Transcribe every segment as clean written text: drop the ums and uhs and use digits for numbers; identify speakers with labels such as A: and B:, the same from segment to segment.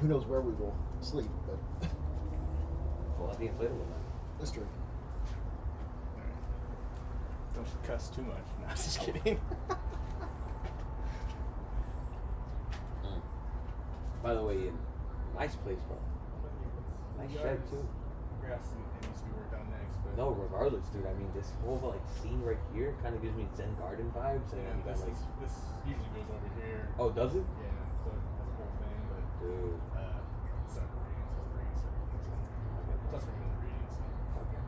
A: who knows where we will sleep, but
B: Well, I think inflatable then.
A: that's true.
C: Alright. Don't cuss too much. No, just kidding.
B: By the way, nice place, bro. Nice shed too.
C: Grass needs to be worked on next, but
B: No, regardless, dude. I mean, this whole like scene right here kind of gives me Zen Garden vibes, and
C: yeah,
B: then you got, like,
C: this usually goes over here.
B: oh, does it?
C: Yeah, so that's the whole thing, but
B: Dude.
C: it's not reading, so reading, so plus we're doing the reading, so
B: Okay.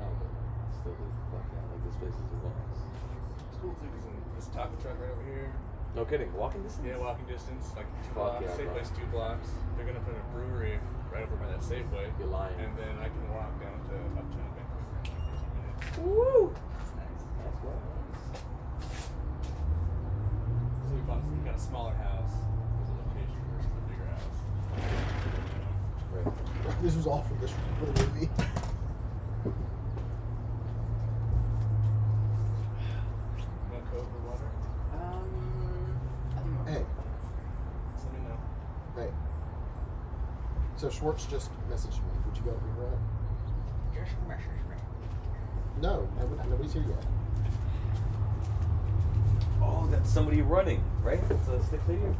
B: No, but still, dude. Fuck yeah, like this place is a bonus.
C: it's cool too because this taco truck right over here.
B: No kidding. Walking distance.
C: Yeah, walking distance, like 2
B: Fuck
C: blocks.
B: yeah,
C: Safeway's
B: bro.
C: 2 blocks. They're gonna put a brewery right over by that Safeway.
B: You're lying.
C: And then I can walk down to Uptown Vancouver in 15 minutes.
B: Woo! That's nice. That's what.
C: So we got a smaller house as a location versus a bigger house.
B: Right.
A: This was all for the movie.
C: Want Coke or water?
A: Hey,
C: Just let me know.
A: hey. So Schwartz just messaged me. Would you go to me, right?
D: Just message me.
A: No, nobody's here yet.
B: Oh, that's somebody running, right? It's a stick figure.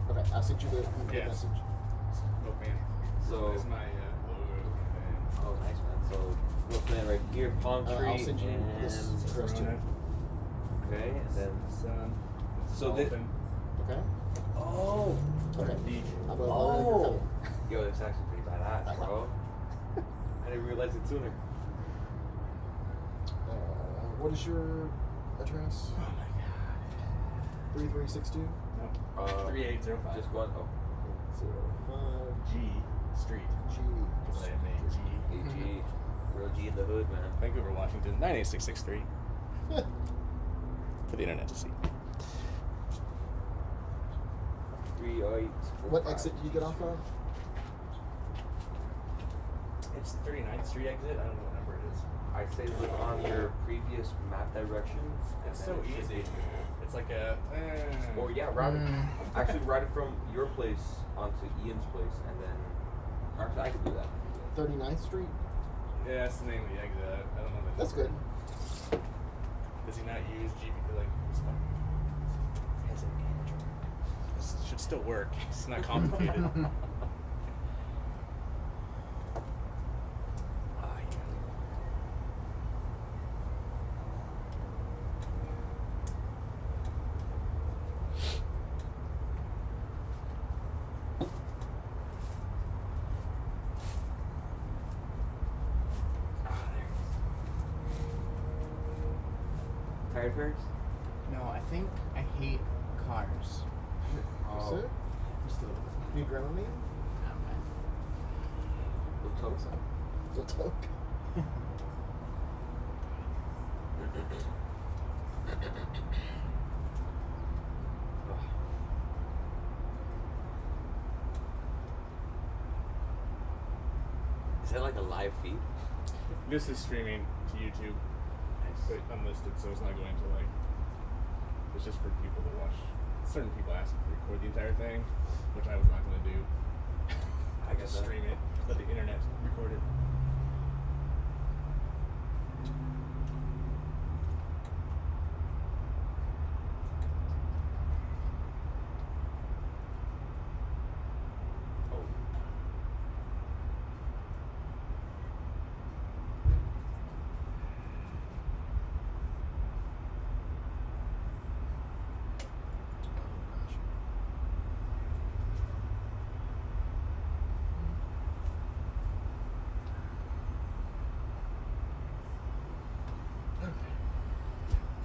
A: Okay, I sent you the
C: Yes.
A: message.
C: Milkman.
B: So-
C: This is my logo. And
B: Oh, nice man. So, Milkman right here, palm tree,
A: I'll send you
B: and
A: this address too.
B: okay, and then
C: sun.
B: So the-
C: dolphin.
A: Okay.
B: oh,
A: Okay.
C: Beach.
A: I'm
B: oh, yo, that's actually pretty badass, bro. I didn't realize it sooner.
A: What is your address?
C: Oh my god.
A: 3362
C: No. 3805.
B: Just one. Oh,
A: 05
C: G Street.
A: G.
C: Because I am a G.
B: AG, real G in the hood, man.
C: Vancouver, Washington, 98663. For the internet to see.
B: 38.
A: What exit do you get off of?
C: It's the 39th Street exit. I don't know what number it is.
B: I say look on your previous map directions. and
C: It's
B: then
C: so
B: it should
C: easy. It's like a.
B: Or yeah, route it. Actually, route it from your place onto Ian's place, and then actually I could do that.
A: 39th Street?
C: Yeah, that's the name of the exit. I don't know the
A: That's
C: number.
A: good.
C: Does he not use GP like this one? This should still work. It's not complicated. Ah, yeah. Ah, there it is.
B: Tired parents?
D: No, I think I hate cars.
A: That's it?
C: Just a
A: Need Dramamine?
B: With toast.
A: Is it Toke?
B: Is that like a live feed?
C: This is streaming to YouTube, but unlisted, so it's not going to like. It's just for people to watch. Certain people ask to record the entire thing, which I was not going to do. I
B: get
C: just
B: that.
C: stream it, let the internet record it.
B: Oh.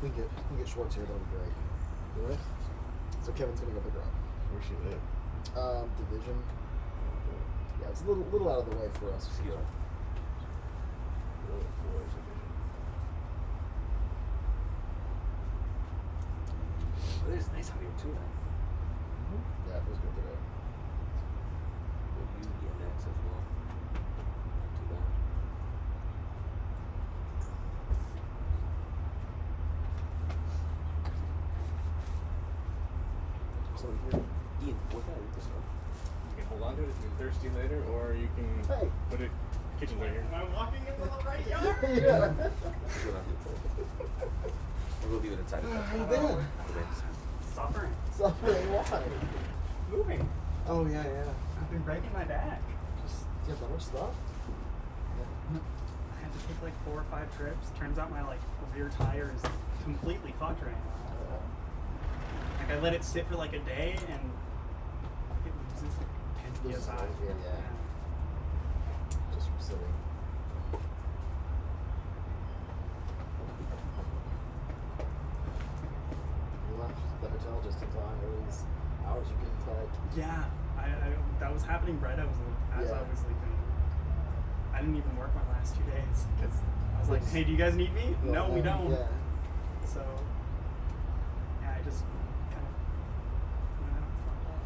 A: We can get Schwartz here, that'll be great. Do it? So Kevin's gonna go pick her up.
C: Where she live?
A: Division. Yeah, it's a little out of the way for us.
B: Excuse me. It is nice out here too, man.
A: Yeah, it feels good today.
B: With you, EMX as well. Not too bad.
A: So here.
B: Ian, what can I read this one?
C: You can hold onto it if you're thirsty later, or you can
A: Hey.
C: put it kitchen right here.
E: I'm walking into the right yard.
A: Yeah.
B: We'll leave it inside.
A: How you been?
E: Suffering.
A: Suffering, why?
E: Moving.
A: Oh, yeah, yeah.
E: I've been breaking my back. Just
A: Do you have that much stuff?
E: I had to take like 4 or 5 trips. Turns out my like rear tire is completely fucked right now. Like I let it sit for like a day and it loses like 10
A: Loses
E: psi.
A: energy, yeah. Just from sitting. You left the hotel just in time. All these hours were getting tight.
E: Yeah, I that was happening right as I
A: Yeah.
E: was leaving. I didn't even work my last 2 days because I was like,
A: Yes.
E: hey, do you guys need me?
A: Yeah,
E: No, we don't.
A: Yeah.
E: So, yeah, I just kind of fucked up.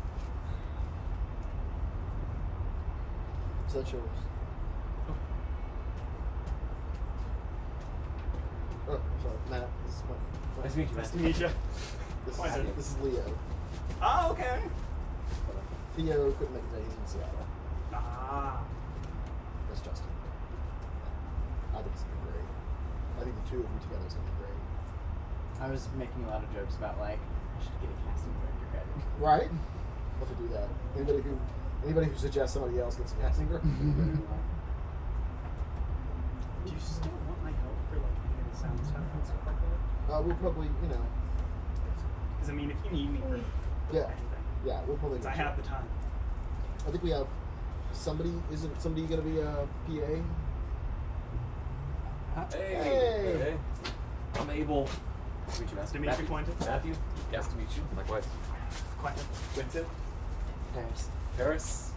A: So that's yours. Oh, I'm sorry. Matt, this is my
B: Nice to meet you,
E: Nice to
B: man.
E: meet you.
A: This is Leo.
E: Oh, okay.
A: Theo couldn't make it today. He's in Seattle.
E: Ah.
A: That's Justin. I think it's gonna be great. I think the two of you together is gonna be great.
D: I was making a lot of jokes about like I should get a casting director credit.
A: Right? We'll have to do that. Anybody who suggests somebody else gets a casting director.
E: Do you still want my help for like any of the sound stuff and stuff like that?
A: We'll probably,
E: Because I mean, if you need me for
A: Yeah.
E: anything,
A: yeah, we'll probably.
E: 'cause I have the time.
A: I think we have somebody. Isn't somebody gonna be a PA?
B: Hey.
A: Hey.
B: Hey. I'm Abel.
F: Nice to meet you,
E: Nice to
F: Matthew.
E: meet you, Quentin.
B: Matthew. Nice to meet you. Likewise.
E: Quentin.
F: Quentin.
D: Paris.
F: Paris.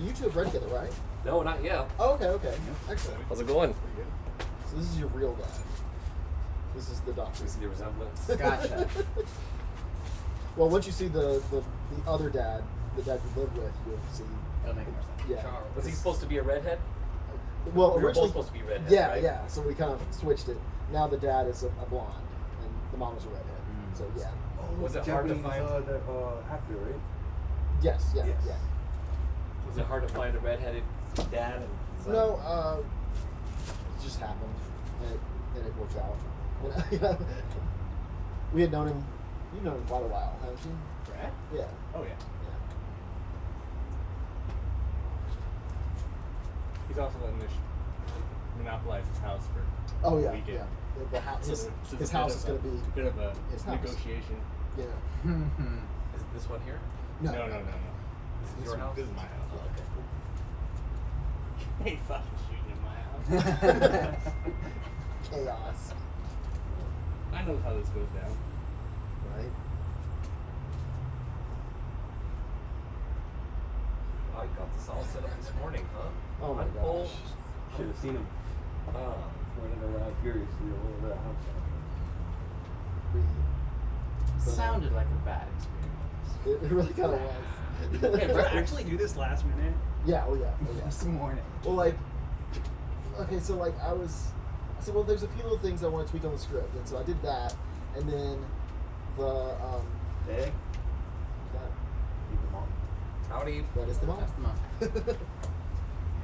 A: You two have read together, right?
F: No, not yet.
A: Oh, okay. Excellent.
F: How's it going?
C: Pretty good.
A: So this is your real dad. This is the doctor.
F: We see the resemblance.
D: Gotcha.
A: Well, once you see the other dad, the dad you live with, you'll see.
D: It'll make more sense.
A: Yeah.
F: Charles. Was he supposed to be a redhead?
A: Well,
F: We were both
A: originally,
F: supposed to be redheads,
A: yeah,
F: right?
A: yeah. So we kind of switched it. Now the dad is a blonde, and the mom is a redhead.
D: Mm.
A: So yeah.
F: Was it hard to find?
B: actor, right?
A: Yes. Yeah.
B: Yes.
A: Yeah.
F: Was it hard to find a redheaded dad and son?
A: No. It just happened, and it worked out. We had known him. You've known him quite a while, haven't you?
C: Brad?
A: Yeah.
C: Oh yeah.
A: Yeah.
C: He's also letting this monopolize his house for
A: Oh
C: a
A: yeah.
C: weekend.
A: Yeah. The house.
C: So
A: His,
C: it's a
A: his
C: bit
A: house
C: of
A: is
C: a-
A: going to be.
C: it's a bit of a
A: his house.
C: negotiation.
A: Yeah.
F: Is it this one here?
A: No.
C: No.
F: This is your house?
C: This is my house.
F: Oh, okay.
C: Hey, fucking shooting in my house.
A: Chaos.
C: I know how this goes down.
A: Right.
F: Oh, you got this all set up this morning, huh?
A: Oh my
F: Unfold.
A: gosh.
G: Should have seen him running around furiously all over the house.
D: Sounded like a bad experience.
A: It really kind of was.
E: Did you actually do this last minute?
A: Yeah. Oh yeah. Oh yeah.
D: This morning.
A: Well, like, okay, so like I said, well, there's a few little things I want to tweak on the script, and so I did that, and then the
G: Hey,
F: Howdy.
A: that is the mom.
D: That's the mom.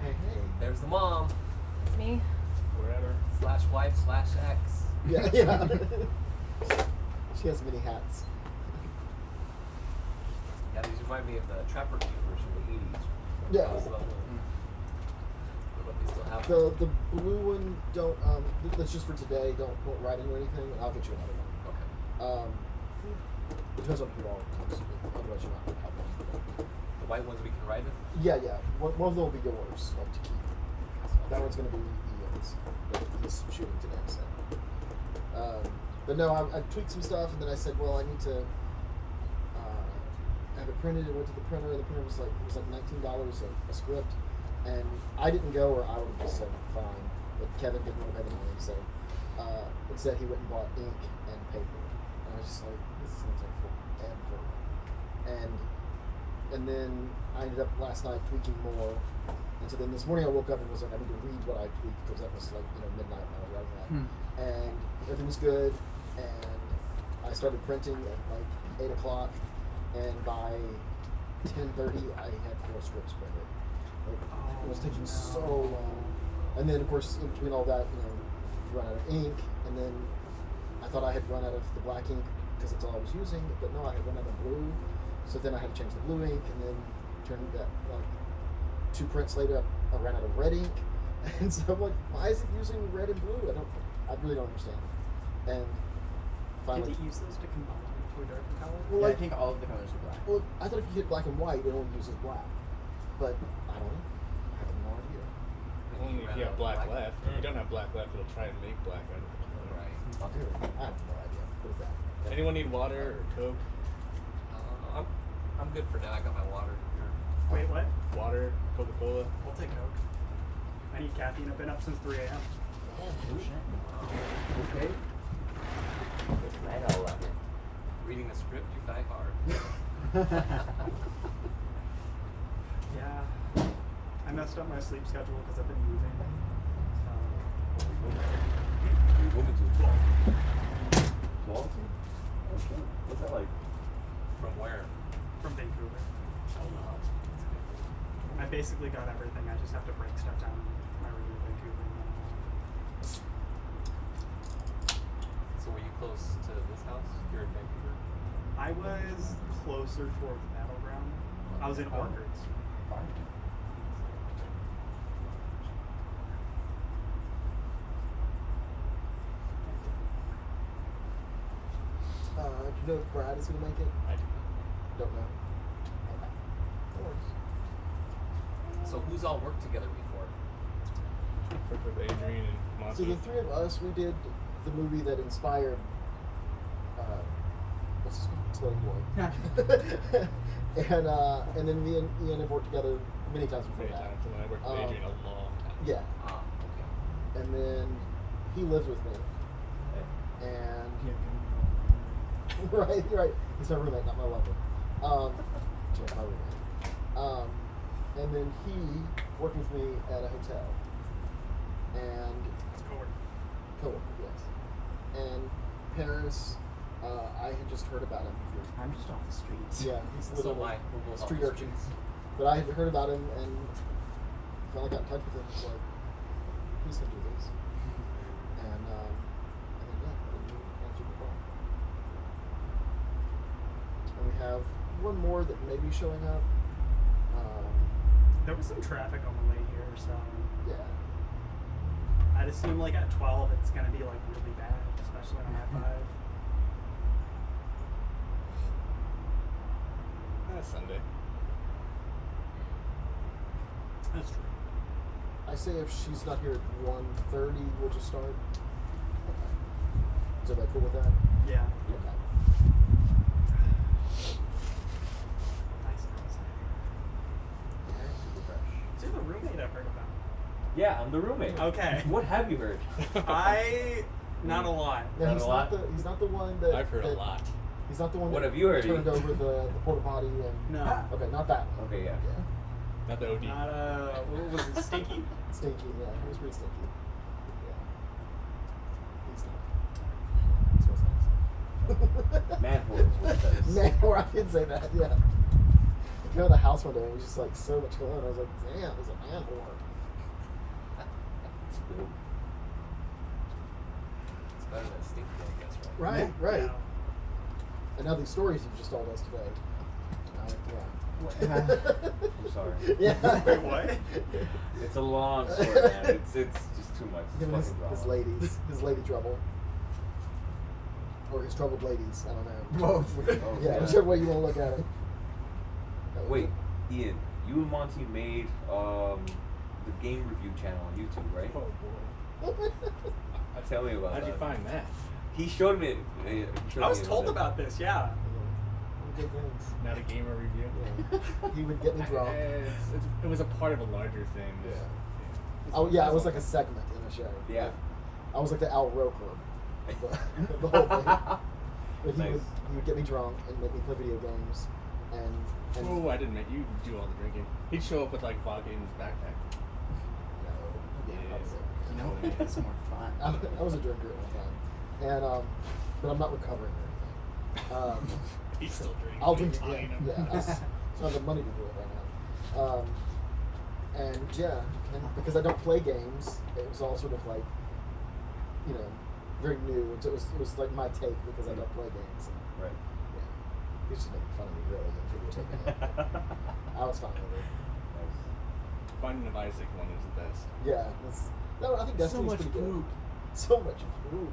A: Hey, hey.
F: There's the mom.
H: It's me.
C: We're at her.
F: /wife/ex.
A: Yeah, yeah. She has many hats.
F: Yeah, these remind me of the Trapper Keeper from the 80s.
A: Yeah.
F: That was the one. But they still have
A: The blue one don't that's just for today. Don't write in or anything. I'll get you another one.
F: Okay.
A: It depends on who all comes. Otherwise, you're not gonna have one.
F: The white ones we can write in?
A: Yeah, yeah. One of them will be yours, like to keep. That one's gonna be Ian's. But he's shooting today, so. But no, I tweaked some stuff, and then I said, well, I need to have it printed. And went to the printer, and the printer was like $19 a script, and I didn't go, or I would have just said fine. But Kevin didn't want to pay the money, so instead he went and bought ink and paper, and I was just like, this is gonna take forever. And then I ended up last night tweaking more. And so then this morning I woke up and was like, I need to read what I tweaked because that was like, midnight when I was writing that. And everything was good. And I started printing at like 8 o'clock. And by 10:30, I had 4 scripts printed. Like, it was taking
E: no.
A: so long. And then, of course, in between all that, you run out of ink, and then I thought I had run out of the black ink because that's all I was using, but no, I had run out of blue. So then I had to change the blue ink, and then turned that, like, 2 prints later, I ran out of red ink. And so I'm like, why is it using red and blue? I really don't understand. And
E: Can't
A: finally,
E: you use those to combine to a darker color?
A: Well,
D: Yeah, I
A: like-
D: think all of the colors are black.
A: well, I thought if you hit black and white, it only uses black. But I don't know. I have no idea.
C: Only if you have black left. If you don't have black left, it'll try and make black out of the color.
F: Right.
A: I'll do it. I have no idea. What is that?
C: Anyone need water or Coke?
F: I'm good for now. I got my water here.
E: Wait, what?
C: Water, Coca-Cola.
E: I'll take Coke. I need caffeine. I've been up since 3 a.m.
G: Okay. Right all up.
F: Reading the script, you die hard.
E: Yeah. I messed up my sleep schedule because I've been moving.
G: You're moving to 12. 12? Okay. What's that like?
F: From where?
E: From Vancouver.
F: Oh, no.
E: I basically got everything. I just have to break stuff down in my room in Vancouver.
F: So were you close to this house here in Vancouver?
E: I was closer towards Battleground. I was in Orchards.
A: Do you know if Brad is going to make it?
C: I do.
A: Don't know. Okay. No worries.
F: So who's all worked together before?
C: Worked with Adrian and Monty.
A: So the 3 of us, we did the movie that inspired. What's this called? Exploding Boy. And then me and Ian have worked together many times before
C: Many
A: that.
C: times, and then I worked with Adrian a long time.
A: Yeah.
F: Ah, okay.
A: And then he lives with me. And right. He's my roommate, not my lover. Just my roommate. And then he worked with me at a hotel. And
E: It's coworker.
A: coworker, yes. And Paris, I had just heard about him.
D: I'm just off the streets.
A: Yeah, he's
F: So
A: literally
F: why? Who goes off
A: street
F: the
A: urchin.
F: streets?
A: But I had heard about him and finally got in touch with him. It's like, please come do this. And then he answered the phone. And we have one more that may be showing up.
E: There was some traffic on the way here, so
A: Yeah.
E: I'd assume like at 12 it's gonna be like really bad, especially on I-5.
C: That's Sunday.
E: That's true.
A: I say if she's not here at 1:30, we'll just start. Okay. Is everybody cool with that?
E: Yeah.
A: Okay.
E: Nice. So you have a roommate I've heard about.
G: Yeah, I'm the roommate.
E: Okay.
G: What have you heard?
E: Not a lot.
A: No,
G: Not
A: he's
G: a
A: not
G: lot?
A: he's not the one that
C: I've heard a
A: that-
C: lot.
A: He's not the one
G: What
A: that
G: have you heard?
A: turned over the porta potty and
E: No.
A: Okay, not that one.
G: Okay, yeah.
C: Not the OD.
E: Not what was it, Stinky?
A: Stinky, yeah. He was pretty stinky. Yeah. He's not. Smells nice.
G: Manhole is what that is.
A: Man, or I can say that, yeah. I came out of the house one day and it was just like so much going on. I was like, damn, there's a man whore.
G: It's good.
F: It's better than stinky, I guess, right?
A: Right, right.
E: Yeah.
A: And now these stories you've just told us today.
G: I'm sorry.
A: Yeah.
E: Wait, what?
G: It's a long story, man. It's just too much. It's
A: Him and his
G: fucking drama.
A: ladies, his lady trouble. Or his troubled ladies, I don't know.
D: Both.
G: Oh,
A: Yeah,
G: yeah.
A: whichever way you want to look at it.
G: Wait, Ian, you and Monty made the game review channel on YouTube, right?
C: Oh boy.
G: Tell me about
C: How'd
G: that.
C: you find that?
G: He showed me. He showed
E: I was
G: me
E: told
G: it.
E: about this, yeah.
A: Good things.
C: Not a gamer review.
A: Yeah. He would get me drunk.
C: It was a part of a larger thing.
A: Yeah. Oh yeah, I was like a segment in a show.
G: Yeah.
A: I was like the Al Roker. The whole thing. But
G: Nice.
A: he would get me drunk and make me play video games. And
C: Oh, I didn't make you do all the drinking. He'd show up with like vodka in his backpack.
A: no, yeah, I was a-
D: You know what made this more fun?
A: I was a drinker at one time, and but I'm not recovering or anything.
C: He's still drinking.
A: I'll drink
C: Fine.
A: again. Yeah. don't have the money to do it right now. And yeah, and because I don't play games, it was all sort of like, you know, very new. It was like my take because I don't play games. And,
G: Right.
A: yeah, he was just making fun of me really and videotaping it. I was fine with it.
G: Nice.
C: Binding of Isaac one is the best.
A: Yeah, no, I think Destiny's
C: much
A: pretty good.
C: poop.
A: So much poop.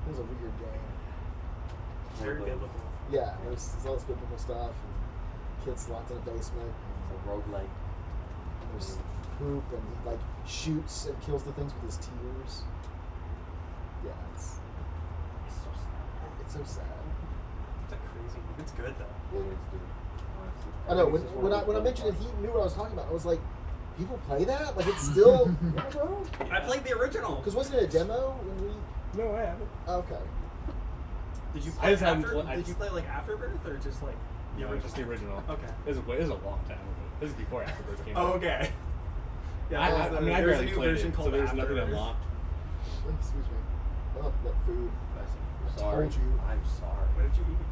A: It was a weird game.
E: Very biblical.
A: Yeah, there's all this biblical stuff and kids locked in a basement.
G: It's a roguelike.
A: And there's poop and he like shoots and kills the things with his tears. Yeah, it's so sad.
E: It's a crazy one. It's good though.
G: It is, dude. Honestly.
A: I know
G: think it's just
A: when
G: one
A: I
G: of
A: when I
G: the
A: mentioned it,
G: best
A: he knew what I was talking about. I was like, people play that? Like it's still yeah, bro.
E: I played the original.
A: Because wasn't it a demo when we?
C: No, I haven't.
A: Okay.
E: Did you
C: I
E: play
C: just haven't
E: after?
C: pl- I
E: Did
C: just-
E: you play like Afterbirth or just like the
C: No,
E: original?
C: just the original.
E: Okay.
C: This is a long time ago. This is before Afterbirth came out.
E: Oh, okay. Yeah,
C: I
E: there's
C: mean, I
E: there's a
C: barely
E: new
C: played
E: version
C: it,
E: called
C: so there's nothing
E: Afterbirth.
C: unlocked.
A: Excuse me. Oh, that food.
G: I'm
A: I
G: sorry.
A: told you.
G: I'm sorry.
E: What did you eat?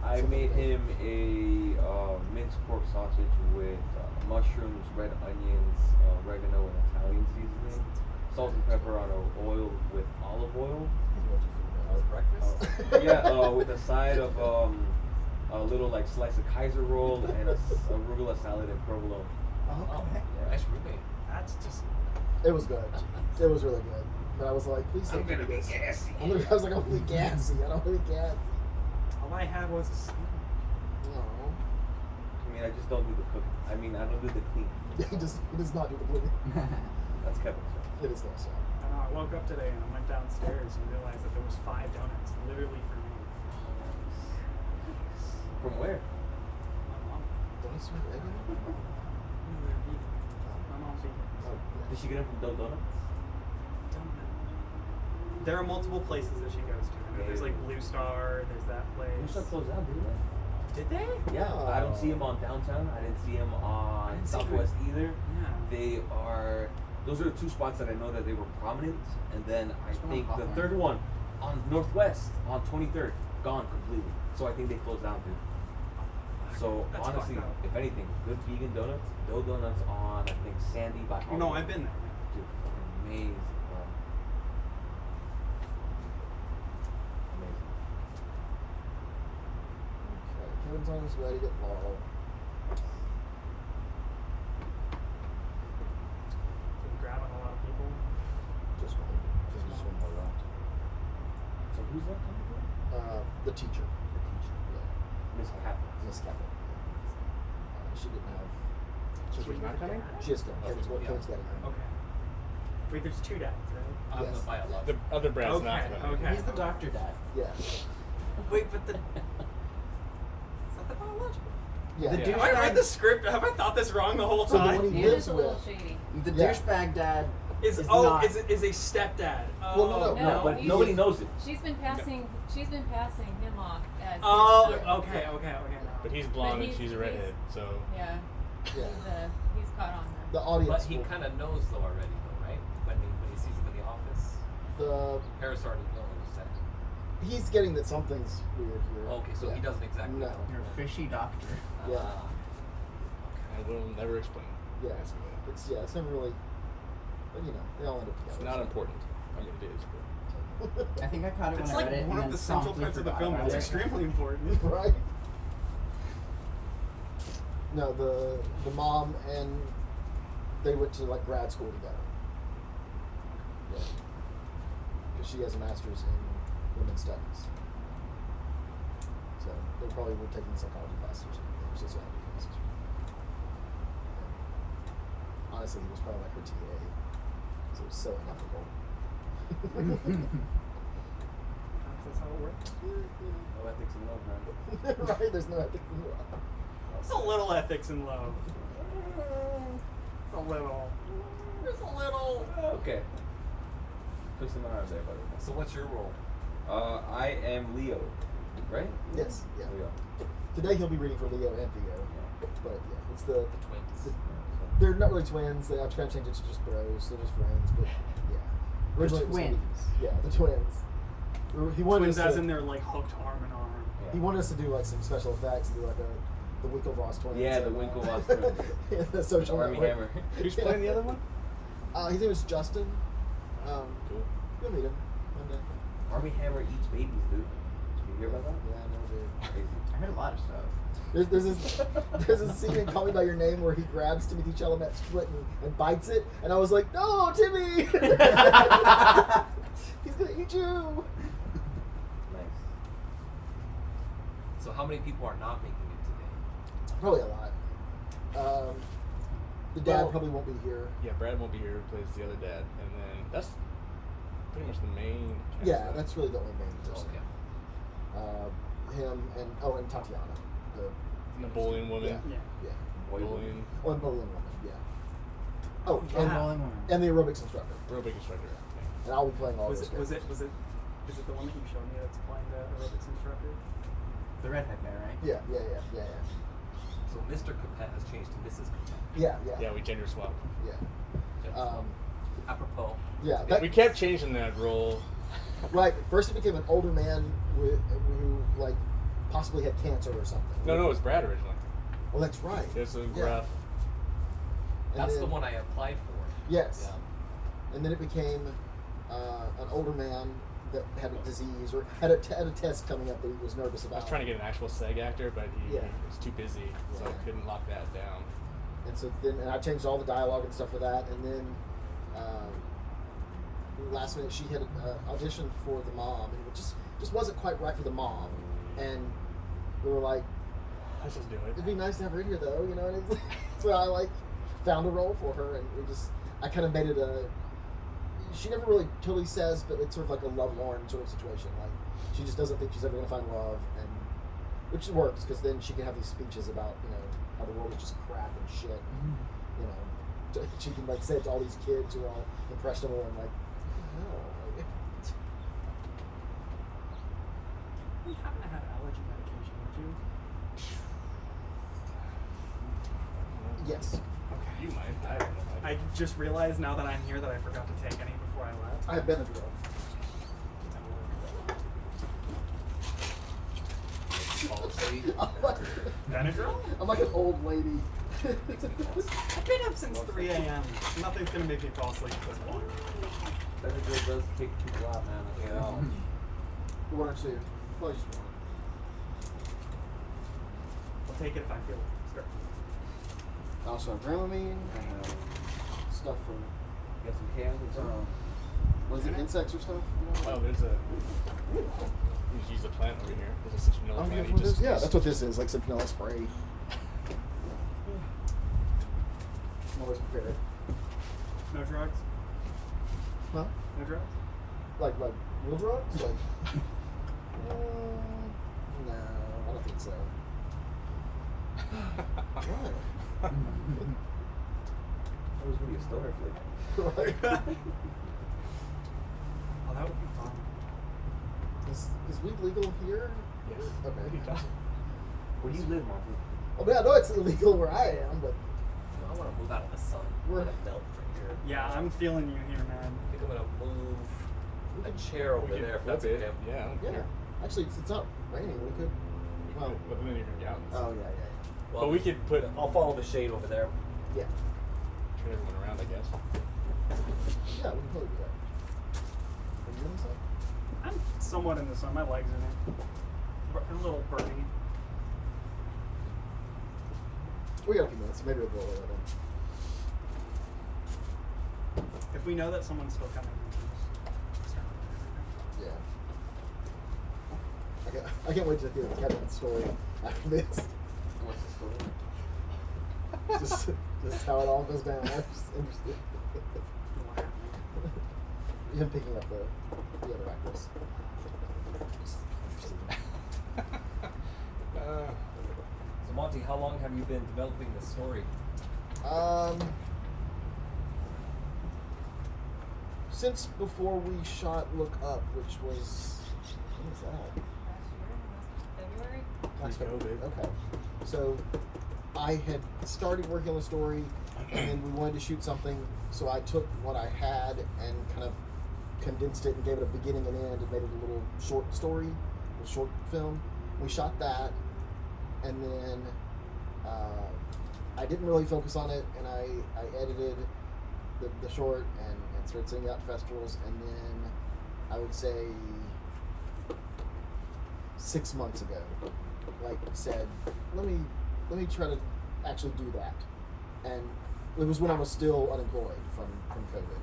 G: I made him a minced pork sausage with mushrooms, red onions, oregano, and Italian seasoning, salt and pepper on oil with olive oil.
F: breakfast?
G: Yeah, with a side of a little like slice of Kaiser roll and a arugula salad and provolone.
F: Oh,
G: Yeah.
F: nice roommate.
E: That's just.
A: It was good. It was really good. But I was like, please don't
F: I'm
A: give
F: gonna
A: me
F: be
A: this.
F: gassy.
A: I was like, I'm gonna be gassy. I don't want to be gassy.
E: All I had was a steam.
A: No.
G: I mean, I just don't do the cooking. I mean, I don't do the cleaning.
A: He does not do the bleeding.
G: That's Kevin's job.
A: It is nice.
E: I don't know, I woke up today and I went downstairs and realized that there was 5 donuts literally for me.
G: From where?
E: My mom.
A: Don't you smell egg?
E: They're vegan. My mom's vegan.
A: Oh, yeah.
G: Did she get them from Del Donuts?
E: Don't know. There are multiple places that she goes to. There's like Blue Star. There's that place.
G: Blue Star closed down, didn't they?
E: Did they?
G: Yeah, I don't see them on downtown. I didn't see them on
E: didn't see
G: Southwest either.
E: Yeah.
G: They are. Those are the 2 spots that I know that they were prominent, and then I
D: There's one on
G: think the
D: Hawthorne.
G: third one on Northwest on 23rd gone completely. So I think they closed down too. So
E: That's
G: honestly,
E: fucked up.
G: if anything, good vegan donuts. Dough Donuts on I think Sandy by Hollywood.
E: No, I've been there.
G: Dude, fucking amazing. Bro. Amazing.
A: Okay, Kevin's on his way to get Laurel.
E: Been grabbing a lot of people.
A: Just one more round.
G: So who's that coming from?
A: The teacher.
G: The teacher.
A: Yeah.
G: Miss Kaplan.
A: Miss Kaplan. She didn't have.
C: So she's not coming?
A: She is coming. Kevin's getting her.
E: Okay. Wait, there's 2 dads, right?
F: I'm
A: Yes.
F: the biological.
C: The other Brad's
E: Okay,
C: not coming.
E: okay.
D: He's the doctor dad.
A: Yeah.
E: Wait, but the. Is that the biological?
A: Yeah.
D: The
C: Yeah.
E: Have I read the script? Have I thought this wrong the whole
A: So the
E: time?
A: one he
H: It
A: lives
H: is a little
A: with.
H: shady.
D: The
A: Yeah.
D: douchebag dad
E: Is
D: not.
E: is a stepdad? Oh.
A: Well, no.
H: No,
G: but
H: he's-
G: nobody knows it.
H: She's been passing him off as
E: Oh,
H: his son.
E: okay.
C: But he's blonde and
H: he's-
C: she's a redhead, so.
H: Yeah.
A: Yeah.
H: He's caught on
A: The
H: her.
A: audience.
F: But he
A: will-
F: kind of knows though already though, right? When he sees him in the office,
A: the
F: Harris already knows that.
A: he's getting that something's weird here.
F: Okay, so
A: Yeah.
F: he doesn't exactly
A: No.
F: know.
D: You're a fishy doctor.
A: Yeah.
C: I will never explain.
A: Yeah.
C: Basically.
A: It's never really. But you know, they all end up together.
C: It's not important. I mean, it is, but.
D: I think I caught it
E: It's
D: when
E: like
D: I read it
E: one
D: and
E: of
D: then
E: the central
D: promptly
E: parts of the
D: forgot
E: film.
D: about
E: It's
D: it.
E: extremely important.
A: Right. No, the mom and they went to like grad school together. Yeah. Because she has a master's in women's studies. So they probably were taking psychology classes or something, or sociology classes. Yeah. Honestly, he was probably like her TA. So it was so unethical.
E: That's how it works.
G: No ethics in love, man.
A: Right? There's no ethics in love.
E: It's a little ethics in love. It's a little. There's a little.
G: Okay. Twisting my arm there, buddy.
F: So what's your role?
G: I am Leo, right?
A: Yes. Yeah.
G: Leo.
A: Today he'll be reading for Leo and Theo. But yeah, it's the
F: Twins.
A: they're not really twins. They have to kind of change it to just bros. They're just friends. But yeah, originally it was gonna be-
D: twins.
A: Yeah, the twins. He wanted
E: Twins
A: us
E: as
A: to,
E: in they're like hooked arm in arm.
A: he wanted us to do like some special effects and do like a the Winklevoss twins.
G: Yeah, the
A: and,
G: Winklevoss twins.
A: in the social
G: Army
A: network.
G: Hammer.
C: Who's playing the other one?
A: His name is Justin.
C: Cool.
A: You'll meet him one day.
G: Army Hammer eats babies, dude. Did you hear about that?
A: Yeah, I know, dude.
G: Crazy.
D: I heard a lot of stuff.
A: There's this scene in Call Me by Your Name where he grabs Timothy Chalamet's foot and bites it, and I was like, no, Timmy! He's gonna eat you!
G: Nice.
F: So how many people are not making it today?
A: Probably a lot. The dad
C: Well-
A: probably won't be here.
C: Yeah, Brad won't be here. Who plays the other dad, and then that's pretty much the main. Cast
A: Yeah,
C: of-
A: that's really the only main person.
F: Okay.
A: Him and Tatiana. The
C: Napoleon woman.
A: Yeah.
E: Yeah.
A: Yeah.
C: Napoleon.
A: Oh, and Bowling Woman, yeah. Oh,
D: Yeah. Bowling Woman.
A: and the aerobics instructor.
C: Real big instructor. Yeah.
A: And I'll be playing all
E: Was
A: those
E: it is
A: characters.
E: it the one that you showed me that's playing the aerobics instructor?
D: The redhead guy, right?
A: Yeah.
F: So Mr. Capet has changed to Mrs. Capet.
A: Yeah.
C: Yeah, we gender swapped.
A: Yeah.
F: Gentlemen. Apropos.
A: Yeah. That,
C: We kept changing that role.
A: right. First, it became an older man who like possibly had cancer or something.
C: No, it was Brad originally.
A: Oh, that's right.
C: It was a
A: Yeah.
C: gruff.
A: And
F: That's
A: then-
F: the one I applied for.
A: Yes.
F: Yeah.
A: And then it became an older man that had a disease or had a test coming up that he was nervous
C: I
A: about.
C: was trying to get an actual SEG actor, but he
A: Yeah.
C: was too busy, so I
A: Yeah.
C: couldn't lock that down.
A: And so then, and I changed all the dialogue and stuff for that. And then last minute, she had auditioned for the mom, and it just wasn't quite right for the mom. And we were like,
C: Let's just do it.
A: it'd be nice to have her in here, though, you know. And it's, so I like found a role for her, and I kind of made it a. She never really totally says, but it's sort of like a lovelorn sort of situation. Like she just doesn't think she's ever gonna find love, and which works because then she can have these speeches about how the world is just crap and shit. You know, she can like say it to all these kids who are all impressionable and like, no.
E: You happen to have allergy medication, would you?
A: Yes,
C: You might. I don't know.
E: I just realized now that I'm here that I forgot to take any before I left.
A: I have Benadryl.
F: Policy.
E: Benadryl?
A: I'm like an old lady.
E: I've been up since 3 a.m. Nothing's gonna make me fall asleep at this point.
G: Benadryl does kick people out, man.
F: Yeah.
A: One or two. Probably just one.
E: I'll take it if I feel sure.
A: I also have Dramamine. I have stuff for
G: Get some candles.
A: what is it, insects or stuff?
C: Oh, there's a. You just use a plant over here. There's a citronella
A: Oh,
C: plant.
A: yeah,
C: You just,
A: yeah, that's what this is, like citronella spray. I'm always prepared.
E: No drugs?
A: Huh?
E: No drugs?
A: Like real drugs? Like, no, I don't think so. Why?
G: That was gonna be a stoner flick.
A: Right.
E: Oh, that would be fun.
A: Is weed legal here?
C: Yes.
A: Okay.
G: Where do you live, Monty?
A: I mean, I know it's illegal where I am, but
F: I want to move out of the sun.
A: We're-
F: I'm gonna melt from here.
E: Yeah, I'm feeling you here, man.
F: I think I'm gonna move a chair over
C: We can
F: there if
C: flip
F: that's
C: it.
F: okay.
C: Yeah. I don't
A: yeah.
C: care.
A: Actually, it's not raining. We could. Well,
C: But then you're gonna be out.
A: oh yeah.
C: But we could put.
F: I'll follow the shade over there.
A: Yeah.
C: Turn everyone around, I guess.
A: Yeah, we can totally do that. Are you in the sun?
E: I'm somewhat in the sun. My legs are in it. A little burning.
A: We got a few minutes. Maybe we'll go over then.
E: If we know that someone's still coming, we can just start with
A: Yeah. I can't wait to hear Kevin's story after this.
G: What's the story?
A: just how it all goes down. I'm just interested. Him picking up the other actress. Just interested.
F: So Monty, how long have you been developing this story?
A: Since before we shot Look Up, which was when was that?
H: Last year,
A: Last
C: Pre-COVID.
A: Okay. So I had started working on the story, and then we wanted to shoot something, so I took what I had and kind of condensed it and gave it a beginning and end and made it a little short story, a short film. We shot that, and then I didn't really focus on it, and I edited the short and started sending it out to festivals, and then I would say 6 months ago, like said, let me try to actually do that, and it was when I was still unemployed from COVID,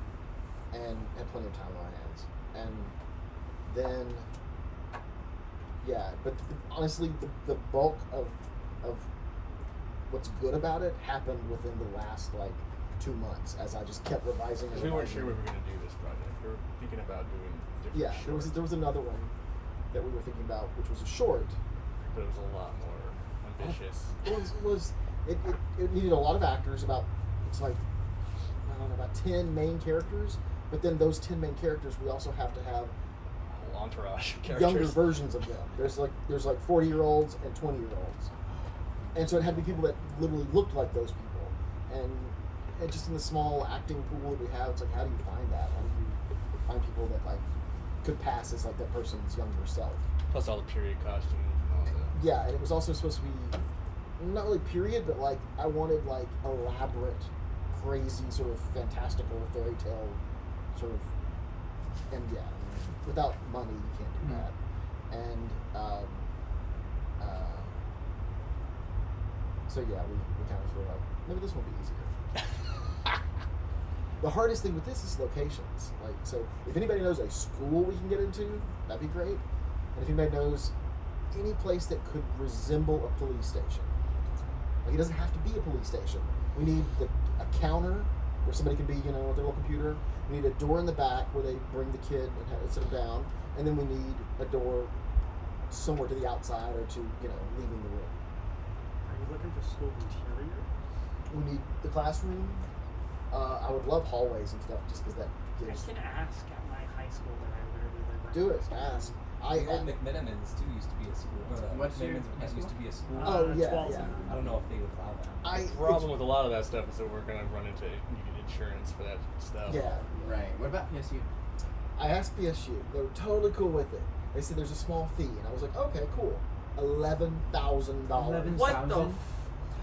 A: and had plenty of time on my hands, and then but honestly, the bulk of what's good about it happened within the last like 2 months as I just kept revising.
C: Because we weren't sure we were going to do this project. We were thinking about doing different
A: Yeah,
C: shorts,
A: there was another one that we were thinking about, which was a short.
C: but it was a lot more ambitious.
A: It needed a lot of actors. About about 10 main characters. But then those 10 main characters, we also have to have
C: A whole entourage of characters.
A: younger versions of them. There's like 40-year-olds and 20-year-olds, and so it had to be people that literally looked like those people. And just in the small acting pool that we have, it's like, how do you find that? How do you find people that like could pass as like that person's younger self?
C: Plus all the period costumes and all that.
A: Yeah, and it was also supposed to be not really period, but like I wanted like elaborate, crazy sort of fantastical fairy tale sort of, and yeah, I mean, without money you can't do that. And so yeah, we kind of feel like maybe this will be easier. The hardest thing with this is locations. Like, so if anybody knows a school we can get into, that'd be great. And if anybody knows any place that could resemble a police station, like it doesn't have to be a police station. We need a counter where somebody can be, with their little computer. We need a door in the back where they bring the kid and sit him down, and then we need a door somewhere to the outside or to leaving the room.
E: Are you looking for school interior?
A: We need the classroom. I would love hallways and stuff, just because that
E: I
A: gives.
E: can ask at my high school that I literally live right
A: Do it.
E: next to.
A: Ask.
F: The old McMenamins too used to be a school.
D: What's your
F: McMenamins
D: high
F: used to be a school.
A: Oh, yeah,
E: Twelle's
A: yeah.
F: I don't know if they would allow that.
C: The problem with a lot of that stuff is that we're going to run into needing insurance for that stuff.
A: Yeah.
D: Right. What about PSU?
A: I asked PSU. They were totally cool with it. They said there's a small fee, and I was like, okay, cool. $11,000.
E: What the?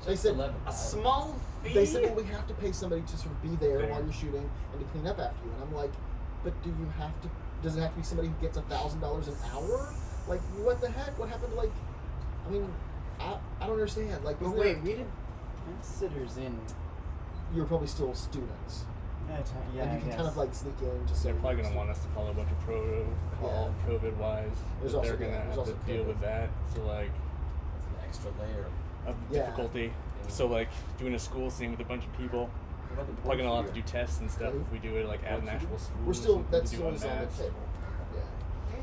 A: They said
E: A small fee?
A: They said, well, we have to pay somebody to sort of be there while you're shooting and to clean up after you. And I'm like, but do you have to? Does it have to be somebody who gets $1,000 an hour? Like, what the heck? What happened to I don't understand. Like,
D: Well,
A: is
D: wait,
A: there,
D: we did sitters in.
A: you're probably still students,
D: Yeah,
A: and you can kind of like sneak in just.
C: They're probably going to want us to follow a bunch of protocol, COVID-wise.
A: There's
C: They're
A: also-
C: going to
A: there's
C: have
A: also
C: to deal
A: COVID.
C: with that. So, like,
F: That's an extra layer.
C: of
A: Yeah.
C: difficulty. So, like, doing a school scene with a bunch of people,
G: What about the
C: we're probably going to have to do
G: studio?
C: tests and stuff if we do it, like, at an actual school.
A: We're
C: or
A: still
C: something,
A: that's
C: we do
A: still on the
C: unmasked.
A: table.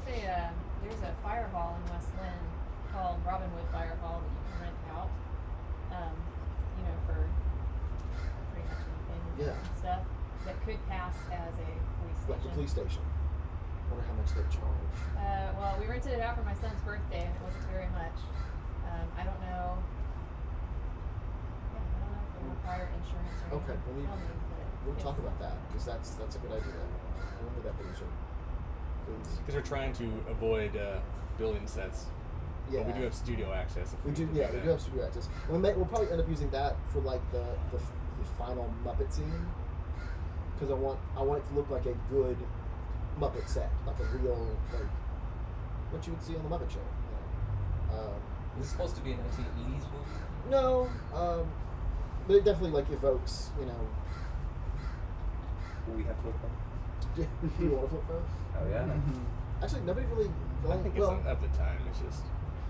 A: Yeah.
H: There's a fire hall in West Lynn called Robinwood Fire Hall that you can rent out, for pretty much anything
A: Yeah.
H: and stuff that could pass as a police
A: Like
H: station.
A: the police station. Wonder how much they charge.
H: Well, we rented it out for my son's birthday, and it wasn't very much. I don't know. Yeah, I don't know if they require insurance or
A: Okay,
H: anything.
A: we'll talk about that because that's a good idea. Remember that producer, please.
C: Because we're trying to avoid building sets.
A: Yeah.
C: But we do have studio access. If
A: We do,
C: need to
A: yeah, we
C: that.
A: do have studio access. We'll probably end up using that for like the final Muppet scene, because I want it to look like a good Muppet set, like a real like what you would see on the Muppet Show.
F: Is this supposed to be a 1980s movie?
A: No, but it definitely like evokes,
G: Will we have flip phone?
A: Do you want a flip phone?
G: Oh yeah.
A: Actually, nobody really.
C: I think
A: well,
C: it's at the time. It's just.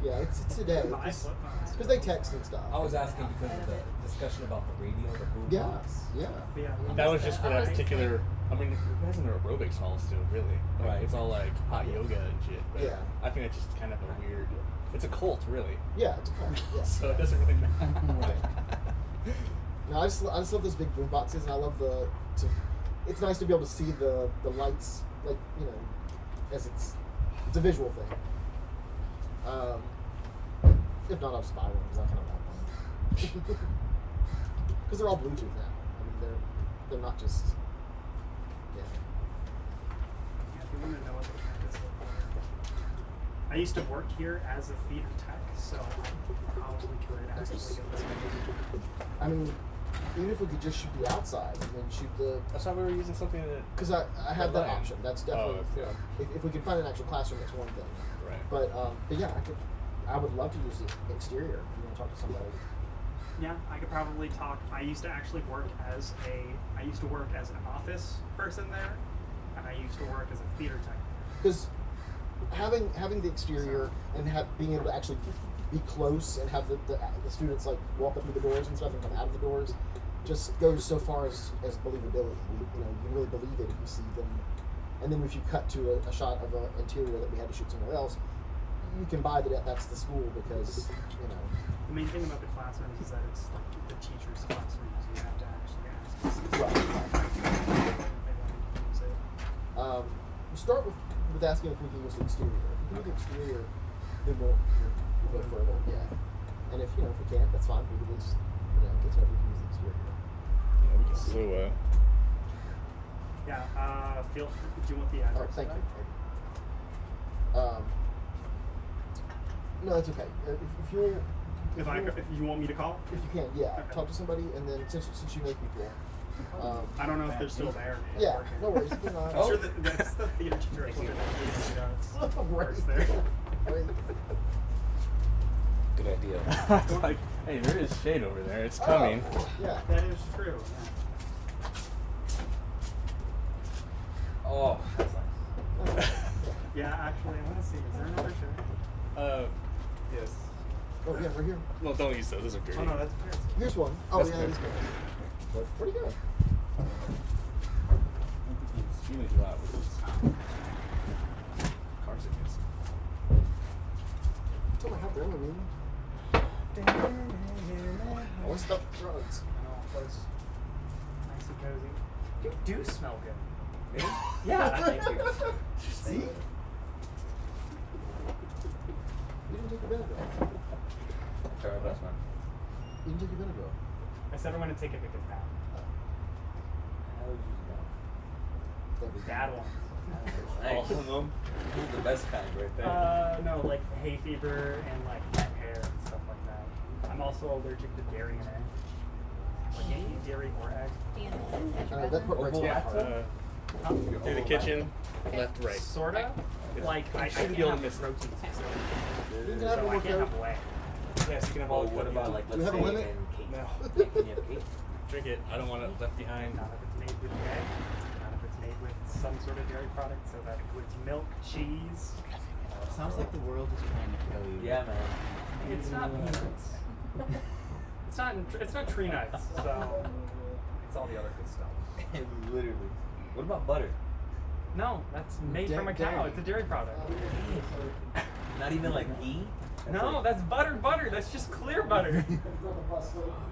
A: yeah, it's today
E: Buy flip phones.
A: because they text and stuff.
F: I was asking because of the discussion about the radio, the boom
A: Yeah,
F: box.
A: yeah.
E: Yeah.
C: That was just for that
H: Obviously.
C: particular. I mean, you guys in the aerobics hall still, really. Like,
F: Right.
C: It's all like hot yoga and shit. But
A: Yeah.
C: I think it's just kind of a weird. It's a cult, really.
A: Yeah, it's a cult. Yeah.
C: So it doesn't really matter.
A: No, I just love those big boom boxes, and I love it's nice to be able to see the lights, like as it's a visual thing. If not, I'll just buy one because I kind of want one. Because they're all Bluetooth now. I mean, they're not just
E: Yeah, if you want to know what the campus looked like. I I used to work here as a theater tech, so I probably could actually get this movie.
A: I mean, even if we could just shoot the outside and then shoot the.
C: I thought we were using something that.
A: Because I have that
C: Line.
A: option. That's definitely.
C: yeah.
A: If we could find an actual classroom, that's one thing.
C: Right.
A: But yeah, I would love to use the exterior if you want to talk to somebody.
E: Yeah, I could probably talk. I used to actually work as an office person there, and I used to work as a theater tech.
A: Because having the exterior and being able to actually be close and have the students like walk up through the doors and stuff and come out of the doors just goes so far as believability. You really believe it if you see them. And then if you cut to a shot of an interior that we had to shoot somewhere else, you can buy that that's the school because
E: The main thing about the classrooms is that it's like the teacher's classrooms. You have to actually ask.
A: Right.
E: They want to use it.
A: Start with asking if we can use the exterior. If we can do the exterior, then we'll go further. Yeah. And if we can't, that's fine. We can at least get to know if we can use the exterior.
C: Yeah, we can still.
E: Yeah. Feel free. Do you want the address?
A: Oh, thank
E: of
A: you.
E: that?
A: No, that's okay. If you
E: If you want me to call?
A: if you can, yeah,
E: Okay.
A: talk to somebody, and then since you know people,
E: I don't know if they're still there.
A: yeah,
E: Working.
A: no worries. You know,
E: I'm sure that's the theater teacher. I told her that works there.
A: Right.
B: Good idea.
C: It's like, hey, there is shade over there. It's coming.
A: Oh, yeah.
E: That is true.
B: Oh,
E: Yeah, actually, I want to see. Is there another shirt?
C: Yes.
A: Oh yeah, right here.
C: No, don't use those. Those are dirty.
E: Oh no, that's yours.
A: Here's one. Oh
C: That's
A: yeah,
C: good.
A: it is good. Pretty good.
C: It's really loud with this. Car sickness.
A: Tell me how they're me. I want stuff drugs.
E: I know, it was nice and cozy. You do smell good.
B: me?
E: Yeah,
B: Thank you.
A: See? You didn't take your Benadryl.
B: Try my best, man.
A: You didn't take your Benadryl.
E: I said I'm going to take it because bad.
B: How would you know?
E: Bad ones.
B: All of them? This is the best kind right there.
E: No, like hay fever and like wet hair and stuff like that. I'm also allergic to dairy and egg. Like can't eat dairy or egg.
A: That part breaks my heart.
C: Through the kitchen, left, right.
E: Sorta. Like I
C: shouldn't
E: can't
C: be able to
E: have
C: miss it.
E: protein specific.
A: You can have
E: So
A: one
E: I
A: more
E: can't
A: Coke.
E: have whey.
C: Yes, you can have
B: Oh,
C: all.
B: what about like
A: Do you
B: let's
A: have a
B: say
A: limit?
B: in cake?
C: No.
B: Can you have cake?
C: Drink it. I don't want it left behind.
E: Not if it's made with egg. Not if it's made with some sort of dairy product. So that includes milk, cheese.
D: Sounds like the world is trying to kill you.
B: Yeah, man.
E: It's not peanuts. It's not tree nuts. So it's all the other good stuff.
B: Literally. What about butter?
E: No, that's made from a cow.
D: Dairy.
E: It's a dairy product.
B: Not even like ghee?
E: No, that's buttered butter. That's just clear butter.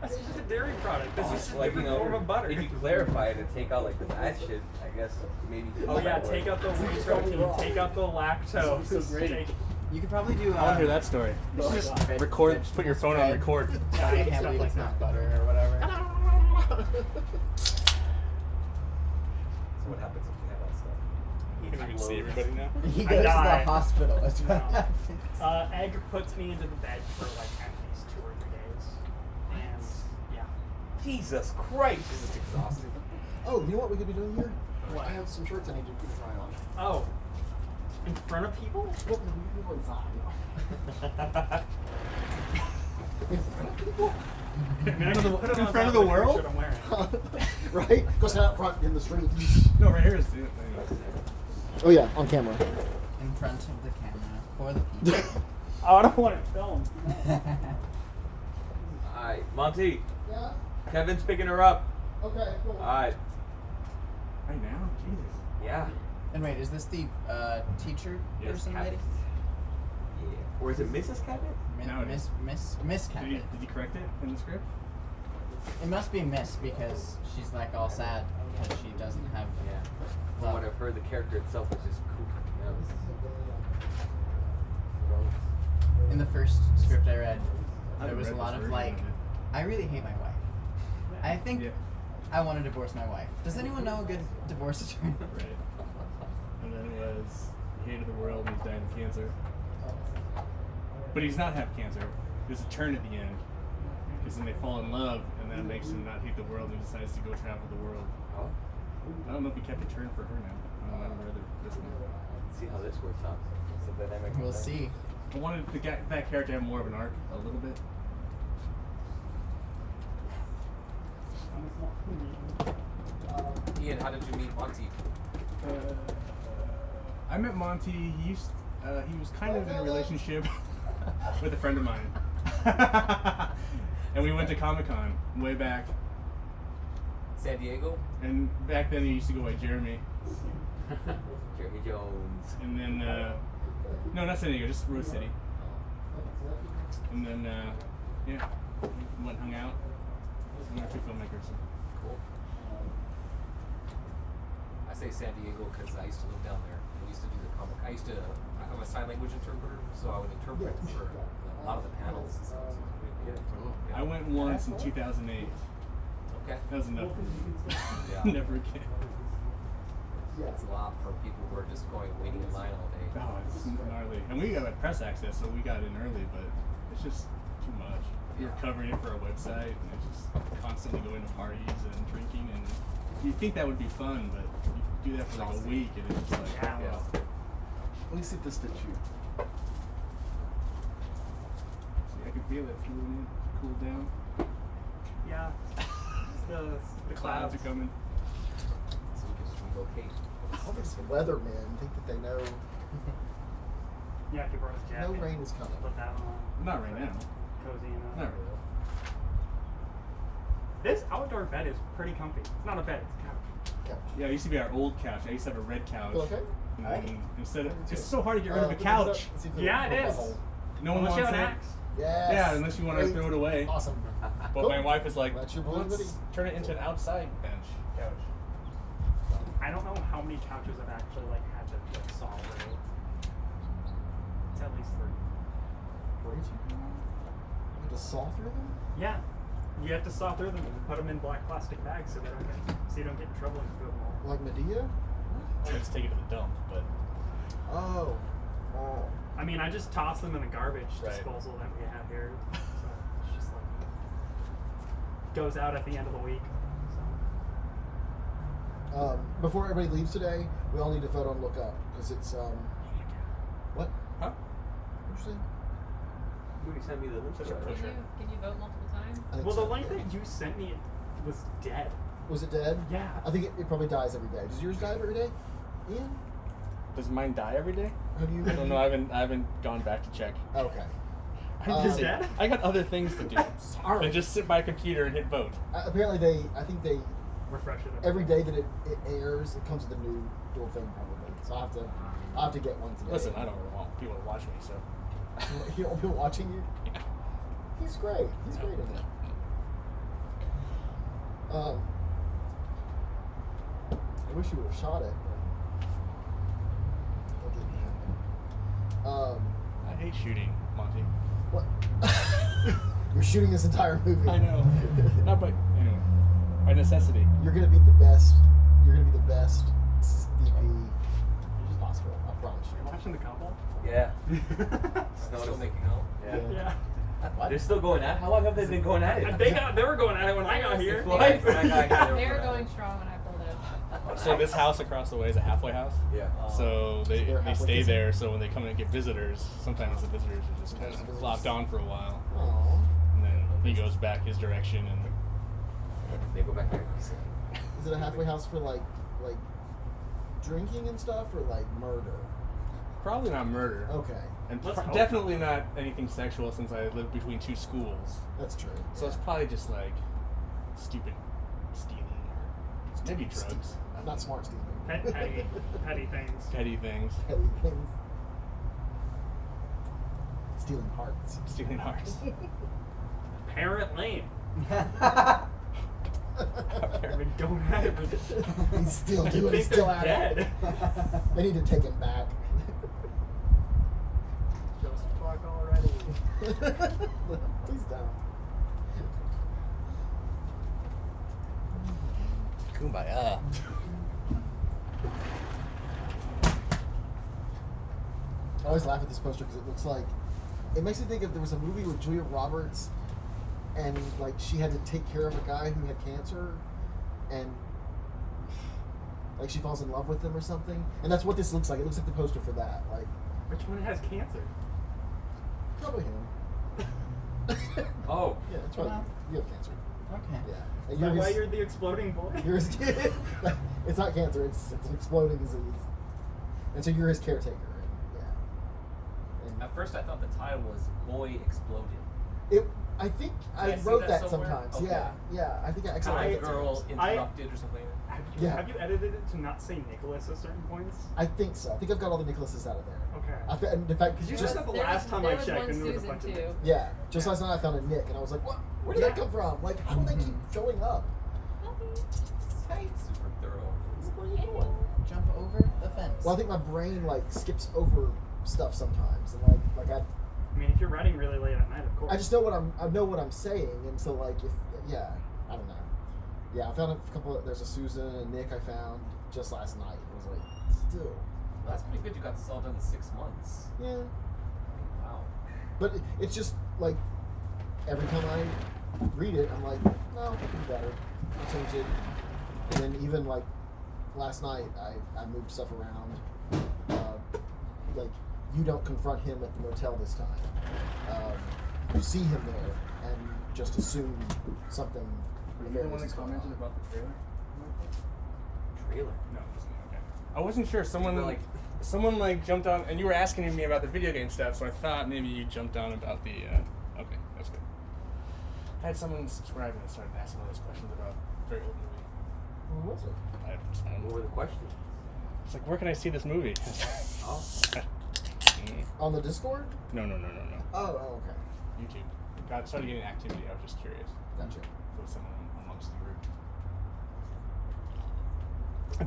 E: That's just a dairy product. That's just a
B: like,
E: different form of butter.
B: If you clarify it and take out like the bad shit, I guess maybe.
E: Oh yeah, take out the whey protein, take out the lactose.
C: So great.
E: take-
D: You could probably do.
C: I want to hear that story.
D: Just
C: Record. Put your phone on record.
D: I can't believe it's not butter or whatever.
B: So what happens if you have that stuff?
C: You can even see everybody now.
D: He
E: I
D: goes to
E: die.
D: the hospital. That's what
E: No.
D: happens.
E: Egg puts me into the bed for like at least 2 or 3 days. And yeah.
B: Jesus Christ!
C: This is exhausting.
A: Oh, you know what we could be doing here?
E: What?
A: I have some shirts I need you to try on.
E: Oh. In front of people?
A: Well, we go inside. In front of people?
E: I mean, I can put it
C: in
E: on
C: front of
E: top
C: the
E: of
C: world?
E: shirt I'm wearing.
A: Right? Go stand out front in the street.
C: No, right here is.
A: Oh yeah, on camera.
D: In front of the camera for the people.
E: Oh, I don't want it filmed.
B: Alright, Monty,
A: Yeah?
B: Kevin's picking her up.
A: Okay, cool.
B: Alright.
C: Right now, Jesus.
B: Yeah.
D: And wait, is this the teacher
C: Yes,
D: person
B: Cabot.
D: lady?
B: Yeah. Or is it Mrs. Cabot?
C: Now it
D: Miss
C: Did
D: Cabot.
C: you correct it in the script?
D: It must be Miss because she's like all sad because she doesn't have.
B: Yeah. From what I've heard, the character itself is just cool.
D: In the first script I read,
C: I
D: there was a
C: read
D: lot
C: this
D: of
C: version
D: like,
C: of it.
D: I really hate my wife. I think
C: Yeah.
D: I want to divorce my wife. Does anyone know a good divorce attorney?
C: Right. And then it was he hated the world and he's dying of cancer. But he's not have cancer. There's a turn at the end. Because then they fall in love, and that makes him not hate the world, and he decides to go travel the world.
B: Oh.
C: I don't know if he kept a turn for her now. I don't remember this one.
G: Let's see how this works out. It's a dynamic.
D: We'll see.
C: I wanted that character to have more of an arc, a little bit.
F: Ian, how did you meet Monty?
C: I met Monty. He was kind of in a relationship with a friend of mine, and we went to Comic-Con way back.
F: San Diego?
C: And back then he used to go by Jeremy,
G: Jeremy Jones.
C: and then no, not San Diego, just Rose City. And then yeah, we went and hung out. We were two filmmakers.
F: Cool. I say San Diego because I used to live down there. I used to do the comic. I'm a sign language interpreter, so I would interpret for a lot of the panels. So it was really cool. Yeah.
C: I went once in 2008.
F: Okay.
C: That was enough for me.
F: Yeah.
C: Never again.
F: It's a lot for people who are just waiting in line all day.
C: Oh, it's gnarly. And we got press access, so we got in early, but it's just too much. We were covering it for our website, and it's just constantly going to parties and drinking, and you'd think that would be fun, but you do that for like a week, and it's just like,
F: Yeah.
I: Let me see if this fits you.
C: See, I can feel it cooling in, cool down.
E: Yeah. It's the
C: Clouds are coming.
F: So we can relocate.
A: All these weathermen think that they know
E: Yeah, if you brought a jacket.
A: no rain is coming.
E: Put that on.
C: Not right now.
E: Cozy enough.
C: Not really.
E: This outdoor bed is pretty comfy. It's not a bed, it's a couch.
A: Couch.
C: Yeah, it used to be our old couch. I used to have a red couch.
A: Feel okay?
C: And
A: I
C: then
A: like
C: instead of, it's so hard to get rid of a
A: look
C: couch.
A: this up. Let's see if
E: Yeah,
A: it'll
E: it
A: pop
E: is.
A: hole.
C: No one
E: Unless you
C: wants
E: have
C: it.
E: an axe.
A: Yes.
C: Yeah, unless you want to
A: Great.
C: throw it away.
A: Awesome.
C: But my wife is like,
A: That's your
C: well,
A: blue
C: let's
A: hoodie.
C: turn it into an outside bench couch.
E: I don't know how many couches I've actually had to saw through. It's at least 3.
A: Great. You have to saw through them?
E: Yeah. You have to saw through them and put them in black plastic bags so you don't get in trouble and throw them all.
A: Like Medea?
C: I just take it to the dump, but
A: Oh. Oh.
E: I mean, I just toss them in the garbage
C: Right.
E: disposal that we have here. So it's just like goes out at the end of the week. So.
A: Before everybody leaves today, we all need to photo and look up because it's what?
C: huh?
A: What'd you say?
G: You already sent me the link to
C: Such a
G: that.
C: pusher.
H: Can you vote multiple times?
A: I think
E: Well, the
A: so.
E: link that you sent me was dead.
A: Was it dead?
E: Yeah.
A: I think it probably dies every day. Does yours die every day? Ian?
C: Does mine die every day?
A: How do you?
C: I don't know. I haven't gone back to check.
A: Okay.
C: I'm busy.
E: dead?
C: I got other things to do.
A: Sorry.
C: Than just sit by a computer and hit vote.
A: Apparently I think they,
E: Refresh it.
A: every day that it airs, it comes with a new dual thing probably. So I'll have to get one today.
C: Listen, I don't really want people to watch me, so.
A: You don't feel watching you?
C: Yeah.
A: He's great. He's great in it. I wish you would have shot it. But that didn't happen.
C: I hate shooting, Monty.
A: What? You're shooting this entire movie.
C: I know. Not by anyway. By necessity.
A: You're gonna be the best. You're gonna be the best DP possible. I promise
E: You're
A: you.
E: watching the couple?
G: Yeah.
F: Still making out?
G: Yeah.
E: Yeah.
G: They're still going at it? How long have they been going at it?
E: They were going at it when I got here.
G: What?
H: They were going strong when I pulled up.
C: So this house across the way is a halfway house.
G: Yeah.
C: So they
A: they're
C: they
A: halfway
C: stay
A: kissing?
C: there. So when they come in and get visitors, sometimes the visitors are just kind of locked on for a while,
A: Aww.
C: and then he goes back his direction, and
G: They go back there.
A: Is it a halfway house for like drinking and stuff, or like murder?
C: probably not murder,
A: Okay,
C: and
E: Let's hope
C: definitely not anything sexual since I live between two schools.
A: that's true.
C: So it's probably just like stupid stealing, or maybe drugs,
A: Not smart, Steven.
E: Petty things.
C: petty things,
A: Petty things. Stealing hearts.
C: stealing hearts.
E: Parent lane.
C: Apparently.
E: I've been going at it for
A: He's still
E: I
A: doing it.
E: think
A: He's still
E: they're
A: at it.
E: dead.
A: They need to take him back.
E: Just fuck already.
A: Please don't.
D: Kumbaya.
A: I always laugh at this poster because it looks like it makes me think of there was a movie with Julia Roberts, and like she had to take care of a guy who had cancer, and like she falls in love with him or something, and that's what this looks like. It looks like the poster for that. Like
E: Which one has cancer?
A: probably him.
B: Oh.
A: Yeah, that's right.
D: Well.
A: You have cancer.
D: Okay.
A: Yeah.
E: Is
A: And
E: that why
A: his-
E: you're the exploding boy?
A: you're his kid. It's not cancer. It's an exploding disease. And so you're his caretaker. And, yeah. And
F: At first, I thought the title was "Boy Exploded."
A: I think
F: Did
A: I
F: I see
A: wrote
F: that
A: that
F: somewhere?
A: sometimes.
F: Okay.
A: Yeah. Yeah. I think I actually
F: Guy
A: wrote that
F: girl
A: sometimes.
F: interrupted or something.
A: Yeah.
E: Have you edited it to not say Nicholas at certain points?
A: I think so. I think I've got all the Nicholases out of there.
E: Okay.
A: And in fact,
E: Because you
A: just
E: said the
H: There
E: last
H: was-
E: time
H: there
E: I
H: was
E: checked,
H: one
E: and there was a
H: Susan
E: bunch of
H: too.
E: Nicholas.
A: yeah, just last night I found a Nick, and I was like, "What? Where did that come from? Like, how do they keep showing up?"
F: Hey, super thorough.
A: Where are you going?
D: Jump over the fence.
A: Well, I think my brain like skips over stuff sometimes, and like
E: I mean, if you're writing really late at night, of course.
A: I just know what I'm saying, and so like if yeah, I don't know. Yeah, I found a couple. There's a Susan and a Nick I found just last night. I was like, still,
F: Well, that's pretty good. You got this all done in 6 months.
A: yeah.
F: Wow.
A: But it's just like every time I read it, I'm like, no, I can do better. I'll change it. And then even like last night, I moved stuff around. Like you don't confront him at the motel this time. You see him there and just assume something.
C: Were you the one that
A: nefarious is going
C: commented
A: on.
C: about the trailer?
F: Trailer.
C: No, just me. Okay. I wasn't sure. Someone
F: But, like-
C: someone jumped on, and you were asking me about the video game stuff, so I thought maybe you jumped on about the. Okay, that's good. I had someone subscribe and started asking all those questions about a very old movie.
A: Who was it?
C: I don't
B: What
C: know.
B: were the questions?
C: It's like, where can I see this movie?
B: Oh.
A: On the Discord?
C: No.
A: Oh, okay.
C: YouTube. God, started getting activity. I was just curious.
A: Gotcha.
C: If someone amongst the group.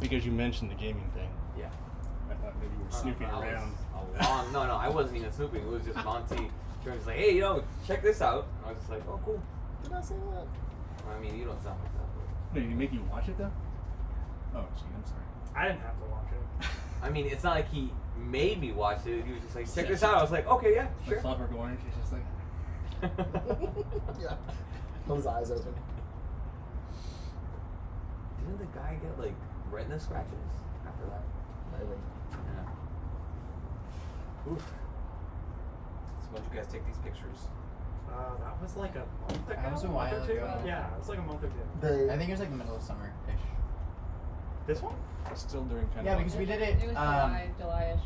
C: Because you mentioned the gaming thing,
B: Yeah.
C: I thought maybe you were snooping around.
B: No, I wasn't even snooping. It was just Monty. He was like, hey, check this out. And I was just like, oh, cool.
A: Did I say that?
B: I mean, you don't sound like that.
C: No, did he make you watch it though? Oh, gee, I'm sorry.
E: I didn't have to watch it.
B: But, I mean, it's not like he made me watch it. He was just like, check this out. I was like, okay, yeah, sure.
C: Like Clockwork Orange, he's just like.
A: Yeah. Held his eyes open.
B: Didn't the guy get like retina scratches after that?
A: Maybe.
B: Yeah. Oof.
F: So when did you guys take these pictures?
E: That was like a month ago.
D: That was a
E: month
D: while
E: or two
D: ago.
E: Yeah, it was like a month or two.
A: They,
D: I think it was like the middle of summer-ish.
E: This one?
C: It's still during kind
D: Yeah,
C: of.
D: because we did it.
H: It was July-ish.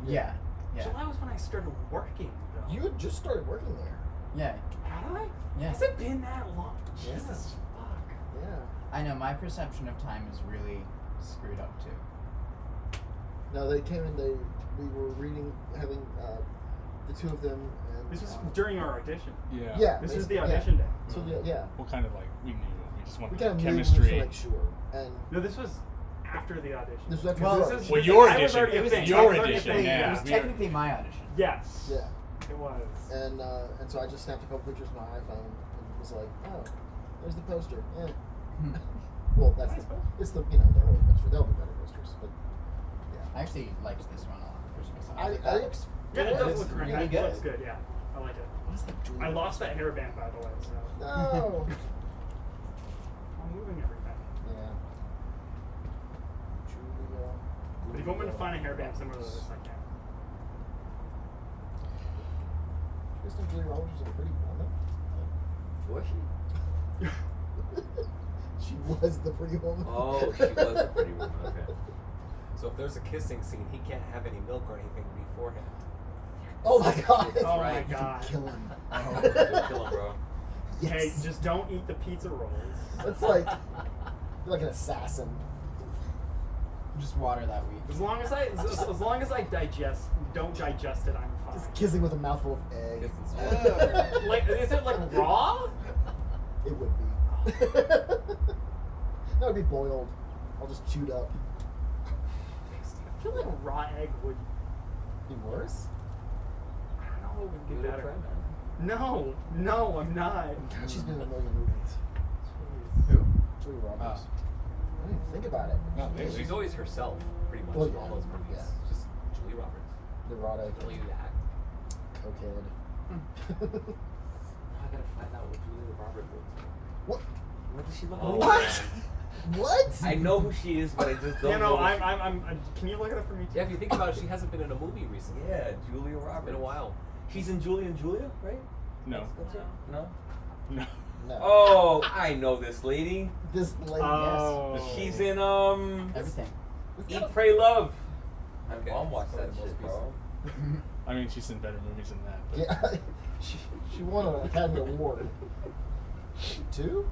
D: Yeah. Yeah.
E: July was when I started working. Though.
A: you had just started working there.
D: Yeah.
E: Had I?
D: Yeah.
E: Has it been that long?
A: Yeah.
E: Jesus fuck.
A: Yeah.
D: I know my perception of time is really screwed up too.
A: No, they came in. We were having the two of them. And,
E: This was during our audition.
C: Yeah.
A: Yeah.
E: This is
A: basically,
E: the audition day.
A: So yeah.
C: Well, kind of like we knew. We just
A: We
C: wanted
A: kind of
C: chemistry.
A: knew to make sure. And
E: No, this was after the audition.
A: this was after
D: Well,
A: your
E: this is-
A: audition.
C: Well, your
E: I was
C: audition.
E: already a
C: It was
E: thing.
C: your
E: I was already a
C: audition.
E: thing,
C: Yeah.
D: It was
C: we were-
D: technically my audition.
E: Yes.
A: Yeah.
E: It was.
A: And so I just snapped a couple pictures with my iPhone and was like, oh, there's the poster. Yeah. Well, that's
E: Nice
A: the
E: poster.
A: it's the they're early poster. There'll be better posters, but
D: I actually liked this one a lot. The first one I saw.
A: I
D: was like,
A: that
D: that
A: looks
E: Yeah, it
A: good.
E: does
D: It's
E: look great.
D: really
E: It
D: good.
E: looks good, yeah. I like it.
A: What's that Julia?
E: I lost that hairband, by the way, so
A: No.
E: I'm moving everything.
A: Yeah. Julia.
E: But if you want me to find a hairband similar to this, I can.
A: You guys think Julia Roberts was a pretty woman?
B: Was she?
A: She was the pretty woman.
B: Oh, she was a pretty woman. Okay.
F: So if there's a kissing scene, he can't have any milk or anything beforehand.
A: Oh my god.
E: Oh my
B: right.
E: god.
A: Kill him.
B: Go kill him, bro.
A: Yes.
E: Hey, just don't eat the pizza rolls.
A: That's like you're like an assassin.
D: Just water that week.
E: As long as I don't digest it, I'm fine.
A: Just kissing with a mouthful of egg.
F: Kiss and swear.
E: Like, is it like raw?
A: It would be. That would be boiled. All just chewed up.
E: I feel like a raw egg would.
A: Be worse?
E: I don't know. It would
B: Give
E: be
B: it a
E: better.
B: try, man.
E: No, I'm not.
A: God, she's been in a million movies.
D: Who?
A: Julia Roberts. I didn't even think about it.
C: No, they-
F: She's always herself, pretty much,
A: Well,
F: in all
A: yeah,
F: those movies.
A: yeah.
F: Just Julia Roberts.
A: Neurotic.
F: Only that.
A: Cokehead.
F: I gotta find out what Julia Roberts looks like.
A: What?
F: What does she look
B: Oh,
F: like?
B: man.
A: What?
B: I know who she is, but I just don't
E: Yeah,
B: know.
E: no,
B: what
E: I'm. Can you look it up for me too?
F: Yeah, if you think about it, she hasn't been in a movie recently.
B: Yeah, Julia
F: It's
B: Roberts.
F: been a while.
B: She's in Julia and Julia, right?
C: No.
B: That's it? No?
C: No.
A: No.
B: Oh, I know this lady.
A: This lady.
E: Oh.
B: She's in
D: Everything.
B: Eat, Pray, Love. My
F: Okay.
B: mom watched that
F: Probably the
B: shit,
F: most
B: bro.
C: I mean, she's in better movies than that. But
A: Yeah. she won an Academy Award. 2?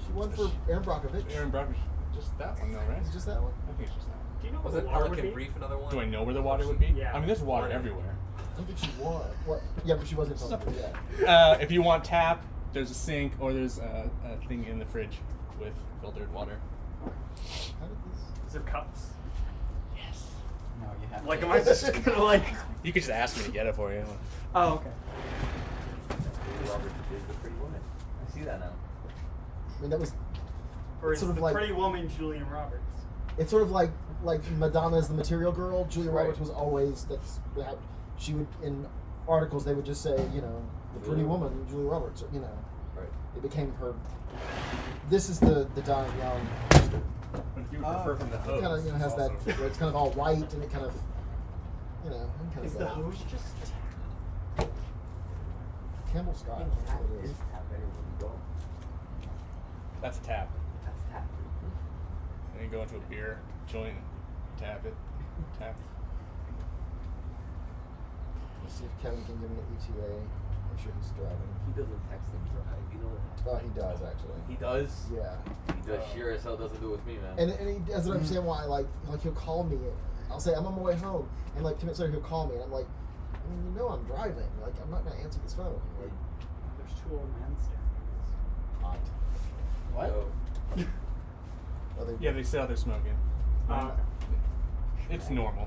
A: She won for Aaron Brockovich.
C: Aaron Brockovich, just that one though, right?
A: Is it just that one?
C: I think it's just that one.
E: Do you know
F: Was
E: what
F: it
E: the water would
F: Pelican
E: be?
F: Brief another one?
C: Do I know where the water would be?
E: Yeah.
C: I mean, there's water
E: Water.
C: everywhere.
A: I don't think she won. What? Yeah, but she wasn't on
C: If you want tap, there's a sink or there's a thing in the fridge with filtered water.
A: How did this?
E: Is there cups?
C: Yes.
D: No, you have
E: Like,
D: to.
E: am I just gonna like?
C: You could just ask me to get it for you.
E: Oh, okay.
B: Julia Roberts is the Pretty Woman. I see that now.
A: I mean, that was.
E: Or is
A: Sort of
E: the
A: like-
E: Pretty Woman Julian Roberts?
A: It's sort of like Madonna's the material girl. Julia
B: Right.
A: Roberts was always how she would in articles they would just say the pretty woman Julia Roberts. Or,
B: Right.
A: it became her. This is the dying young poster.
C: But if you would prefer from the
A: It
C: hose,
A: kind of has that. Where it's kind of all white and it kind of I'm kind
E: Is
A: of
E: the
A: that.
E: hose just?
A: Campbell Scott. That's what it is.
C: That's a tap.
D: That's tap.
C: And you go into a beer joint, tap it, tap.
A: Let's see if Kevin can give me an ETA. I'm sure he's driving.
G: He doesn't text him drive, you know that.
A: Oh, he does actually.
G: He does?
A: Yeah.
G: He does sure as hell doesn't do it with me, man.
A: And he doesn't understand why, he'll call me. I'll say, I'm on my way home. And, 2 minutes later, he'll call me. And I'm like, I'm driving. I'm not going to answer this phone. Like,
E: There's 2 old men staring.
A: hot.
D: What?
G: Yo,
A: Oh,
C: Yeah, they say out there smoking.
E: Oh,
C: It's normal.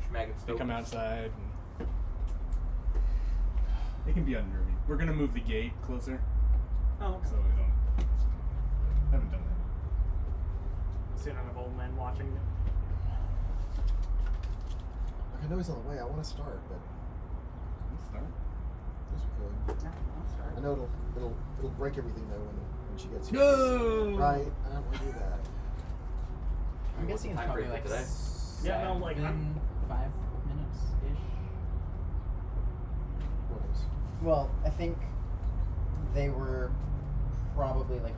G: Schmagging
C: They
G: Stokes.
C: come outside. And it can be unnerving. We're gonna move the gate closer,
E: oh, okay.
C: so we don't. Haven't done that.
E: Soon I have old men watching me.
A: I know he's on the way. I want to start, but
C: Let's start.
A: I guess we could.
E: Yeah, I'll start.
A: I know it'll break everything though when she gets here.
C: No.
A: Right? I don't want to do that.
D: I'm guessing it's
G: time
D: probably
G: frame
D: like
G: for today?
E: Yeah, no, like, I'm-
D: 5 minutes ish.
A: What is?
D: Well, I think they were probably like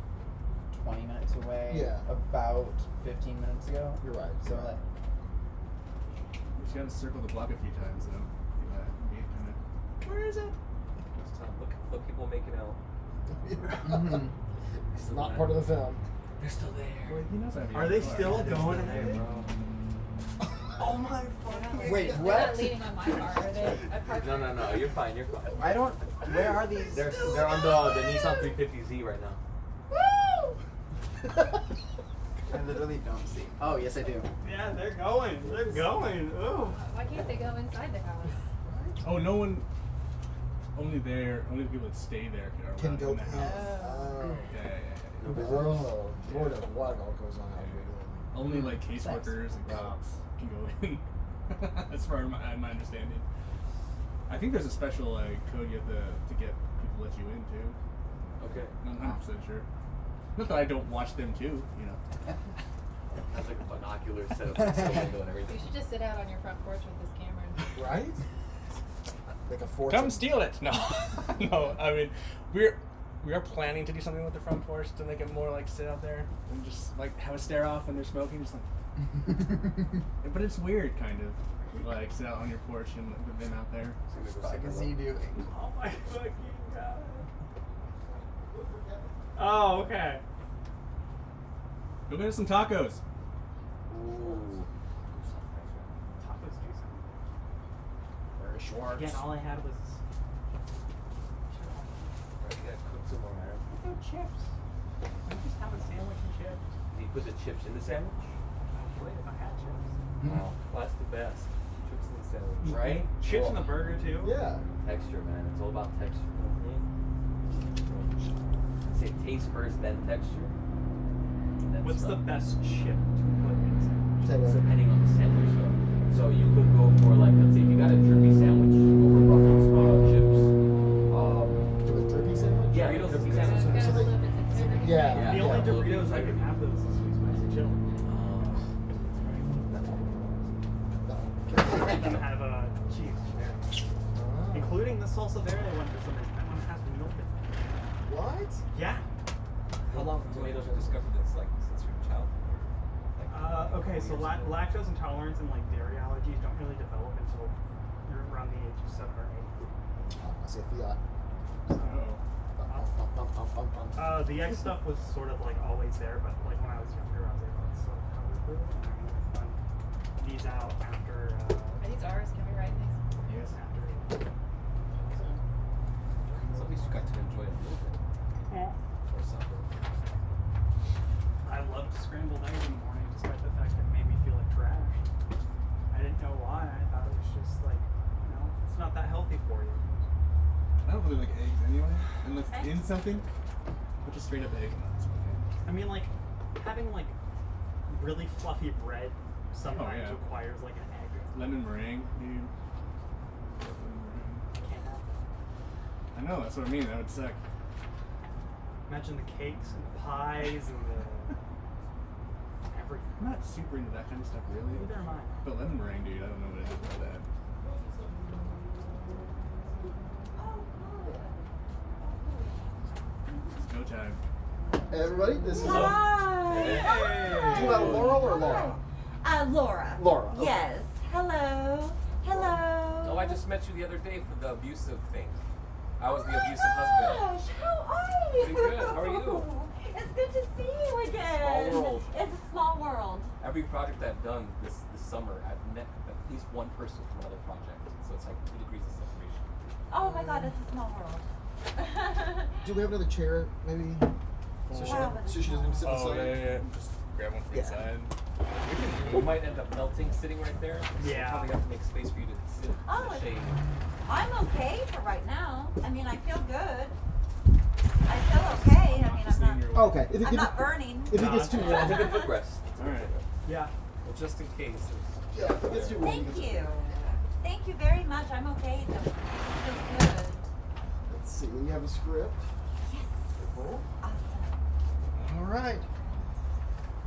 D: 20 minutes away.
A: Yeah.
D: About 15 minutes ago.
A: You're right.
D: So
A: you're right.
D: like,
C: We just gotta circle the block a few times though.
E: Where is it?
F: Just look people making out.
D: mhm.
A: It's not part of the film.
F: They're still there.
C: Wait, he knows I have
E: Are they still going at it? Oh my
H: They're not,
E: fucking.
D: Wait,
H: they're
D: what?
H: not leaning on my car, are they? I parked
G: No, you're fine, you're fine.
D: I don't. Where are these?
G: They're on the Nissan 350Z right now.
D: I literally don't see. Oh yes, I do.
E: Yeah, they're going. They're going. Ooh.
H: Why can't they go inside the house?
C: Oh, no one. Only the people that stay there
A: Can
C: allowed
A: go
C: in the
A: in.
C: house.
A: Oh.
C: Yeah.
A: Oh, Florida, what all goes on out here?
C: Only like caseworkers and
A: Wow.
C: cops can go in. As far as my understanding. I think there's a special code you have to get people to let you in too.
G: Okay.
C: I'm not 100% sure. Not that I don't watch them too,
G: That's like a binocular set up window and
H: You
G: everything.
H: should just sit out on your front porch with this camera.
A: Right? Like a fortune.
C: Come steal it! No, no. I mean, we are planning to do something with the front porch to make it more like sit out there and just like have a stare off when they're smoking, just like. But it's weird, kind of, like sit out on your porch and with them out there.
D: What the fuck is he doing?
E: Oh my fucking god. Oh, okay.
C: Go get us some tacos.
G: Ooh.
E: Tacos do something.
D: Or Schwartz.
E: Again, all I had was.
G: Alright, you gotta cook some more, man.
E: No chips. I just have a sandwich and chips.
G: Did you put the chips in the sandwich?
E: Wait, if I had chips.
G: Wow, that's the best.
F: Chips in the sandwich.
G: Right?
E: Chips in
G: Well,
E: the burger too.
A: Yeah.
G: Texture, man. It's all about texture. Say taste first, then texture. Then
E: What's the
G: stuff.
E: best chip to put in a sandwich?
A: Potato.
G: Depending on the sandwich, though.
F: So you could go for like, let's say if you got a jerky sandwich over Ruffles chips.
A: Do a turkey sandwich?
F: Yeah, Doritos jerky sandwich.
H: I
A: So
H: don't
A: they-
H: know if it's a turkey.
A: Yeah.
E: The only Doritos I can have those is sweet spicy chili. I can have cheese there, including the salsa verde one for some reason. That one has milk in it.
A: What?
E: Yeah.
F: How long have tomatoes discovered this? Like since your childhood? Like,
E: Okay, so lactose intolerance and like dairy allergies don't really develop until you're around the age of 7 or 8.
A: I see a Fiat.
E: The egg stuff was sort of like always there, but like when I was younger, I was able to sort of cover through it. And I'm gonna fund these out after.
H: Are these ours? Can we write these?
E: Yes, after.
F: So at least you got to enjoy it a little bit. Or suffer.
E: I loved scrambled eggs in the morning, despite the fact that it made me feel like trash. I didn't know why. I thought it was just like, it's not that healthy for you.
C: I don't really like eggs anyway, unless it's in something. But just straight up egg, that's okay.
E: I mean, like having like really fluffy bread sometimes
C: yeah.
E: requires like an egg.
C: Lemon meringue, dude. Lemon meringue.
E: Can't have that.
C: I know, that's what I mean. That would suck.
E: Imagine the cakes and the pies and the everything.
C: I'm not super into that kind of stuff, really.
E: Neither am I.
C: But lemon meringue, dude, I don't know what it is about that. It's go time.
A: Hey everybody, this is
J: Hi.
A: Do you have Laurel or Laura?
J: Laura.
A: Laura. Okay.
J: Yes. Hello. Hello.
F: Oh, I just met you the other day for the abusive thing. I was the abusive husband.
J: Gosh, how are you?
F: Pretty good. How are you?
J: It's good to see you again.
F: Small world.
J: It's a small world.
F: Every project I've done this summer, I've met at least one person from another project. So it's like 2 degrees of separation.
J: Oh my God, it's a small world.
A: Do we have another chair, maybe? So she,
J: Wow,
A: so she doesn't sit
C: Oh,
A: beside?
C: yeah. Just grab one from
A: Yeah.
C: the side.
F: You might end up melting sitting right there. So
E: Yeah.
F: probably have to make space for you to sit in
J: Oh,
F: the shade.
J: I'm okay for right now. I mean, I feel good. I feel okay. I mean,
C: Just lean your way.
A: Okay, if it,
J: I'm
A: if
J: not
A: it,
J: burning.
A: if it gets too
B: Take
A: warm.
B: a foot rest.
C: Alright.
E: Yeah.
F: Well, just in case.
A: Yeah, if it gets too warm.
J: Thank you. Thank you very much. I'm okay though. It feels good.
A: Let's see, you have a script.
J: Yes.
A: Cool.
J: Awesome.
A: All right.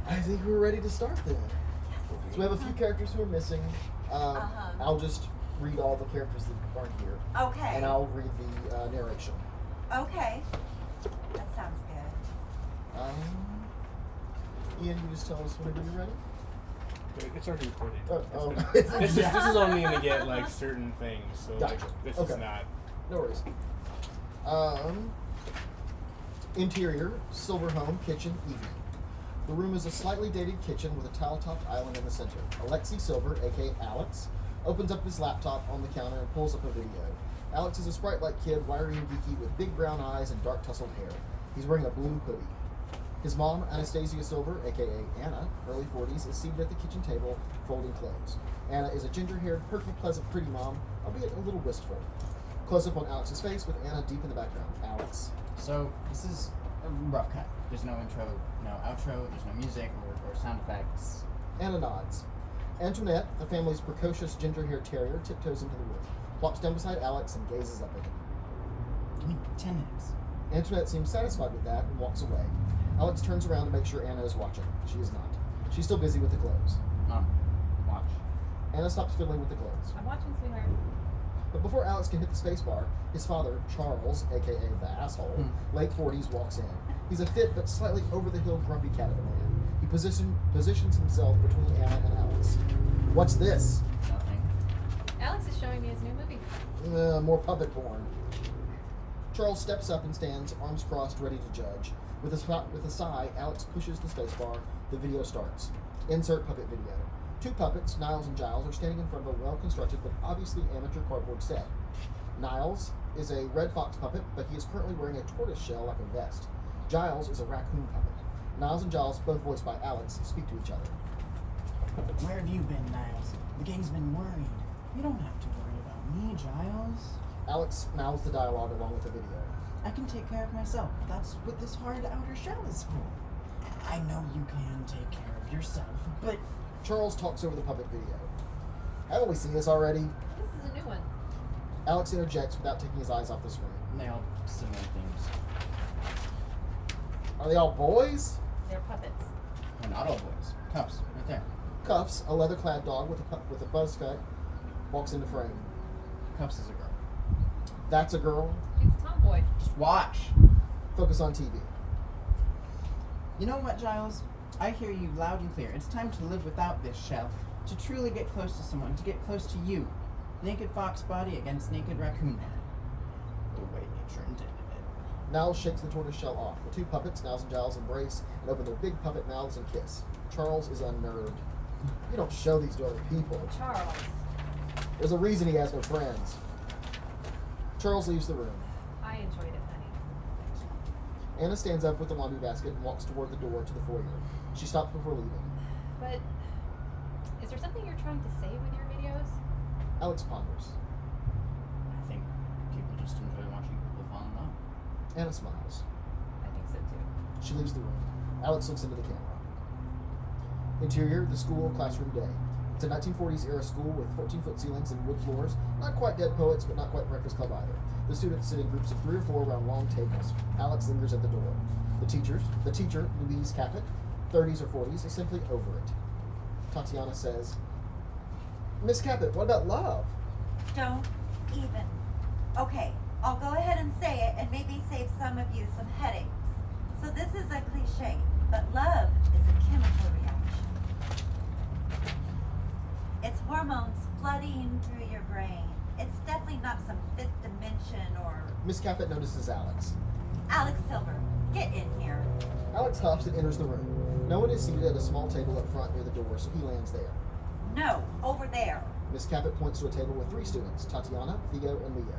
A: I think we're ready to start then. So we have a few characters who are missing. I'll just read all the characters that aren't here,
J: Okay.
A: and I'll read the narration.
J: Okay. That sounds good.
A: Ian, you just tell us whenever you're ready.
C: It's already recording.
A: Oh,
C: This is only gonna get like certain things, so like
A: Gotcha.
C: this
A: Okay.
C: is not.
A: No worries. Interior, silver home, kitchen, evening. The room is a slightly dated kitchen with a tile-topped island in the center. Alexi Silver, aka Alex, opens up his laptop on the counter and pulls up a video. Alex is a sprite-like kid, wiry and geeky, with big brown eyes and dark tousled hair. He's wearing a blue hoodie. His mom, Anastasia Silver, aka Anna, early 40s, is seated at the kitchen table, folding clothes. Anna is a ginger-haired, perky, pleasant, pretty mom, albeit a little wistful. Close up on Alex's face with Anna deep in the background. Alex.
D: So this is a rough cut. There's no intro, no outro, there's no music or sound effects.
A: Anna nods. Antoinette, the family's precocious ginger-haired terrier, tiptoes into the room, plops down beside Alex and gazes up at him.
D: Give me 10 minutes.
A: Antoinette seems satisfied with that and walks away. Alex turns around to make sure Anna is watching. She is not. She's still busy with the clothes.
D: Mom, watch.
A: Anna stops fiddling with the clothes.
H: I'm watching, sweetheart.
A: But before Alex can hit the spacebar, his father, Charles, aka the asshole, late 40s, walks in. He's a fit but slightly over-the-hill grumpy cat of a man. He positions himself between Anna and Alex. What's this?
D: Nothing.
H: Alex is showing me his new movie.
A: More puppet porn. Charles steps up and stands, arms crossed, ready to judge. With a sigh, Alex pushes the spacebar. The video starts. Insert puppet video. 2 puppets, Niles and Giles, are standing in front of a well-constructed but obviously amateur cardboard set. Niles is a red fox puppet, but he is currently wearing a tortoise shell like a vest. Giles is a raccoon puppet. Niles and Giles, both voiced by Alex, speak to each other.
D: Where have you been, Niles? The gang's been worried. You don't have to worry about me, Giles.
A: Alex mouths the dialogue along with the video.
D: I can take care of myself. That's what this hard outer shell is for. I know you can take care of yourself, but
A: Charles talks over the puppet video. Haven't we seen this already?
H: This is a new one.
A: Alex interjects without taking his eyes off the screen.
D: And they all have similar themes.
A: Are they all boys?
H: They're puppets.
D: They're not all boys. Cuffs, right there.
A: Cuffs, a leather-clad dog with a buzz cut, walks into frame.
D: Cuffs is a girl.
A: That's a girl.
H: She's a tomboy.
D: Just watch.
A: Focus on TV.
D: You know what, Giles? I hear you loud and clear. It's time to live without this shell. To truly get close to someone. To get close to you. Naked fox body against naked raccoon man. The way nature intended it.
A: Niles shakes the tortoise shell off. The two puppets, Niles and Giles, embrace and open their big puppet mouths and kiss. Charles is unnerved. You don't show these to other people.
H: Charles.
A: There's a reason he has no friends. Charles leaves the room.
H: I enjoyed it, honey.
A: Anna stands up with the laundry basket and walks toward the door to the foyer. She stops before leaving.
H: But is there something you're trying to say with your videos?
A: Alex ponders.
D: I think people just enjoy watching people fall in love.
A: Anna smiles.
H: I think so too.
A: She leaves the room. Alex looks into the camera. Interior, the school classroom day. It's a 1940s era school with 14-foot ceilings and wood floors. Not quite Dead Poets, but not quite Breakfast Club either. The students sit in groups of 3 or 4 around long tables. Alex lingers at the door. The teacher, Louise Caput, 30s or 40s, is simply over it. Tatiana says, Miss Caput, what about love?
J: Don't even. Okay, I'll go ahead and say it and maybe save some of you some headaches. So this is a cliche, but love is a chemical reaction. It's hormones flooding through your brain. It's definitely not some fifth dimension or...
A: Miss Caput notices Alex.
J: Alex Silver, get in here.
A: Alex huffs and enters the room. No one is seated at a small table up front near the door, so he lands there.
J: No, over there.
A: Miss Caput points to a table with 3 students, Tatiana, Theo, and Leo.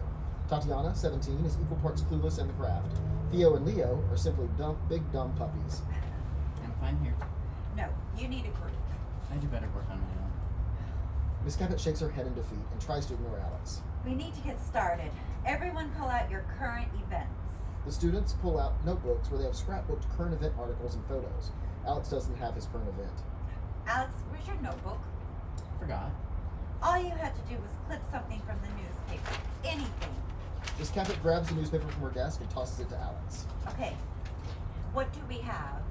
A: Tatiana, 17, is equal parts clueless in the craft. Theo and Leo are simply big dumb puppies.
D: I'm fine here.
J: No, you need a group.
D: I do better work on my own.
A: Miss Caput shakes her head in defeat and tries to ignore Alex.
J: We need to get started. Everyone pull out your current events.
A: The students pull out notebooks where they have scrapbooked current event articles and photos. Alex doesn't have his current event.
J: Alex, where's your notebook?
D: Forgot.
J: All you had to do was clip something from the newspaper. Anything.
A: Miss Caput grabs the newspaper from her desk and tosses it to Alex.
J: Okay. What do we have?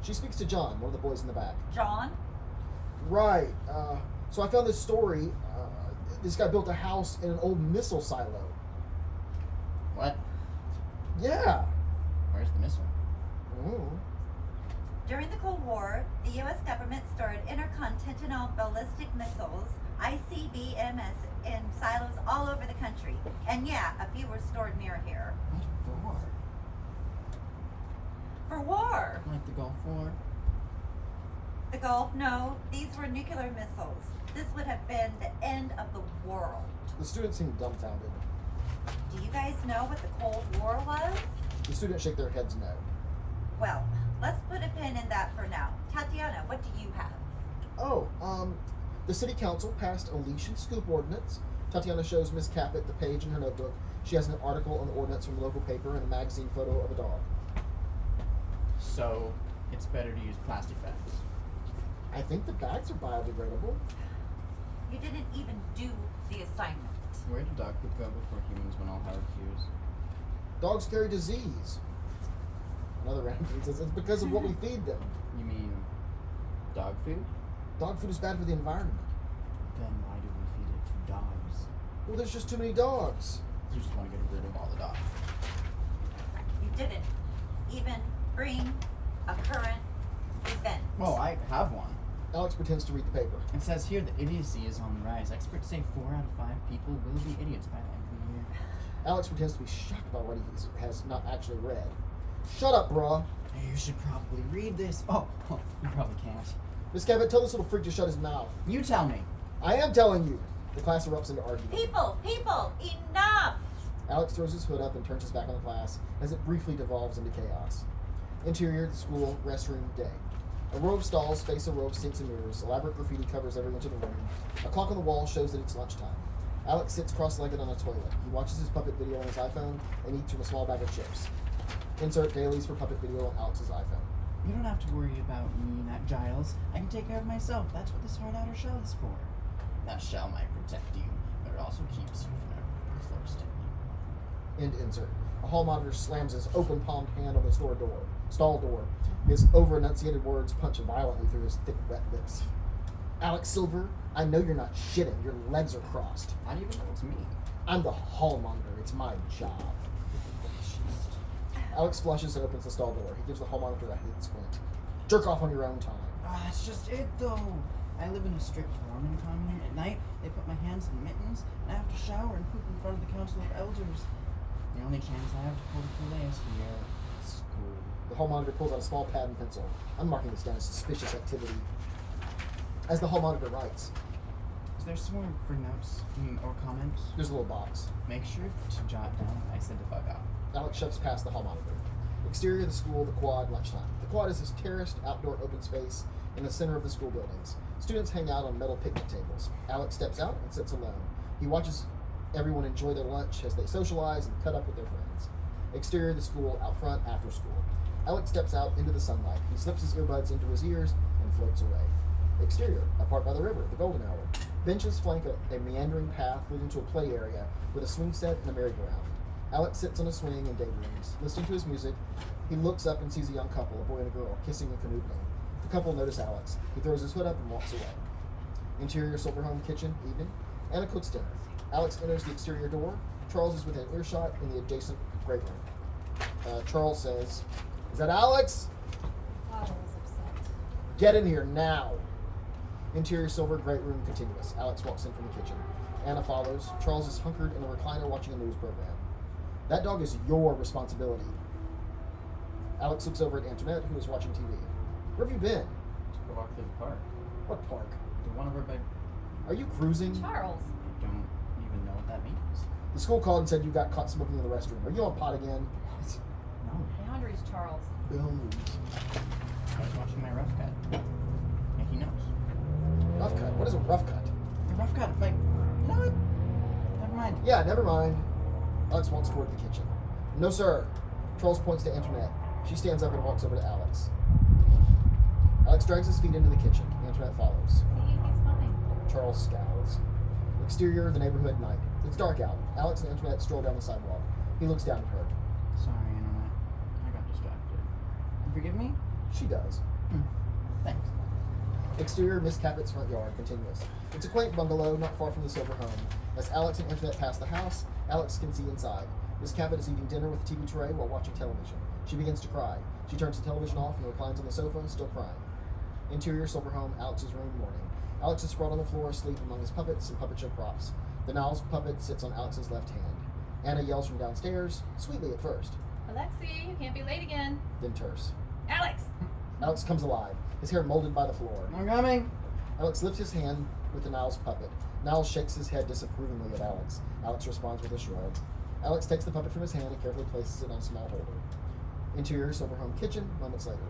A: She speaks to John, one of the boys in the back.
J: John?
A: Right. So I found this story. This guy built a house in an old missile silo.
D: What?
A: Yeah.
D: Where's the missile?
A: Mm.
J: During the Cold War, the U.S. government stored intercontinental ballistic missiles, ICBMs, in silos all over the country. And yeah, a few were stored near here.
D: What for?
J: For war!
D: Like the Gulf War?
J: The Gulf? No, these were nuclear missiles. This would have been the end of the world.
A: The students seem dumbfounded.
J: Do you guys know what the Cold War was?
A: The students shake their heads no.
J: Well, let's put a pin in that for now. Tatiana, what do you have?
A: Oh, the city council passed a leash and scoop ordinance. Tatiana shows Miss Caput the page in her notebook. She has an article on the ordinance from the local paper and a magazine photo of a dog.
D: So, it's better to use plastic bags.
A: I think the bags are biodegradable.
J: You didn't even do the assignment.
D: Where did dog poop go before humans went all Howard Hughes?
A: Dogs carry disease. Another random thing says it's because of what we feed them.
D: You mean dog food?
A: Dog food is bad for the environment.
D: Then why do we feed it to dogs?
A: Well, there's just too many dogs.
D: You just want to get rid of all the dogs.
J: You didn't even bring a current event.
D: Well, I have one.
A: Alex pretends to read the paper.
D: It says here that idiocy is on the rise. Experts say 4 out of 5 people will be idiots by the end of the year.
A: Alex pretends to be shocked by what he has not actually read. Shut up, brah.
D: You should probably read this. Oh, you probably can't.
A: Miss Cabot, tell this little freak to shut his mouth.
D: You tell me.
A: I am telling you. The class erupts into argument.
J: People, enough!
A: Alex throws his hood up and turns his back on the class as it briefly devolves into chaos. Interior, the school, restroom, day. A row of stalls face a row of sinks and mirrors. Elaborate graffiti covers every inch of the room. A clock on the wall shows that it's lunchtime. Alex sits cross-legged on a toilet. He watches his puppet video on his iPhone and eats from a small bag of chips. Insert dailies for puppet video on Alex's iPhone.
D: You don't have to worry about me, Nat Giles. I can take care of myself. That's what this hard outer shell is for. That shell might protect you, but it also keeps you from ever being thirsty.
A: End insert. A hall monitor slams his open palmed hand on the stall door. His over enunciated words punch violently through his thick, wet lips. Alex Silver, I know you're not shitting. Your legs are crossed.
D: How do you even know it's me?
A: I'm the hall monitor. It's my job. Alex flushes and opens the stall door. He gives the hall monitor a hate squint. Jerk off on your own time.
D: Ah, that's just it, though. I live in a strict Mormon commune. At night, they put my hands in mittens, and I have to shower and poop in front of the council of elders. The only chance I have to pull the Kool-Aid is here at school.
A: The hall monitor pulls out a small pad and pencil. I'm marking this down as suspicious activity. As the hall monitor writes,
D: Is there somewhere for notes or comments?
A: there's a little box.
D: Make sure to jot down what I said to fuck off.
A: Alex shoves past the hall monitor. Exterior of the school, the quad, lunchtime. The quad is this terraced outdoor open space in the center of the school buildings. Students hang out on metal picnic tables. Alex steps out and sits alone. He watches everyone enjoy their lunch as they socialize and cut up with their friends. Exterior of the school, out front, after school. Alex steps out into the sunlight. He slips his earbuds into his ears and floats away. Exterior, apart by the river, the golden hour. Benches flank a meandering path leading to a play area with a swing set and a merry-go-round. Alex sits on a swing and daydreams. Listening to his music, he looks up and sees a young couple, a boy and a girl, kissing and canoodling. The couple notice Alex. He throws his hood up and walks away. Interior Silver Home kitchen, evening. Anna cooks dinner. Alex enters the exterior door. Charles is within earshot in the adjacent great room. Charles says, "Is that Alex?
H: Father was upset.
A: Get in here now." Interior silver, great room, continuous. Alex walks in from the kitchen. Anna follows. Charles is hunkered in a recliner watching a news program. That dog is your responsibility. Alex looks over at Antoinette, who is watching TV. Where have you been?
D: Took a walk through the park.
A: What park?
D: The one over by...
A: Are you cruising?
H: Charles.
D: I don't even know what that means.
A: The school called and said you got caught smoking in the restroom. Are you on pot again?
D: No.
H: Boundaries, Charles.
D: I was watching my rough cut. And he knows.
A: Rough cut? What is a rough cut?
D: The rough cut, like... You know what? Never mind.
A: Yeah, never mind. Alex walks toward the kitchen. No, sir. Charles points to Antoinette. She stands up and walks over to Alex. Alex drags his feet into the kitchen. Antoinette follows.
H: See, he's fine.
A: Charles scowls. Exterior, the neighborhood, night. It's dark out. Alex and Antoinette stroll down the sidewalk. He looks down at her.
D: Sorry, Antoinette. I got distracted. You forgive me?
A: She does.
D: Thanks.
A: Exterior, Miss Cabot's front yard, continuous. It's a quaint bungalow not far from the Silver Home. As Alex and Antoinette pass the house, Alex can see inside. Miss Cabot is eating dinner with a TV tray while watching television. She begins to cry. She turns the television off and reclines on the sofa, still crying. Interior, Silver Home, Alex's room, morning. Alex is sprawled on the floor, asleep among his puppets and puppet show props. The Niles puppet sits on Alex's left hand. Anna yells from downstairs, sweetly at first,
H: Alexi, you can't be late again.
A: then terse.
H: Alex!
A: Alex comes alive, his hair molded by the floor.
D: I'm coming.
A: Alex lifts his hand with the Niles puppet. Niles shakes his head disapprovingly at Alex. Alex responds with a shrug. Alex takes the puppet from his hand and carefully places it on a small holder. Interior, Silver Home kitchen, moments later.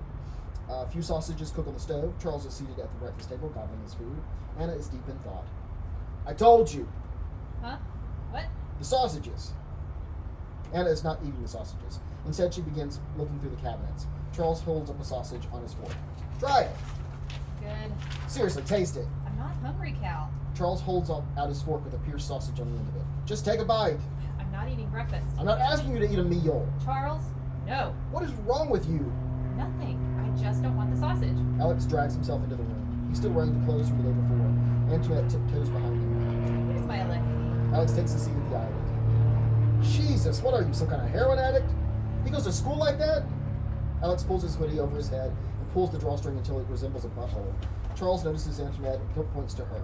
A: A few sausages cook on the stove. Charles is seated at the breakfast table, gobbling his food. Anna is deep in thought. I told you!
H: Huh? What?
A: The sausages! Anna is not eating the sausages. Instead, she begins looking through the cabinets. Charles holds up a sausage on his fork. Try it!
H: Good.
A: Seriously, taste it.
H: I'm not hungry, Cal.
A: Charles holds out his fork with a pierced sausage on the end of it. Just take a bite.
H: I'm not eating breakfast.
A: I'm not asking you to eat a meal.
H: Charles? No.
A: What is wrong with you?
H: Nothing. I just don't want the sausage.
A: Alex drags himself into the room. He's still wearing the clothes from the day before. Antoinette tiptoes behind him.
H: Where's my Alexi?
A: Alex takes a seat at the island. Jesus, what are you, some kind of heroin addict? He goes to school like that? Alex pulls his hoodie over his head and pulls the drawstring until it resembles a butthole. Charles notices Antoinette and points to her.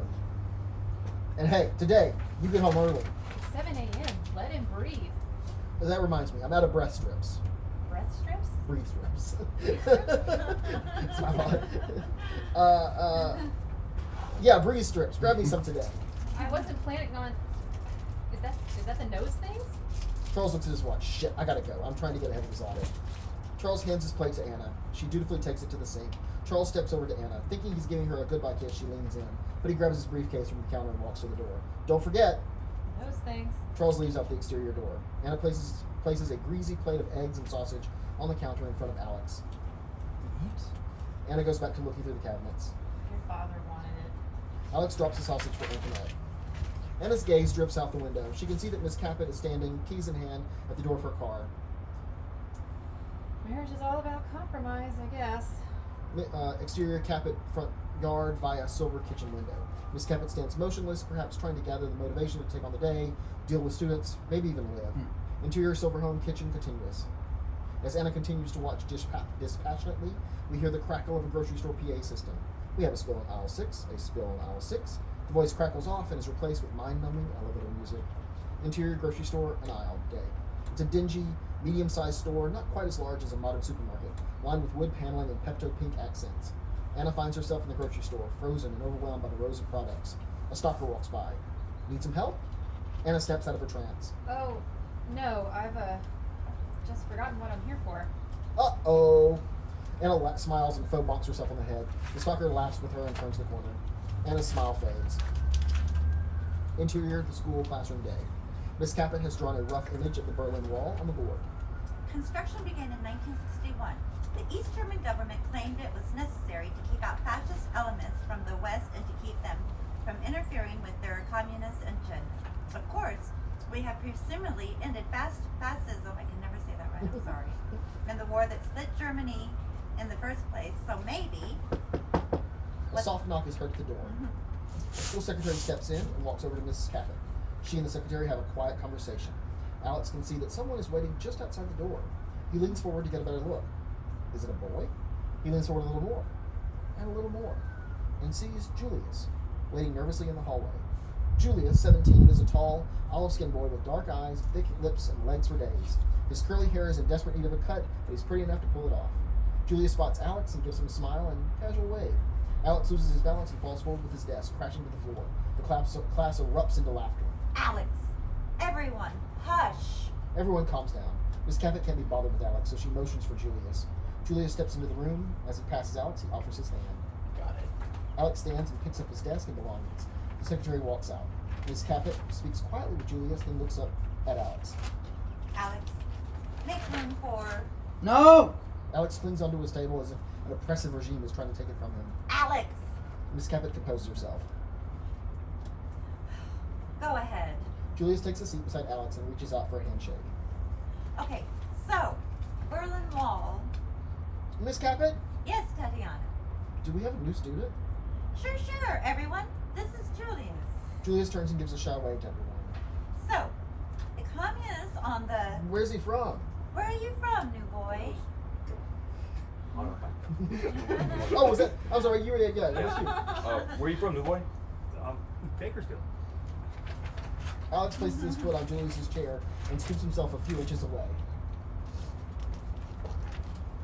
A: And hey, today, you get home early.
H: It's 7 a.m. Let him breathe.
A: That reminds me, I'm out of breath strips.
H: Breath strips?
A: Breathe strips. It's my fault. Yeah, breathe strips. Grab me some today.
H: I wasn't planning on... Is that the nose things?
A: Charles looks at his watch. Shit, I gotta go. I'm trying to get ahead of this audit. Charles hands his plate to Anna. She dutifully takes it to the sink. Charles steps over to Anna. Thinking he's giving her a goodbye kiss, she leans in. But he grabs his briefcase from the counter and walks to the door. Don't forget!
H: Those things.
A: Charles leaves out the exterior door. Anna places a greasy plate of eggs and sausage on the counter in front of Alex.
D: What?
A: Anna goes back to looking through the cabinets.
H: Your father wanted it.
A: Alex drops the sausage for Antoinette. Anna's gaze drifts out the window. She can see that Miss Caput is standing, keys in hand, at the door of her car.
H: Marriage is all about compromise, I guess.
A: Exterior Caput front yard via silver kitchen window. Miss Caput stands motionless, perhaps trying to gather the motivation to take on the day, deal with students, maybe even live. Interior silver home kitchen continuous. As Anna continues to watch dispassionately, we hear the crackle of a grocery store PA system. We have a spill in aisle 6, a spill in aisle 6. The voice crackles off and is replaced with mind-numbing elevator music. Interior grocery store, an aisle, day. It's a dingy, medium-sized store, not quite as large as a modern supermarket, lined with wood paneling and Pepto-Pink accents. Anna finds herself in the grocery store, frozen and overwhelmed by the rows of products. A stalker walks by. Need some help? Anna steps out of her trance.
H: Oh, no, I've just forgotten what I'm here for.
A: Uh-oh. Anna smiles and faux bonks herself on the head. The stalker laughs with her and turns the corner. Anna's smile fades. Interior, the school classroom day. Miss Caput has drawn a rough image of the Berlin Wall on the board.
J: Construction began in 1961. The East German government claimed it was necessary to keep out fascist elements from the West and to keep them from interfering with their communist agenda. Of course, we have presumably ended fascism, I can never say that right, I'm sorry, in the war that split Germany in the first place, so maybe...
A: A soft knock is heard at the door. The school secretary steps in and walks over to Mrs. Caput. She and the secretary have a quiet conversation. Alex can see that someone is waiting just outside the door. He leans forward to get a better look. Is it a boy? He leans forward a little more, and a little more, and sees Julius, waiting nervously in the hallway. Julius, 17, is a tall, olive-skinned boy with dark eyes, thick lips, and legs for days. His curly hair is in desperate need of a cut, but he's pretty enough to pull it off. Julius spots Alex and gives him a smile and casual wave. Alex loses his balance and falls forward with his desk, crashing to the floor. The class erupts into laughter.
J: Alex! Everyone, hush!
A: Everyone calms down. Miss Caput can't be bothered with Alex, so she motions for Julius. Julius steps into the room. As he passes Alex, he offers his hand.
D: Got it.
A: Alex stands and picks up his desk and belongings. The secretary walks out. Miss Caput speaks quietly with Julius, then looks up at Alex.
J: Alex, make room for...
D: No!
A: Alex clings onto his table as if an oppressive regime is trying to take it from him.
J: Alex!
A: Miss Caput composes herself.
J: Go ahead.
A: Julius takes a seat beside Alex and reaches out for a handshake.
J: Okay, so, Berlin Wall.
A: Miss Caput,
J: Yes, Tatiana.
A: do we have a new student?
J: Sure, everyone. This is Julius.
A: Julius turns and gives a shy wave to everyone.
J: So, the communists on the...
A: Where's he from?
J: Where are you from, new boy?
A: Oh, was that? I'm sorry, you were there. Yeah, that's you.
B: Where are you from, new boy?
E: Bakersfield.
A: Alex places his foot on Julius's chair and scoops himself a few inches away.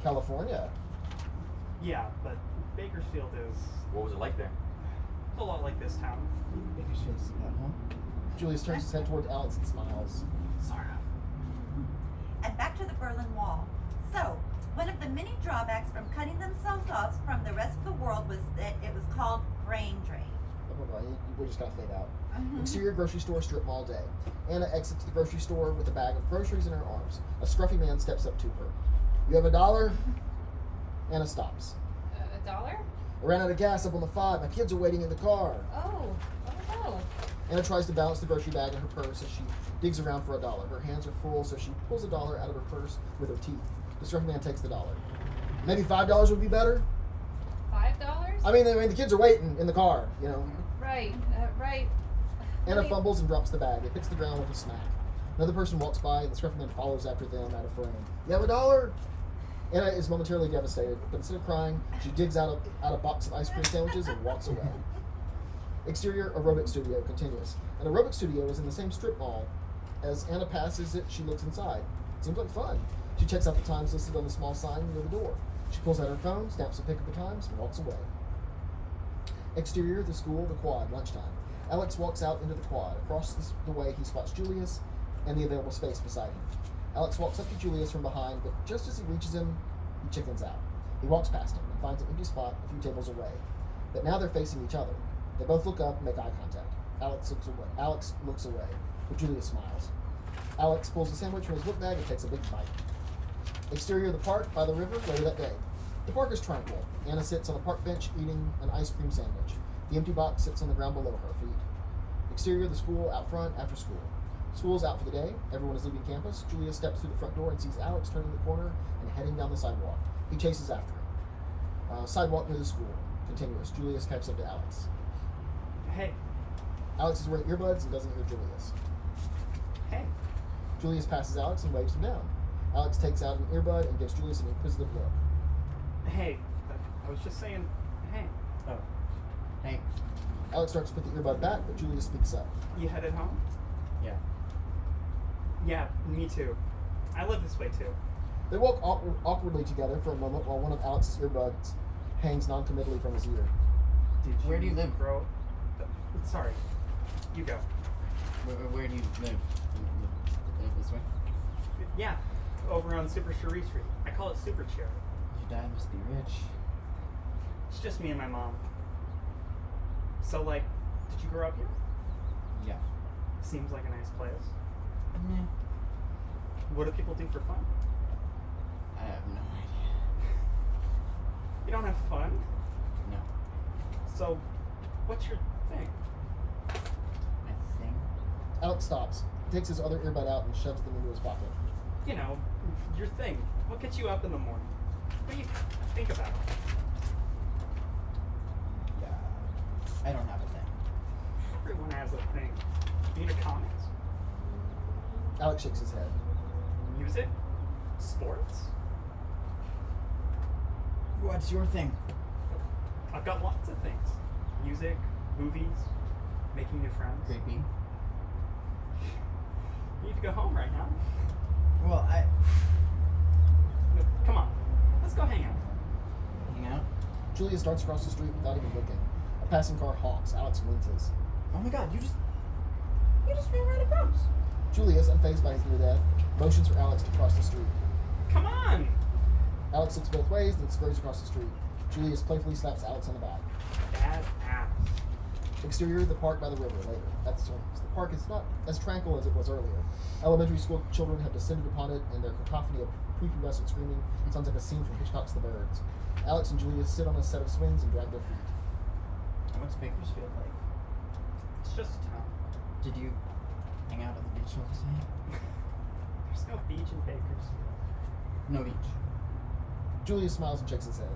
A: California.
E: Yeah, but Bakersfield is
B: What was it like there?
E: a lot like this town.
D: Bakersfield's at home.
A: Julius turns his head toward Alex and smiles.
E: Sort of.
J: And back to the Berlin Wall. So, one of the many drawbacks from cutting themselves off from the rest of the world was that it was called brain drain.
A: We're just gonna fade out.
J: Mhm.
A: Exterior grocery store strip mall day. Anna exits the grocery store with a bag of groceries in her arms. A scruffy man steps up to her. You have $1? Anna stops.
H: $1?
A: I ran out of gas up on the 5. My kids are waiting in the car.
H: Oh no.
A: Anna tries to balance the grocery bag in her purse as she digs around for $1. Her hands are full, so she pulls $1 out of her purse with her teeth. The scruffy man takes the $1. Maybe $5 would be better?
H: $5?
A: I mean, the kids are waiting in the car, you know.
H: Right, right.
A: Anna
H: Wait.
A: fumbles and drops the bag. It hits the ground with a smack. Another person walks by, and the scruffy man follows after them out of frame. You have $1? Anna is momentarily devastated, but instead of crying, she digs out a box of ice cream sandwiches and walks away. Exterior aerobic studio continues. An aerobic studio is in the same strip mall. As Anna passes it, she looks inside. Seems like fun. She checks out the times listed on the small sign near the door. She pulls out her phone, snaps a pic of the times, and walks away. Exterior, the school, the quad, lunchtime. Alex walks out into the quad. Across the way, he spots Julius and the available space beside him. Alex walks up to Julius from behind, but just as he reaches him, he chickens out. He walks past him and finds an empty spot a few tables away. But now they're facing each other. They both look up and make eye contact. Alex looks away, but Julius smiles. Alex pulls a sandwich from his book bag and takes a big bite. Exterior of the park by the river later that day. The park is tranquil. Anna sits on a park bench eating an ice cream sandwich. The empty box sits on the ground below her feet. Exterior, the school out front after school. School's out for the day. Everyone is leaving campus. Julia steps through the front door and sees Alex turning the corner and heading down the sidewalk. He chases after her. Sidewalk near the school. Continuous. Julius catches up to Alex.
E: Hey.
A: Alex is wearing earbuds and doesn't hear Julius.
E: Hey.
A: Julius passes Alex and waves him down. Alex takes out an earbud and gives Julius an inquisitive look.
E: Hey. I was just saying, hey.
D: Oh. Hey.
A: Alex starts to put the earbud back, but Julius speaks up.
E: You headed home?
D: Yeah.
E: Yeah, me too. I live this way too.
A: They walk awkwardly together for a moment while one of Alex's earbuds hangs non-committally from his ear.
D: Where do you live?
E: Bro? Sorry. You go.
D: Where do you live? You live this way?
E: Yeah, over on Super Cherie Street. I call it Super Cherry.
D: Your dad must be rich.
E: It's just me and my mom. So, like, did you grow up here?
D: Yeah.
E: Seems like a nice place.
D: Nah.
E: What do people do for fun?
D: I have no idea.
E: You don't have fun?
D: No.
E: So, what's your thing?
D: My thing?
A: Alex stops, takes his other earbud out and shoves them into his pocket.
E: You know, your thing. What gets you up in the morning? What do you think about?
D: Yeah. I don't have a thing.
E: Everyone has a thing. You into comics?
A: Alex shakes his head.
E: Music? Sports?
D: What's your thing?
E: I've got lots of things. Music, movies, making new friends.
D: Creepy.
E: You need to go home right now.
D: Well,
E: Come on, let's go hang out.
D: hang out.
A: Julius darts across the street without even looking. A passing car honks. Alex winces.
D: Oh my god, you just ran right across.
A: Julius, unfazed by his near death, motions for Alex to cross the street.
E: Come on!
A: Alex looks both ways, then scurries across the street. Julius playfully slaps Alex on the back.
E: Bad ass.
A: Exterior, the park by the river. Later. The park is not as tranquil as it was earlier. Elementary school children have descended upon it, and their cacophony of prepubescent screaming sounds like a scene from Hitchcock's The Birds. Alex and Julius sit on a set of swings and drag their feet.
D: What's Bakersfield like?
E: It's just a town.
D: Did you hang out at the beach all the time?
E: There's no beach in Bakersfield.
D: No beach.
A: Julius smiles and shakes his head.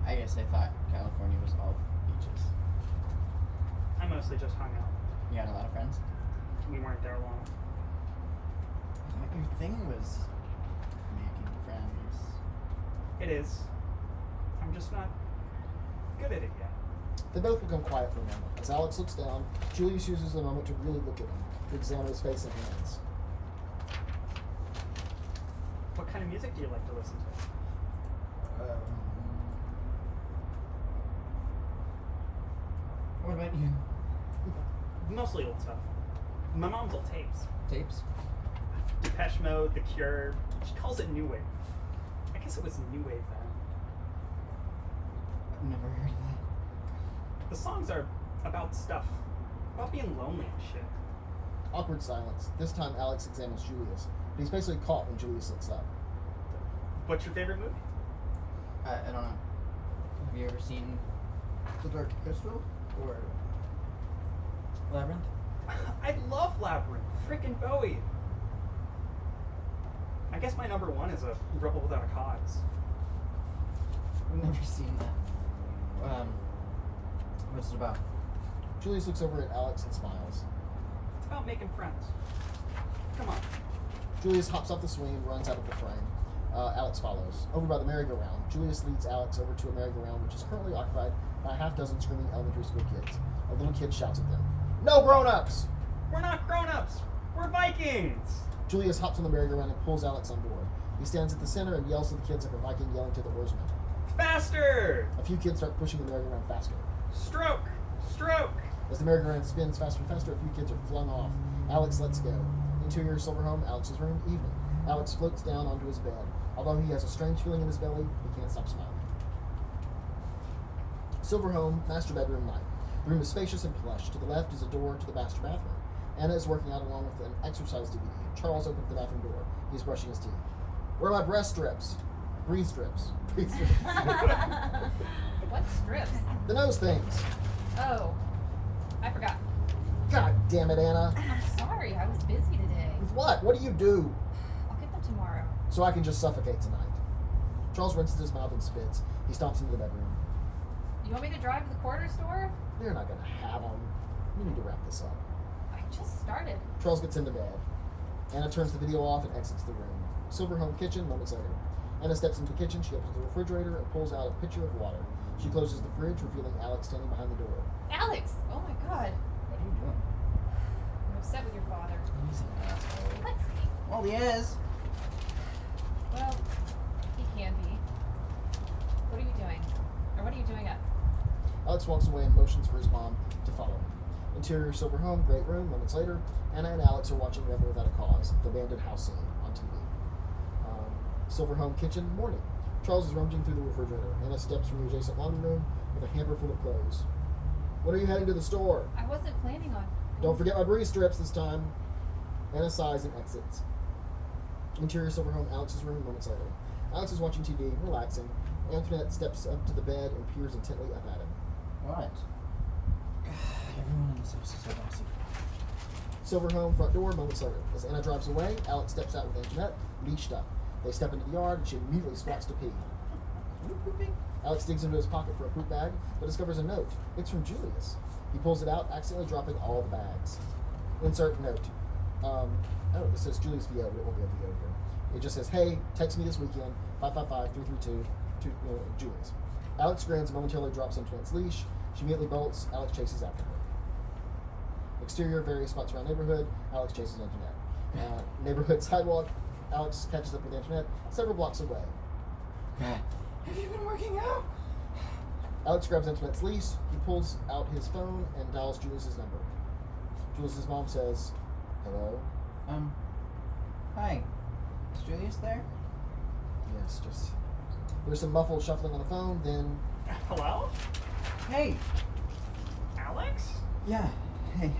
D: I guess I thought California was all beaches.
E: I mostly just hung out.
D: You had a lot of friends?
E: We weren't there long.
D: I thought your thing was making friends.
E: It is. I'm just not good at it yet.
A: They both become quiet for a moment. As Alex looks down, Julius uses the moment to really look at him, to examine his face and hands.
E: What kind of music do you like to listen to?
D: What about you?
E: Mostly old stuff. My mom's old tapes.
D: Tapes?
E: Depeche Mode, The Cure. She calls it New Wave. I guess it was New Wave then.
D: I've never heard of that.
E: The songs are about stuff. About being lonely and shit.
A: Awkward silence. This time Alex examines Julius, but he's basically caught when Julius looks up.
E: What's your favorite movie?
D: I don't know. Have you ever seen The Dark Crystal? Or Labyrinth?
E: I love Labyrinth. Frickin' Bowie. I guess my number one is a Rebel Without a Cause.
D: I've never seen that. What's it about?
A: Julius looks over at Alex and smiles.
E: It's about making friends. Come on.
A: Julius hops off the swing and runs out of the frame. Alex follows. Over by the merry-go-round, Julius leads Alex over to a merry-go-round which is currently occupied by a half-dozen screaming elementary school kids. A little kid shouts at them, "No grown-ups!"
E: We're not grown-ups. We're Vikings.
A: Julius hops on the merry-go-round and pulls Alex on board. He stands at the center and yells to the kids like a Viking yelling to the oarsmen.
E: Faster!
A: A few kids start pushing the merry-go-round faster.
E: Stroke! Stroke!
A: As the merry-go-round spins faster and faster, a few kids are flung off. Alex lets go. Interior Silverhome, Alex's room, evening. Alex floats down onto his bed. Although he has a strange feeling in his belly, he can't stop smiling. Silverhome, master bedroom, night. The room is spacious and plush. To the left is a door to the master bathroom. Anna is working out along with an exercise DVD. Charles opens the bathroom door. He's brushing his teeth. Where are my breast strips? Breathe strips. Breathe strips.
H: What strips?
A: The nose things.
H: Oh, I forgot.
A: God damn it, Anna.
H: I'm sorry, I was busy today.
A: With what? What do you do?
H: I'll get them tomorrow.
A: So I can just suffocate tonight. Charles rinses his mouth and spits. He stomps into the bedroom.
H: You want me to drive to the corner store?
A: They're not gonna have them. You need to wrap this up.
H: I just started.
A: Charles gets into bed. Anna turns the video off and exits the room. Silver Home kitchen, moments later. Anna steps into the kitchen, she opens the refrigerator and pulls out a pitcher of water. She closes the fridge, revealing Alex standing behind the door.
H: Alex! Oh my god.
D: What are you doing?
H: I'm upset with your father.
D: He's an asshole.
H: Lexi.
D: Well, he is.
H: Well, he can be. What are you doing? Or what are you doing up?
A: Alex walks away and motions for his mom to follow him. Interior Silver Home, great room. Moments later, Anna and Alex are watching Rebel Without a Cause, the abandoned house scene on TV. Silver Home kitchen, morning. Charles is rummaging through the refrigerator. Anna steps from the adjacent laundry room with a hamper full of clothes. When are you heading to the store?
H: I wasn't planning on.
A: Don't forget my breeze strips this time. Anna sighs and exits. Interior Silver Home, Alex's room, moments later. Alex is watching TV, relaxing. Antoinette steps up to the bed and peers intently up at him.
D: What? Everyone in this house is so bossy.
A: Silver Home, front door, moments later. As Anna drives away, Alex steps out with Antoinette, leashed up. They step into the yard and she immediately squats to pee.
D: Are you pooping?
A: Alex digs into his pocket for a poop bag, but discovers a note. It's from Julius. He pulls it out, accidentally dropping all the bags. Insert note. This says Julius VO, but it won't be a VO here. It just says, hey, text me this weekend, 555-332, Julius. Alex grins and momentarily drops Antoinette's leash. She immediately bolts. Alex chases after her. Exterior, various spots around neighborhood. Alex chases Antoinette. Neighborhood sidewalk. Alex catches up with Antoinette several blocks away.
D: Have you been working out?
A: Alex grabs Antoinette's leash. He pulls out his phone and dials Julius's number. Julius's mom says, hello?
D: Hi. Is Julius there?
A: Yes, just... There's some muffled shuffling on the phone, then...
E: Hello?
D: Hey.
E: Alex?
D: Yeah. Hey.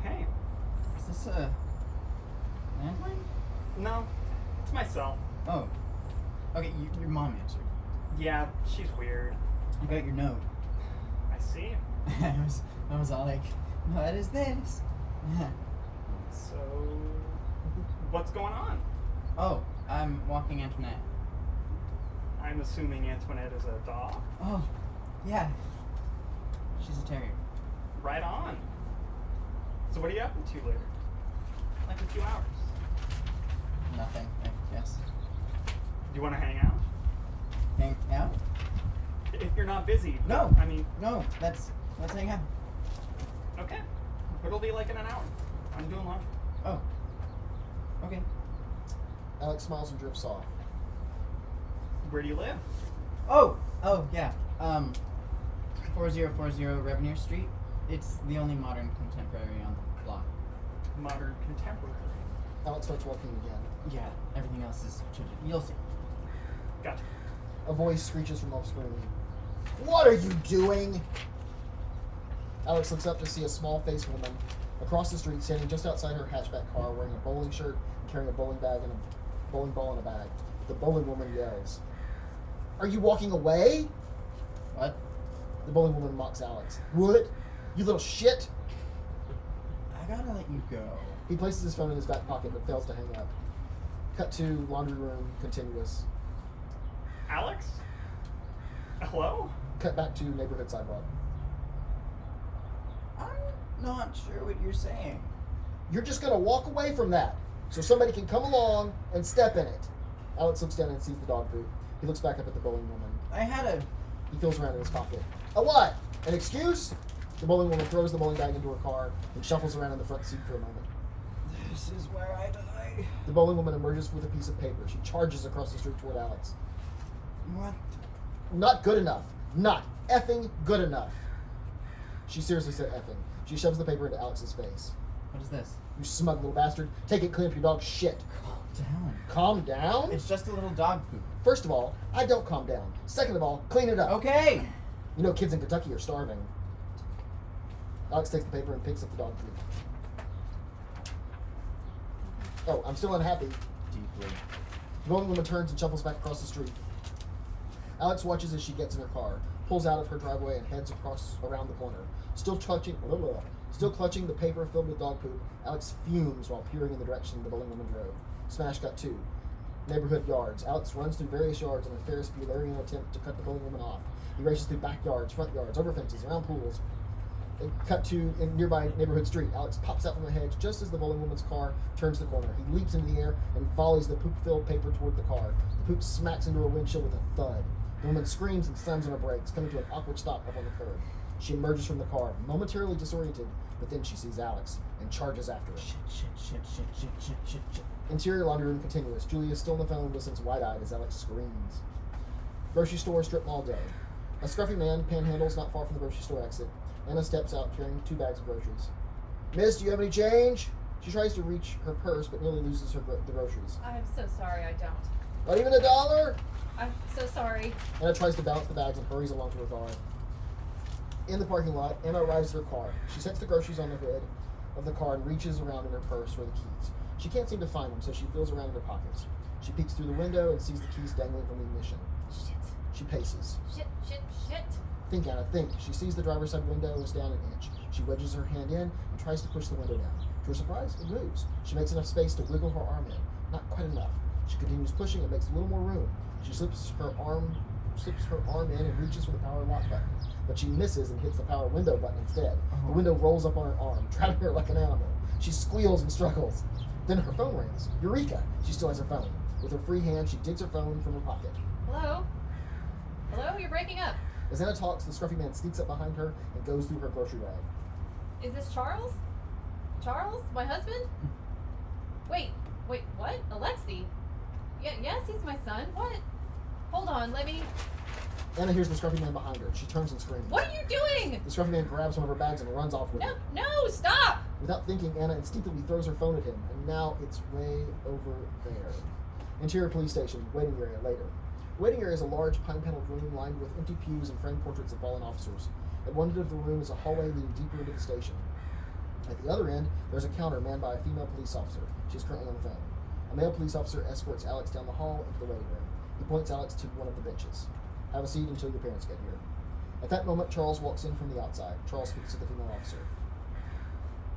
E: Hey.
D: Is this a landline?
E: No, it's my cell.
D: Oh. Okay, your mom answered.
E: Yeah, she's weird.
D: I got your note.
E: I see.
D: I was all like, what is this?
E: So, what's going on?
D: Oh, I'm walking Antoinette.
E: I'm assuming Antoinette is a dog.
D: Oh, yeah. She's a terrier.
E: Right on. So what are you up to later? Like a few hours.
D: Nothing, I guess.
E: Do you want to hang out?
D: Hang out?
E: If you're not busy.
D: No.
E: I mean,
D: No, let's hang out.
E: okay. It'll be like in an hour. I'm doing laundry.
D: Oh. Okay.
A: Alex smiles and drifts off.
E: Where do you live?
D: Oh, yeah. 4040 Revenue Street. It's the only modern contemporary on the block.
E: Modern contemporary.
A: Alex starts walking again.
D: Yeah, everything else is you'll see.
E: Gotcha.
A: A voice screeches from off screen. What are you doing? Alex looks up to see a small-faced woman across the street standing just outside her hatchback car wearing a bowling shirt, carrying a bowling bag and a bowling ball in a bag. The bowling woman yells, "Are you walking away?"
D: What?
A: The bowling woman mocks Alex. What? You little shit!
D: I gotta let you go.
A: He places his phone in his back pocket but fails to hang up. Cut to laundry room, continuous.
E: Alex? Hello?
A: Cut back to neighborhood sidewalk.
D: I'm not sure what you're saying.
A: You're just gonna walk away from that so somebody can come along and step in it. Alex looks down and sees the dog poop. He looks back up at the bowling woman.
D: I had a...
A: He feels around in his pocket. A what? An excuse? The bowling woman throws the bowling bag into her car and shuffles around in the front seat for a moment.
D: This is where I die.
A: The bowling woman emerges with a piece of paper. She charges across the street toward Alex.
D: What?
A: Not good enough. Not effing good enough. She seriously said effing. She shoves the paper into Alex's face.
D: What is this?
A: You smug little bastard. Take it, clean up your dog's shit.
D: Calm down.
A: Calm down?
D: It's just a little dog poop.
A: First of all, I don't calm down. Second of all, clean it up.
D: Okay.
A: You know kids in Kentucky are starving. Alex takes the paper and picks up the dog food. Oh, I'm still unhappy.
D: Deeply.
A: The bowling woman turns and shuffles back across the street. Alex watches as she gets in her car, pulls out of her driveway, and heads around the corner. Still clutching the paper filled with dog poop, Alex fumes while peering in the direction the bowling woman drove. Smash cut 2. Neighborhood yards. Alex runs through various yards in a Ferris Buellerian attempt to cut the bowling woman off. He races through backyards, front yards, over fences, around pools. Cut to a nearby neighborhood street. Alex pops out from the hedge just as the bowling woman's car turns the corner. He leaps into the air and volleys the poop-filled paper toward the car. The poop smacks into her windshield with a thud. The woman screams and slams on her brakes, coming to an awkward stop up on the curb. She emerges from the car, momentarily disoriented, but then she sees Alex and charges after her. Shit. Interior laundry room continuous. Julia is still on the phone, listens wide-eyed as Alex screams. Grocery store, strip mall day. A scruffy man panhandles not far from the grocery store exit. Anna steps out carrying 2 bags of groceries. Miss, do you have any change? She tries to reach her purse but nearly loses the groceries.
H: I'm so sorry, I don't.
A: Not even $1?
H: I'm so sorry.
A: Anna tries to balance the bags and hurries along to her car. In the parking lot, Anna arrives at her car. She sets the groceries on the hood of the car and reaches around in her purse for the keys. She can't seem to find them, so she feels around in her pockets. She peeks through the window and sees the keys dangling from the ignition.
H: Shit.
A: She paces.
H: Shit.
A: Think, Anna, think. She sees the driver's side window is down an inch. She wedges her hand in and tries to push the window down. To her surprise, it moves. She makes enough space to wiggle her arm in. Not quite enough. She continues pushing and makes a little more room. She slips her arm in and reaches for the power lock button. But she misses and hits the power window button instead. The window rolls up on her arm, trapping her like an animal. She squeals and struggles. Then her phone rings. Eureka! She still has her phone. With her free hand, she digs her phone from her pocket.
H: Hello? Hello? You're breaking up.
A: As Anna talks, the scruffy man sneaks up behind her and goes through her grocery bag.
H: Is this Charles? Charles? My husband? Wait, what? Alexi? Yes, he's my son. What? Hold on, let me...
A: Anna hears the scruffy man behind her. She turns and screams.
H: What are you doing?
A: The scruffy man grabs one of her bags and runs off with it.
H: No, stop!
A: Without thinking, Anna instinctively throws her phone at him, and now it's way over there. Interior police station, waiting area, later. Waiting area is a large pine-paneled room lined with empty pews and framed portraits of fallen officers. At one end of the room is a hallway leading deeper into the station. At the other end, there's a counter manned by a female police officer. She is currently on the phone. A male police officer escorts Alex down the hall into the waiting room. He points Alex to one of the benches. Have a seat until your parents get here. At that moment, Charles walks in from the outside. Charles speaks to the female officer.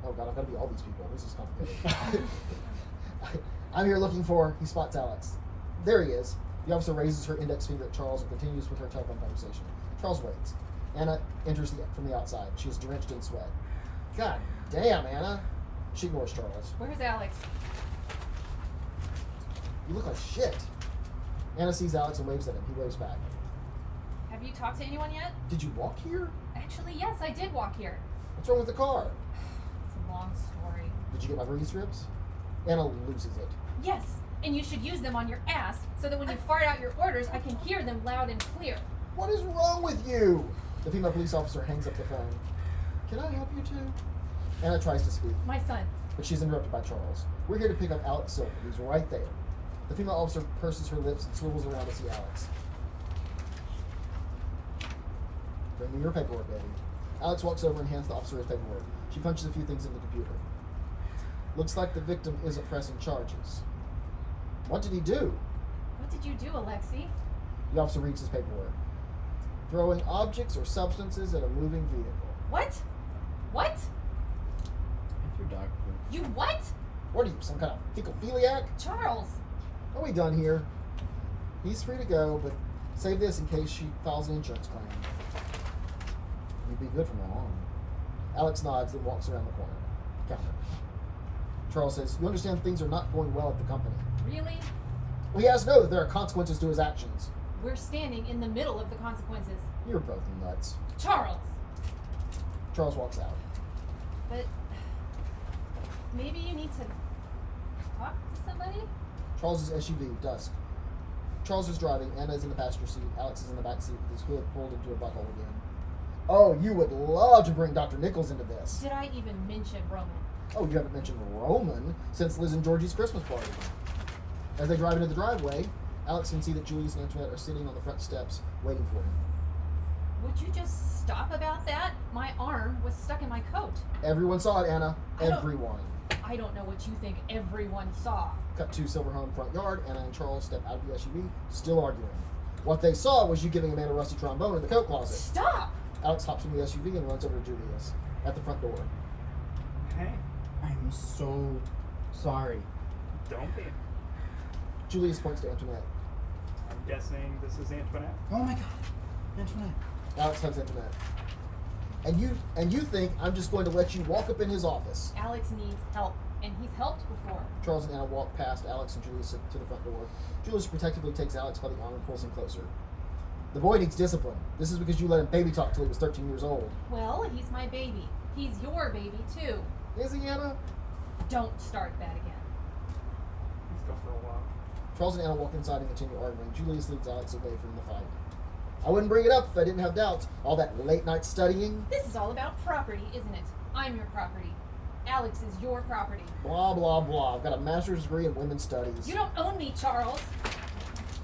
A: Oh God, I've got to be all these people. This is complicated. I'm here looking for... He spots Alex. There he is. The officer raises her index finger at Charles and continues with her telephone conversation. Charles waits. Anna enters from the outside. She is drenched in sweat. God damn, Anna. She ignores Charles.
H: Where's Alex?
A: You look like shit. Anna sees Alex and waves at him. He waves back.
H: Have you talked to anyone yet?
A: Did you walk here?
H: Actually, yes, I did walk here.
A: What's wrong with the car?
H: It's a long story.
A: Did you get my reading strips? Anna loses it.
H: Yes, and you should use them on your ass so that when you fart out your orders, I can hear them loud and clear.
A: What is wrong with you? The female police officer hangs up the phone. Can I help you too? Anna tries to speak,
H: My son.
A: but she's interrupted by Charles. We're here to pick up Alex Silver. He's right there. The female officer purses her lips and swivels around to see Alex. Bring me your paperwork, baby. Alex walks over and hands the officer his paperwork. She punches a few things in the computer. Looks like the victim isn't pressing charges. What did he do?
H: What did you do, Alexi?
A: The officer reads his paperwork. Throwing objects or substances at a moving vehicle.
H: What? What?
D: If your dog pooped.
H: You what?
A: What are you, some kind of fecophiliac?
H: Charles.
A: Are we done here? He's free to go, but save this in case she files an insurance claim. You'd be good from now on. Alex nods, then walks around the corner. Counter. Charles says, you understand things are not going well at the company.
H: Really?
A: Well, he has to know that there are consequences to his actions.
H: We're standing in the middle of the consequences.
A: You're both nuts.
H: Charles!
A: Charles walks out.
H: But maybe you need to talk to somebody?
A: Charles' SUV, dusk. Charles is driving, Anna is in the passenger seat, Alex is in the back seat with his hood pulled into a butthole again. Oh, you would love to bring Dr. Nichols into this.
H: Did I even mention Roman?
A: Oh, you haven't mentioned Roman since Liz and Georgie's Christmas party. As they drive into the driveway, Alex can see that Julius and Antoinette are sitting on the front steps waiting for him.
H: Would you just stop about that? My arm was stuck in my coat.
A: Everyone saw it, Anna. Everyone.
H: I don't know what you think everyone saw.
A: Cut to Silver Home front yard. Anna and Charles step out of the SUV, still arguing. What they saw was you giving a man a rusty trombone in the coat closet.
H: Stop!
A: Alex hops from the SUV and runs over to Julius at the front door.
E: Hey,
D: I'm so sorry.
E: don't be.
A: Julius points to Antoinette.
E: I'm guessing this is Antoinette.
D: Oh my god. Antoinette.
A: Alex hugs Antoinette. And you think I'm just going to let you walk up in his office?
H: Alex needs help, and he's helped before.
A: Charles and Anna walk past Alex and Julius to the front door. Julius protectively takes Alex by the arm and pulls him closer. The boy needs discipline. This is because you let him baby talk till he was 13 years old.
H: Well, he's my baby. He's your baby, too.
A: Is he, Anna?
H: Don't start that again.
E: Let's go for a walk.
A: Charles and Anna walk inside and continue arguing. Julius leads Alex away from the fight. I wouldn't bring it up if I didn't have doubts. All that late night studying.
H: This is all about property, isn't it? I'm your property. Alex is your property.
A: Blah, blah, blah. I've got a master's degree in women's studies.
H: You don't own me, Charles.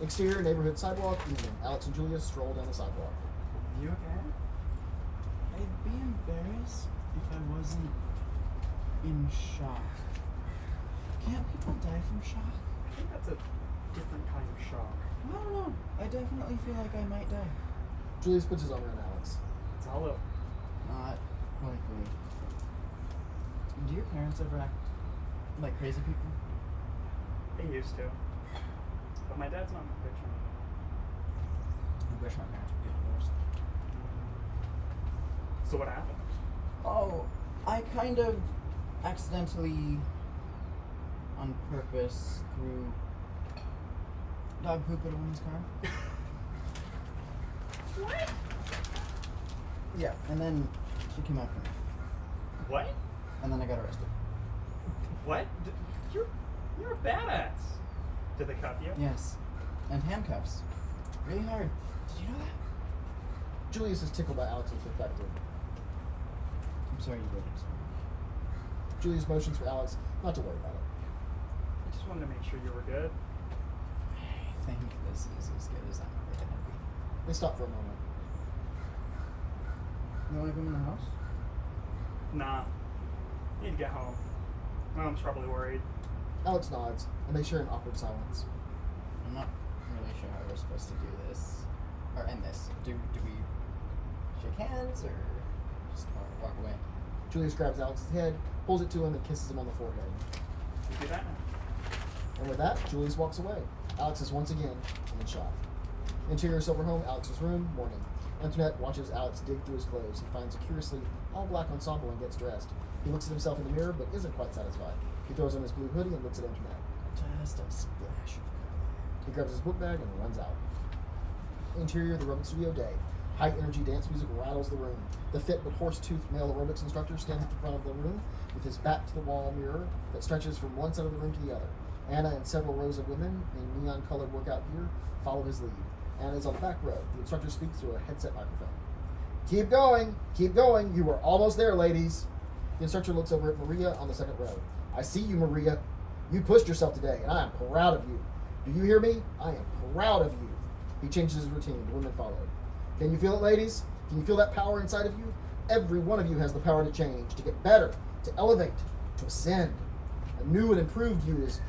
A: Exterior neighborhood sidewalk, evening. Alex and Julius stroll down the sidewalk.
E: You okay?
D: I'd be embarrassed if I wasn't in shock. Can't people die from shock?
E: I think that's a different kind of shock.
D: I don't know. I definitely feel like I might die.
A: Julius puts his arm around Alex.
E: It's hollow.
D: Not likely. Do your parents ever act like crazy people?
E: They used to. But my dad's not in the picture.
D: I wish my parents would get divorced.
E: So what happened?
D: Oh, I kind of accidentally, on purpose, threw dog poop at a woman's car.
H: What?
D: Yeah, and then she came after me.
E: What?
D: And then I got arrested.
E: What? You're a badass. Did they cuff you?
D: Yes. And handcuffs. Really hard. Did you know that?
A: Julius is tickled by Alex's perspective.
D: I'm sorry you wrote it.
A: Julius motions for Alex not to worry about it.
E: I just wanted to make sure you were good.
D: I think this is as good as I'm ever gonna be.
A: They stop for a moment.
D: You wanna come in the house?
E: Nah. Need to get home. Mom's probably worried.
A: Alex nods, and they share an awkward silence.
D: I'm not really sure how we're supposed to do this. Or end this. Do we shake hands or just walk away?
A: Julius grabs Alex's head, pulls it to him, and kisses him on the forehead.
E: We do that now.
A: And with that, Julius walks away. Alex is once again in shock. Interior silver home, Alex's room, morning. Antoinette watches Alex dig through his clothes. He finds a curiously all-black ensemble and gets dressed. He looks at himself in the mirror, but isn't quite satisfied. He throws on his blue hoodie and looks at Antoinette.
D: Just a splash of color.
A: He grabs his book bag and runs out. Interior, the aerobic studio, day. High-energy dance music rattles the room. The fit but horse-toothed male aerobics instructor stands at the front of the room with his back to the wall mirror that stretches from one side of the room to the other. Anna and several rows of women in neon-colored workout gear follow his lead. Anna is on the back row. The instructor speaks through a headset microphone. Keep going. You are almost there, ladies. The instructor looks over at Maria on the second row. I see you, Maria. You pushed yourself today, and I am proud of you. Do you hear me? I am proud of you. He changes his routine. The women follow. Can you feel it, ladies? Can you feel that power inside of you? Every one of you has the power to change, to get better, to elevate, to ascend. A new and improved you is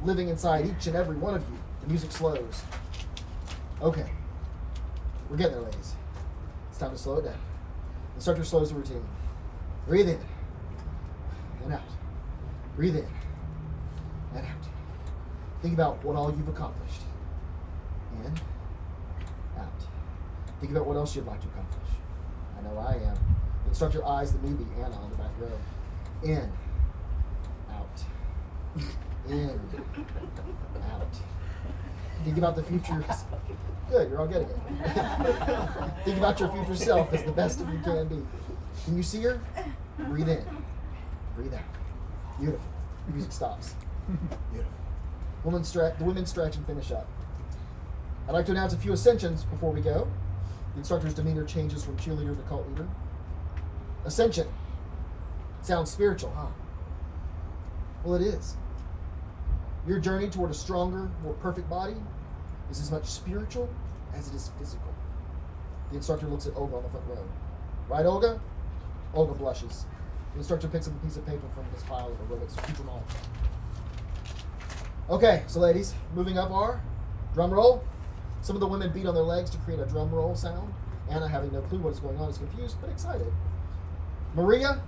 A: living inside each and every one of you. The music slows. Okay. We're getting there, ladies. It's time to slow it down. The instructor slows the routine. Breathe in and out. Breathe in and out. Think about what all you've accomplished. In, out. Think about what else you'd like to accomplish. I know I am. The instructor eyes the newbie, Anna, on the back row. In, out. In, out. Think about the future. Good, you're all getting it. Think about your future self as the best of you can be. Can you see her? Breathe in. Breathe out. Beautiful. The music stops. Beautiful. The women stretch and finish up. I'd like to announce a few ascensions before we go. The instructor's demeanor changes from cheerleader to cult leader. Ascension. Sounds spiritual, huh? Well, it is. Your journey toward a stronger, more perfect body is as much spiritual as it is physical. The instructor looks at Olga on the front row. Right, Olga? Olga blushes. The instructor picks up a piece of paper from his pile of aerobics. Keep them all. Okay, so ladies, moving up our drum roll. Some of the women beat on their legs to create a drum roll sound. Anna, having no clue what is going on, is confused but excited. Maria,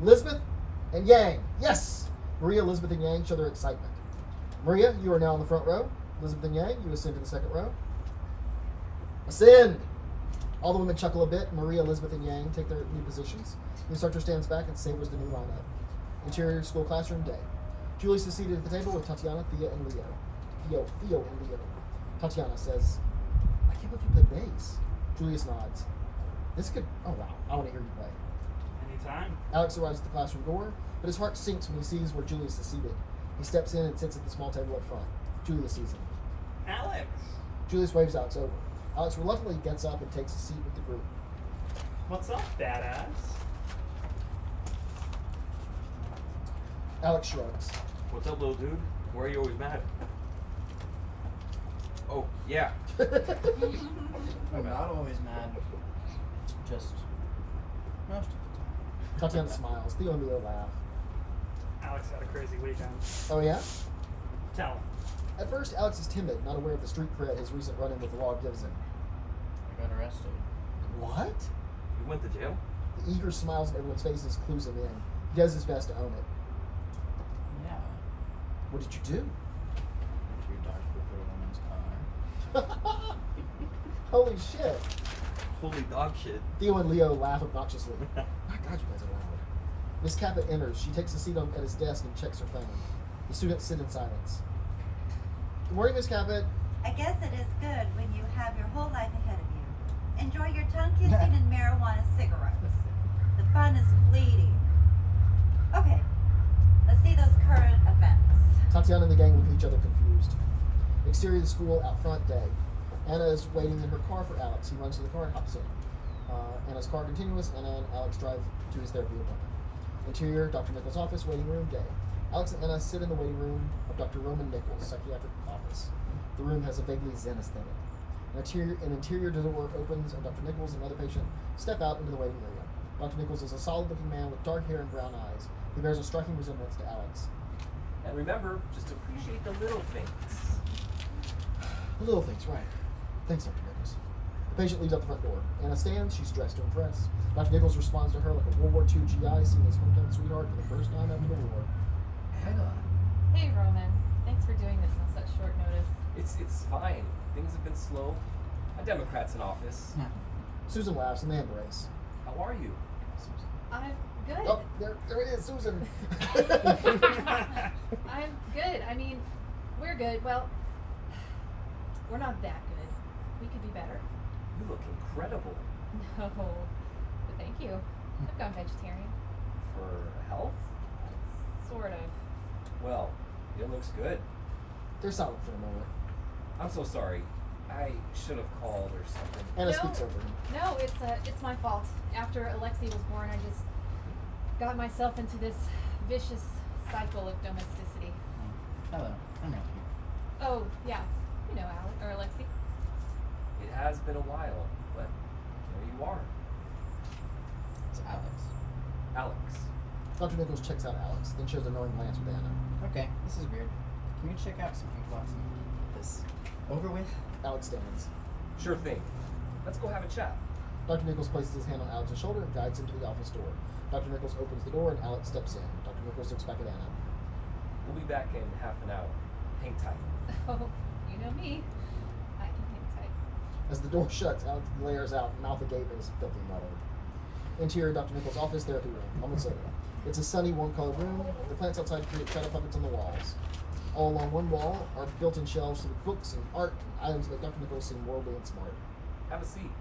A: Elizabeth, and Yang. Yes! Maria, Elizabeth, and Yang show their excitement. Maria, you are now in the front row. Elizabeth and Yang, you ascend to the second row. Ascend! All the women chuckle a bit. Maria, Elizabeth, and Yang take their new positions. The instructor stands back and savors the new lineup. Interior school classroom day. Julius is seated at the table with Tatiana, Thea, and Leo. Theo and Leo. Tatiana says, I can't believe you play bass. Julius nods. This could, oh wow, I want to hear you play.
E: Anytime.
A: Alex arrives at the classroom door, but his heart sinks when he sees where Julius is seated. He steps in and sits at the small table up front. Julius sees him.
E: Alex.
A: Julius waves Alex over. Alex reluctantly gets up and takes a seat with the group.
E: What's up, badass?
A: Alex shrugs.
B: What's up, little dude? Why are you always mad? Oh, yeah.
D: I'm not always mad. Just most of the time.
A: Tatiana smiles. Theo and Leo laugh.
E: Alex had a crazy weekend.
A: Oh yeah?
E: Tell him.
A: At first, Alex is timid, not aware of the street cred his recent run-in with the law gives him.
D: I got arrested.
A: What?
B: You went to jail?
A: The eager smiles on everyone's faces clues him in. He does his best to own it.
D: Yeah.
A: What did you do?
D: Went to your dark a woman's car.
A: Holy shit.
B: Holy dog shit.
A: Theo and Leo laugh obnoxiously. My God, you guys are loud. Miss Caput enters. She takes a seat at his desk and checks her phone. The students sit in silence. Good morning, Miss Caput.
J: I guess it is good when you have your whole life ahead of you. Enjoy your tongue kissing and marijuana cigarettes. The fun is fleeting. Okay, let's see those current events.
A: Tatiana and the gang look at each other confused. Exterior of the school, out front day. Anna is waiting in her car for Alex. He runs to the car and hops in. Anna's car continuous. Anna and Alex drive to his therapy appointment. Interior, Dr. Nichols' office, waiting room, day. Alex and Anna sit in the waiting room of Dr. Roman Nichols' psychiatric office. The room has a vaguely Zen aesthetic. An interior door opens and Dr. Nichols and another patient step out into the waiting area. Dr. Nichols is a solid-looking man with dark hair and brown eyes. He bears a striking resemblance to Alex.
F: And remember, just appreciate the little things.
A: The little things, right. Thanks, Dr. Nichols. The patient leaves out the front door. Anna stands. She's dressed to impress. Dr. Nichols responds to her like a World War II GI seeing his hometown sweetheart for the first time after the war.
F: Anna.
H: Hey, Roman. Thanks for doing this on such short notice.
F: It's fine. Things have been slow. A Democrat's in office.
A: Susan laughs and they embrace.
F: How are you?
H: I'm good.
A: Oh, there it is, Susan.
H: I'm good. I mean, we're good. Well, we're not that good. We could be better.
F: You look incredible.
H: No, but thank you. I've gone vegetarian.
F: For health?
H: Sort of.
F: Well, it looks good.
A: They're silent for a moment.
F: I'm so sorry. I should have called or something.
A: Anna
H: No.
A: speaks over him.
H: No, it's my fault. After Alexei was born, I just got myself into this vicious cycle of domesticity.
D: Hello, I'm right here.
H: Oh, yeah. You know Alexei.
F: It has been a while, but there you are.
D: It's Alex.
F: Alex.
A: Dr. Nichols checks out Alex, then shows a knowing glance with Anna.
D: Okay, this is weird. Can we check out some Xbox and get this over with?
A: Alex stands.
F: Sure thing. Let's go have a chat.
A: Dr. Nichols places his hand on Alex's shoulder and guides him to the office door. Dr. Nichols opens the door and Alex steps in. Dr. Nichols looks back at Anna.
F: We'll be back in half an hour. Hang tight.
H: Oh, you know me. I can hang tight.
A: As the door shuts, Alex glares out, mouth agape in his filthy mother. Interior, Dr. Nichols' office, therapy room. Moments later. It's a sunny, warm-colored room. The plants outside create shadow puppets on the walls. All along one wall are built-in shelves with books and art and items that make Dr. Nichols seem worldly and smart.
F: Have a seat.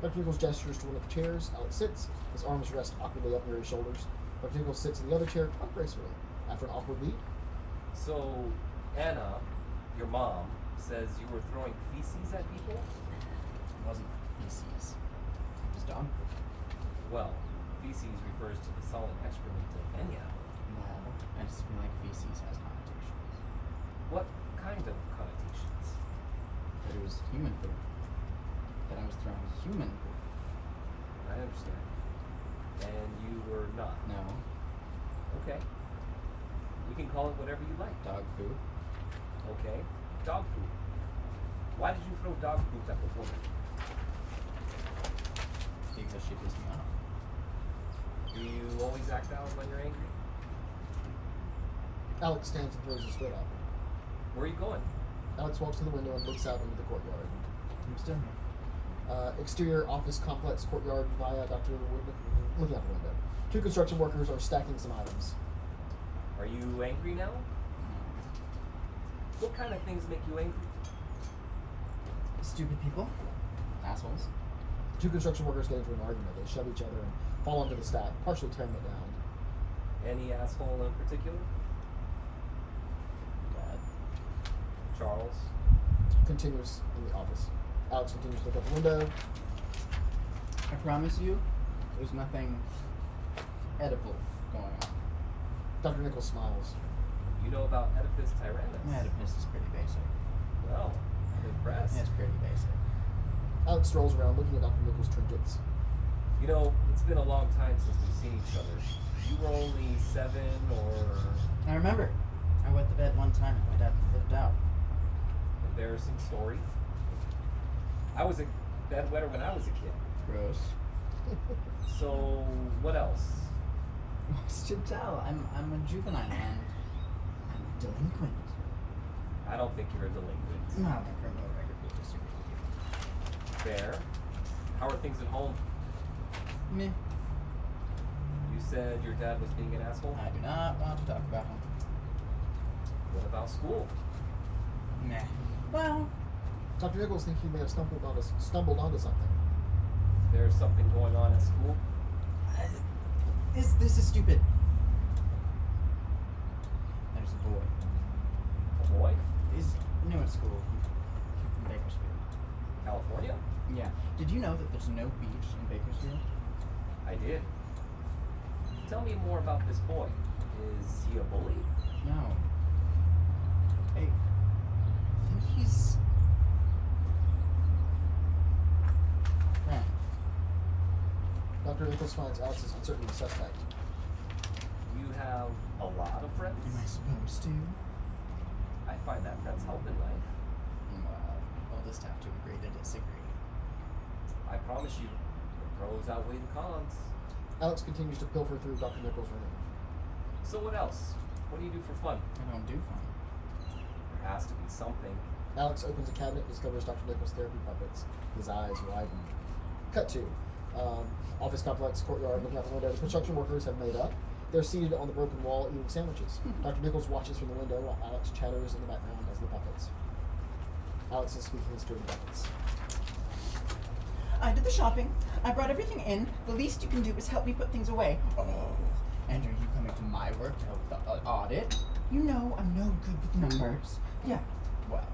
A: Dr. Nichols gestures to one of the chairs. Alex sits. His arms rest awkwardly up near his shoulders. Dr. Nichols sits in the other chair quite gracefully. After an awkward beat,
F: So, Anna, your mom, says you were throwing feces at people?
D: It wasn't feces. It was dog poop.
F: Well, feces refers to the solid excrement of Enya.
D: Well, I just feel like feces has connotations.
F: What kind of connotations?
D: That it was human poop. That I was throwing human poop.
F: I understand. And you were not.
D: No,
F: Okay. We can call it whatever you like.
D: dog poop.
F: Okay. Dog food. Why did you throw dog poop at the woman?
D: Because she pissed me off.
F: Do you always act out when you're angry?
A: Alex stands and throws his foot up.
F: Where are you going?
A: Alex walks to the window and looks out into the courtyard.
D: I'm still here.
A: Exterior office complex courtyard via Dr. Woodman. Looking out the window. 2 construction workers are stacking some items.
F: Are you angry now? What kind of things make you angry?
D: Stupid people. Assholes.
A: The 2 construction workers get into an argument. They shove each other and fall onto the stack, partially tearing it down.
F: Any asshole in particular?
D: Dad.
F: Charles?
A: Continues in the office. Alex continues to look out the window.
D: I promise you, there's nothing edible going on.
A: Dr. Nichols smiles.
F: You know about Oedipus Tyrannus?
D: Oedipus is pretty basic.
F: Well, I'm impressed.
D: It's pretty basic.
A: Alex strolls around looking at Dr. Nichols' trinkets.
F: You know, it's been a long time since we've seen each other. You were only 7 or...
D: I remember. I wet the bed one time and my dad flipped out.
F: Embarrassing story. I was a bedwetter when I was a kid.
D: Gross.
F: So, what else?
D: What's to tell? I'm a juvenile and I'm a delinquent.
F: I don't think you're a delinquent.
D: No, my criminal record will disagree with
F: Fair. How are things at home?
D: you. Meh.
F: You said your dad was being an asshole?
D: I do not want to talk about him.
F: What about school?
D: Meh. Well,
A: Dr. Nichols thinks he may have stumbled onto something.
F: There's something going on at school?
D: this is stupid. There's a boy.
F: A boy?
D: He's new at school. From Bakersfield.
F: California?
D: Yeah. Did you know that there's no beach in Bakersfield?
F: I did. Tell me more about this boy. Is he a bully?
D: No. I think he's friend.
A: Dr. Nichols finds Alex's uncertainty suspect.
F: You have a lot of friends?
D: Am I supposed to?
F: I find that friends help in life.
D: Well, we'll just have to agree to disagree.
F: I promise you, the pros outweigh the cons.
A: Alex continues to pilfer through Dr. Nichols' room.
F: So what else? What do you do for fun?
D: I don't do fun.
F: There has to be something.
A: Alex opens a cabinet and discovers Dr. Nichols' therapy puppets. His eyes widen. Cut to. Office complex, courtyard, looking out the window. The construction workers have made up. They're seated on the broken wall eating sandwiches. Dr. Nichols watches from the window while Alex chatters in the background as the puppets. Alex is speaking to the puppets.
D: I did the shopping. I brought everything in. The least you can do is help me put things away. Oh, and are you coming to my work to help with the audit? You know I'm no good with numbers. Yeah, well,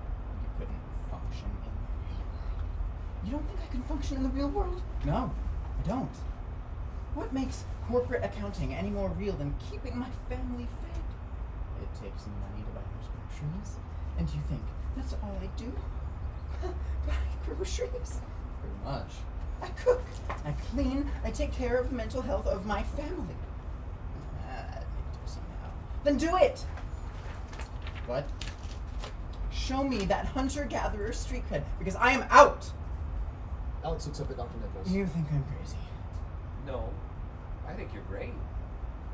D: you couldn't function in the real world. You don't think I can function in the real world? No, I don't. What makes corporate accounting any more real than keeping my family fed? It takes money to buy those groceries. And you think that's all I do? Buy groceries? Pretty much. I cook, I clean, I take care of the mental health of my family. I'd make do somehow. Then do it! What? Show me that hunter-gatherer street cred, because I am out!
A: Alex looks up at Dr. Nichols.
D: You think I'm crazy?
F: No, I think you're great.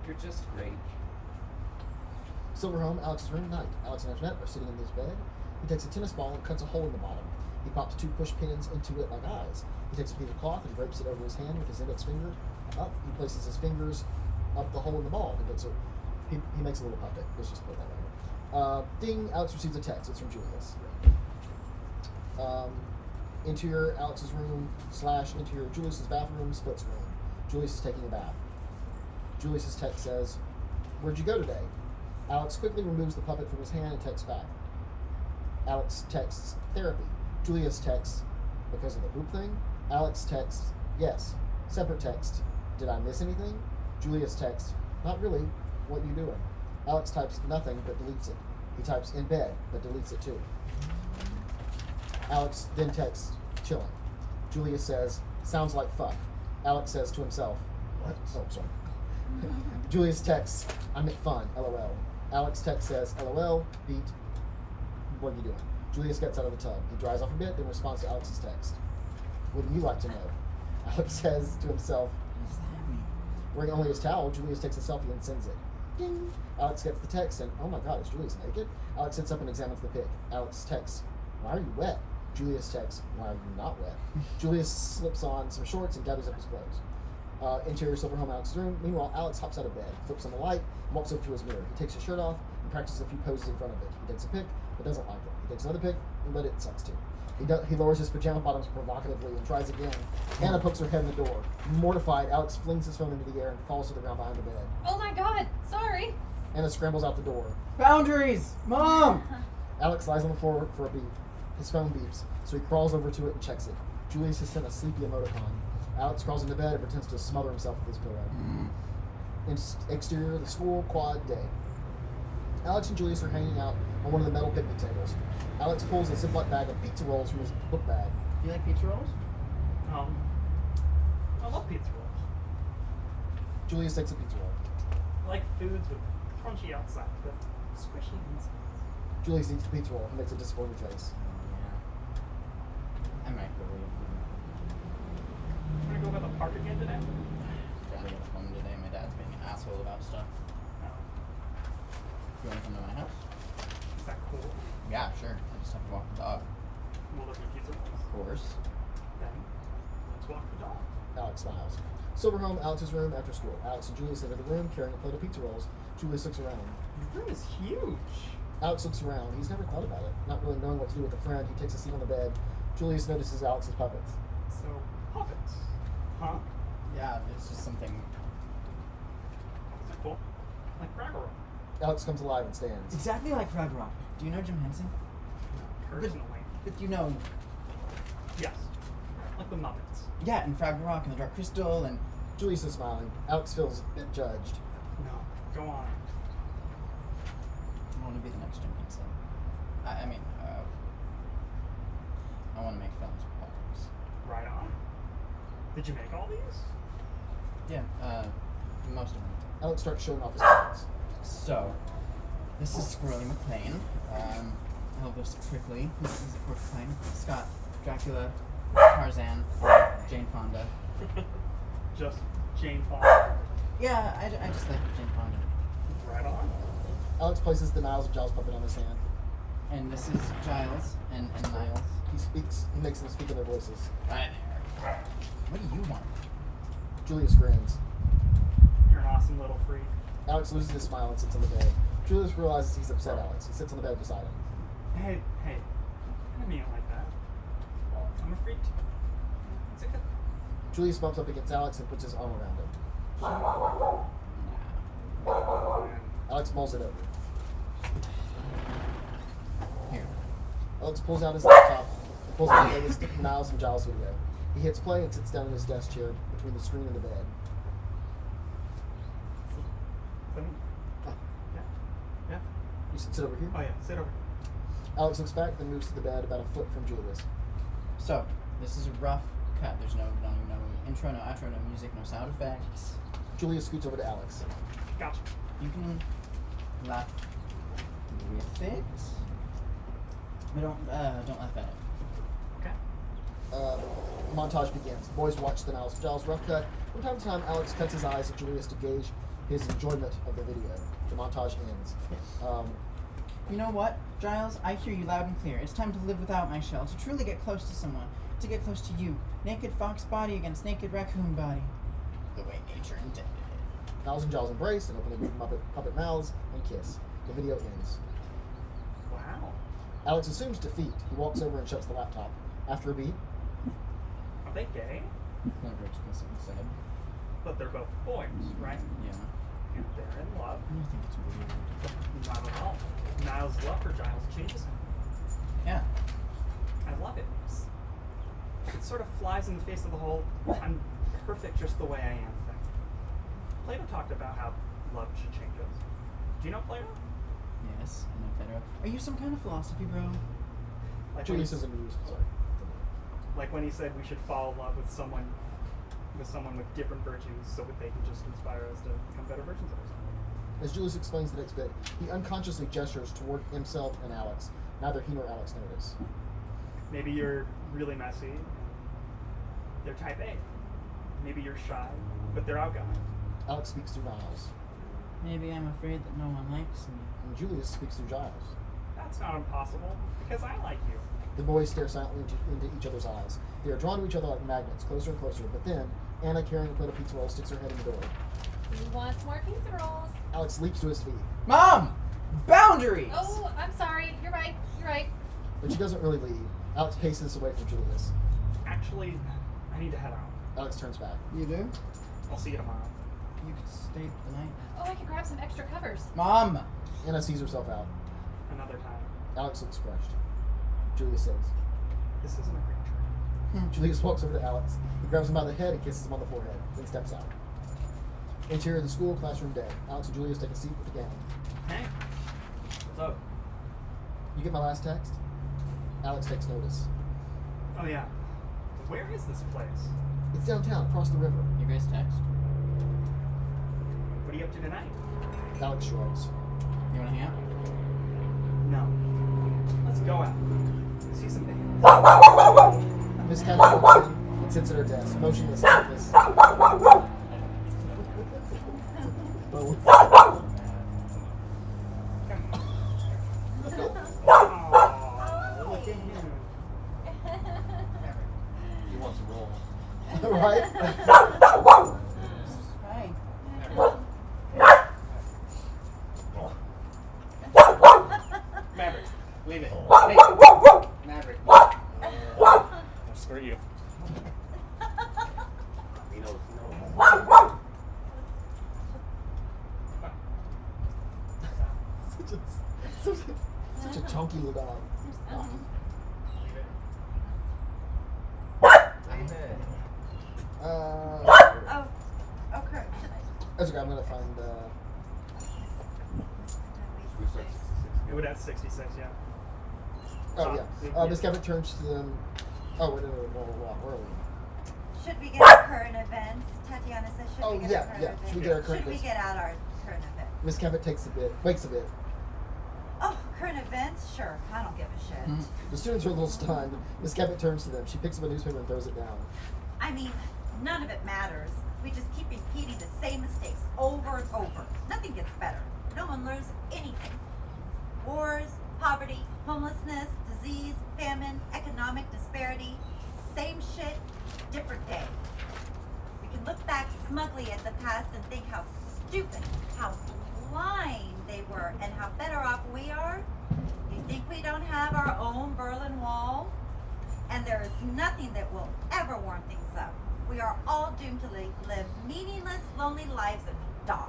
F: You're just great.
A: Silver home, Alex's room, night. Alex and Antoinette are sitting in his bed. He takes a tennis ball and cuts a hole in the bottom. He pops 2 push pins into it like eyes. He takes a piece of cloth and drapes it over his hand with his index finger. Up, he places his fingers up the hole in the ball. He makes a little puppet. Let's just put that right here. Ding, Alex receives a text. It's from Julius. Interior, Alex's room / interior, Julius's bathroom, split screen. Julius is taking a bath. Julius's text says, "Where'd you go today?" Alex quickly removes the puppet from his hand and texts back. Alex texts, "Therapy." Julius texts, "Because of the poop thing?" Alex texts, "Yes." Separate text, "Did I miss anything?" Julius texts, "Not really. What you doing?" Alex types nothing but deletes it. He types "in bed" but deletes it too. Alex then texts, "Chilling." Julius says, "Sounds like fuck." Alex says to himself, "What?" Oh, sorry. Julius texts, "I meant fun, LOL." Alex text says, "LOL, beat. What are you doing?" Julius gets out of the tub. He dries off a bit, then responds to Alex's text. Wouldn't you like to know? Alex says to himself,
D: What does that mean?
A: wearing only his towel, Julius takes a selfie and sends it. Ding! Alex gets the text and, oh my god, is Julius naked? Alex sits up and examines the pic. Alex texts, why are you wet? Julius texts, why are you not wet? Julius slips on some shorts and gathers up his clothes. Interior Silverhome Alex's room. Meanwhile, Alex hops out of bed, flips on the light, and walks over to his mirror. He takes his shirt off and practices a few poses in front of it. He takes a pic, but doesn't like it. He takes another pic, but it sucks too. He lowers his pajama bottoms provocatively and tries again. Anna pokes her head in the door. Mortified, Alex flings his phone into the air and falls to the ground behind the bed.
H: Oh my god, sorry.
A: Anna scrambles out the door.
D: Boundaries! Mom!
A: Alex lies on the floor for a beat. His phone beeps, so he crawls over to it and checks it. Julius has sent a sleepy emoticon. Alex crawls into bed and pretends to smother himself with his pillow. Exterior of the school, quad day. Alex and Julius are hanging out on one of the metal picnic tables. Alex pulls a Ziploc bag of pizza rolls from his book bag.
D: You like pizza rolls?
E: I love pizza rolls.
A: Julius takes a pizza roll.
E: I like foods with crunchy outside, but squishy inside.
A: Julius eats the pizza roll and makes a disappointed face.
D: I might go read.
E: Wanna go by the park again today?
D: Gotta get home today. My dad's being an asshole about stuff. You wanna come to my house?
E: Is that cool?
D: Yeah, sure. I just have to walk the dog.
E: We'll look at pizza rolls.
D: Of course.
E: Then let's walk the dog.
A: Alex smiles. Silverhome, Alex's room after school. Alex and Julius enter the room carrying a plate of pizza rolls. Julius looks around.
E: Your room is huge.
A: Alex looks around. He's never thought about it. Not really knowing what to do with a friend, he takes a seat on the bed. Julius notices Alex's puppets.
E: So, puppets. Huh?
D: Yeah, it's just something.
E: Is it cool? Like Fraggle Rock.
A: Alex comes alive and stands.
D: Exactly like Fraggle Rock. Do you know Jim Henson?
E: Personally.
D: But you know,
E: Yes. Like the Muppets.
D: yeah, and Fraggle Rock and the Dark Crystal and.
A: Julius is smiling. Alex feels a bit judged.
E: No. Go on.
D: I want to be the next Jim Henson. I mean, I want to make films with puppets.
E: Right on. Did you make all these?
D: Yeah, most of them.
A: Alex starts showing off his puppets.
D: So, this is Squirrely McLean, Elvis Prickly, this is a porcupine, Scott, Dracula, Tarzan, Jane Fonda.
E: Just Jane Fonda.
D: Yeah, I just like Jane Fonda.
E: Right on.
A: Alex places the Niles and Giles puppet on his hand.
D: And this is Giles and Niles.
A: He makes them speak in their voices.
D: Right there. What do you want?
A: Julius grins.
E: You're an awesome little freak.
A: Alex loses his smile and sits on the bed. Julius realizes he's upset Alex. He sits on the bed beside him.
E: Hey, I didn't mean it like that. I'm a freak too. It's okay.
A: Julius bumps up against Alex and puts his arm around him. Alex mulls it over.
D: Here.
A: Alex pulls out his laptop and pulls out the latest Niles and Giles video. He hits play and sits down in his desk chair between the screen and the bed.
E: Yeah.
A: You sit over here.
E: Oh yeah, sit over.
A: Alex looks back, then moves to the bed about a foot from Julius.
D: So, this is a rough cut. There's no intro, no outro, no music, no sound effects.
A: Julius scoots over to Alex.
E: Gotcha.
D: You can laugh with it, but don't laugh at it.
E: Okay.
A: Montage begins. The boys watch the Niles and Giles rough cut. From time to time, Alex cuts his eyes at Julius to gauge his enjoyment of the video. The montage ends.
D: You know what, Giles? I hear you loud and clear. It's time to live without my shell, to truly get close to someone, to get close to you. Naked fox body against naked raccoon body. The way nature intended it.
A: Niles and Giles embrace and open their puppet mouths and kiss. The video ends.
E: Wow.
A: Alex assumes defeat. He walks over and shuts the laptop. After a beat,
E: Are they gay?
D: Never explicitly said.
E: But they're both boys, right?
D: Yeah.
E: And they're in love.
D: I think it's weird.
E: Not at all. Niles' love for Giles changes him.
D: Yeah.
E: I love it. It sort of flies in the face of the whole I'm perfect just the way I am thing. Plato talked about how love should change us. Do you know Plato?
D: Yes, I know Plato. Are you some kind of philosophy bro?
E: Like when
A: Julius
E: he-
A: is amused. Sorry.
E: Like when he said we should fall in love with someone with different virtues so that they can just inspire us to become better versions of ourselves.
A: As Julius explains the next bit, he unconsciously gestures toward himself and Alex. Neither he nor Alex notice.
E: Maybe you're really messy. They're type A. Maybe you're shy, but they're outgoing.
A: Alex speaks through Niles,
D: Maybe I'm afraid that no one likes me.
A: and Julius speaks through Giles.
E: That's not impossible, because I like you.
A: The boys stare silently into each other's eyes. They are drawn to each other like magnets, closer and closer. But then, Anna, carrying a plate of pizza rolls, sticks her head in the door.
H: Who wants more pizza rolls?
A: Alex leaps to his feet,
D: Mom! Boundaries!
H: Oh, I'm sorry. You're right. You're right.
A: but she doesn't really leave. Alex paces away from Julius.
E: Actually, I need to head out.
A: Alex turns back.
D: You do?
E: I'll see you tomorrow.
D: You could stay the night.
H: Oh, I can grab some extra covers.
D: Mom!
A: Anna sees herself out.
E: Another time.
A: Alex looks crushed. Julius says.
E: This isn't a great trip.
A: Julius walks over to Alex. He grabs him by the head and kisses him on the forehead, then steps out. Interior of the school, classroom day. Alex and Julius take a seat with the gang.
E: Hey. What's up?
A: You get my last text? Alex takes notice.
E: Oh yeah. Where is this place?
A: It's downtown, across the river.
D: You guys text?
E: What are you up to tonight?
A: Alex shrugs.
D: You wanna hang out?
E: No. Let's go out. See some things.
A: Miss Cabot walks in and sits at her desk, motionless like this.
E: Oh, look at you.
F: He wants a roll.
A: Right?
D: Hi.
C: Maverick, leave it. Hey, Maverick.
E: Oh,
C: Screw you.
G: He knows.
A: Such a chunky little dog.
J: Oh, okay.
A: That's okay, I'm gonna find,
E: It would at 66, yeah.
A: oh yeah. Miss Cabot turns to them. Oh, wait, no, where are we?
J: Should we get our current events? Tatiana says, should
A: Oh,
J: we get
A: yeah,
J: our current
A: yeah.
J: events?
A: Should we get our current
J: Should we
A: events?
J: get out our current event?
A: Miss Cabot wakes a bit.
J: Oh, current events? Sure. I don't give a shit.
A: The students are a little stunned. Miss Cabot turns to them. She picks up a newspaper and throws it down.
J: I mean, none of it matters. We just keep repeating the same mistakes over and over. Nothing gets better. No one learns anything. Wars, poverty, homelessness, disease, famine, economic disparity. Same shit, different day. We can look back smugly at the past and think how stupid, how blind they were, and how better off we are. You think we don't have our own Berlin Wall? And there is nothing that will ever warm things up. We are all doomed to live meaningless, lonely lives and die.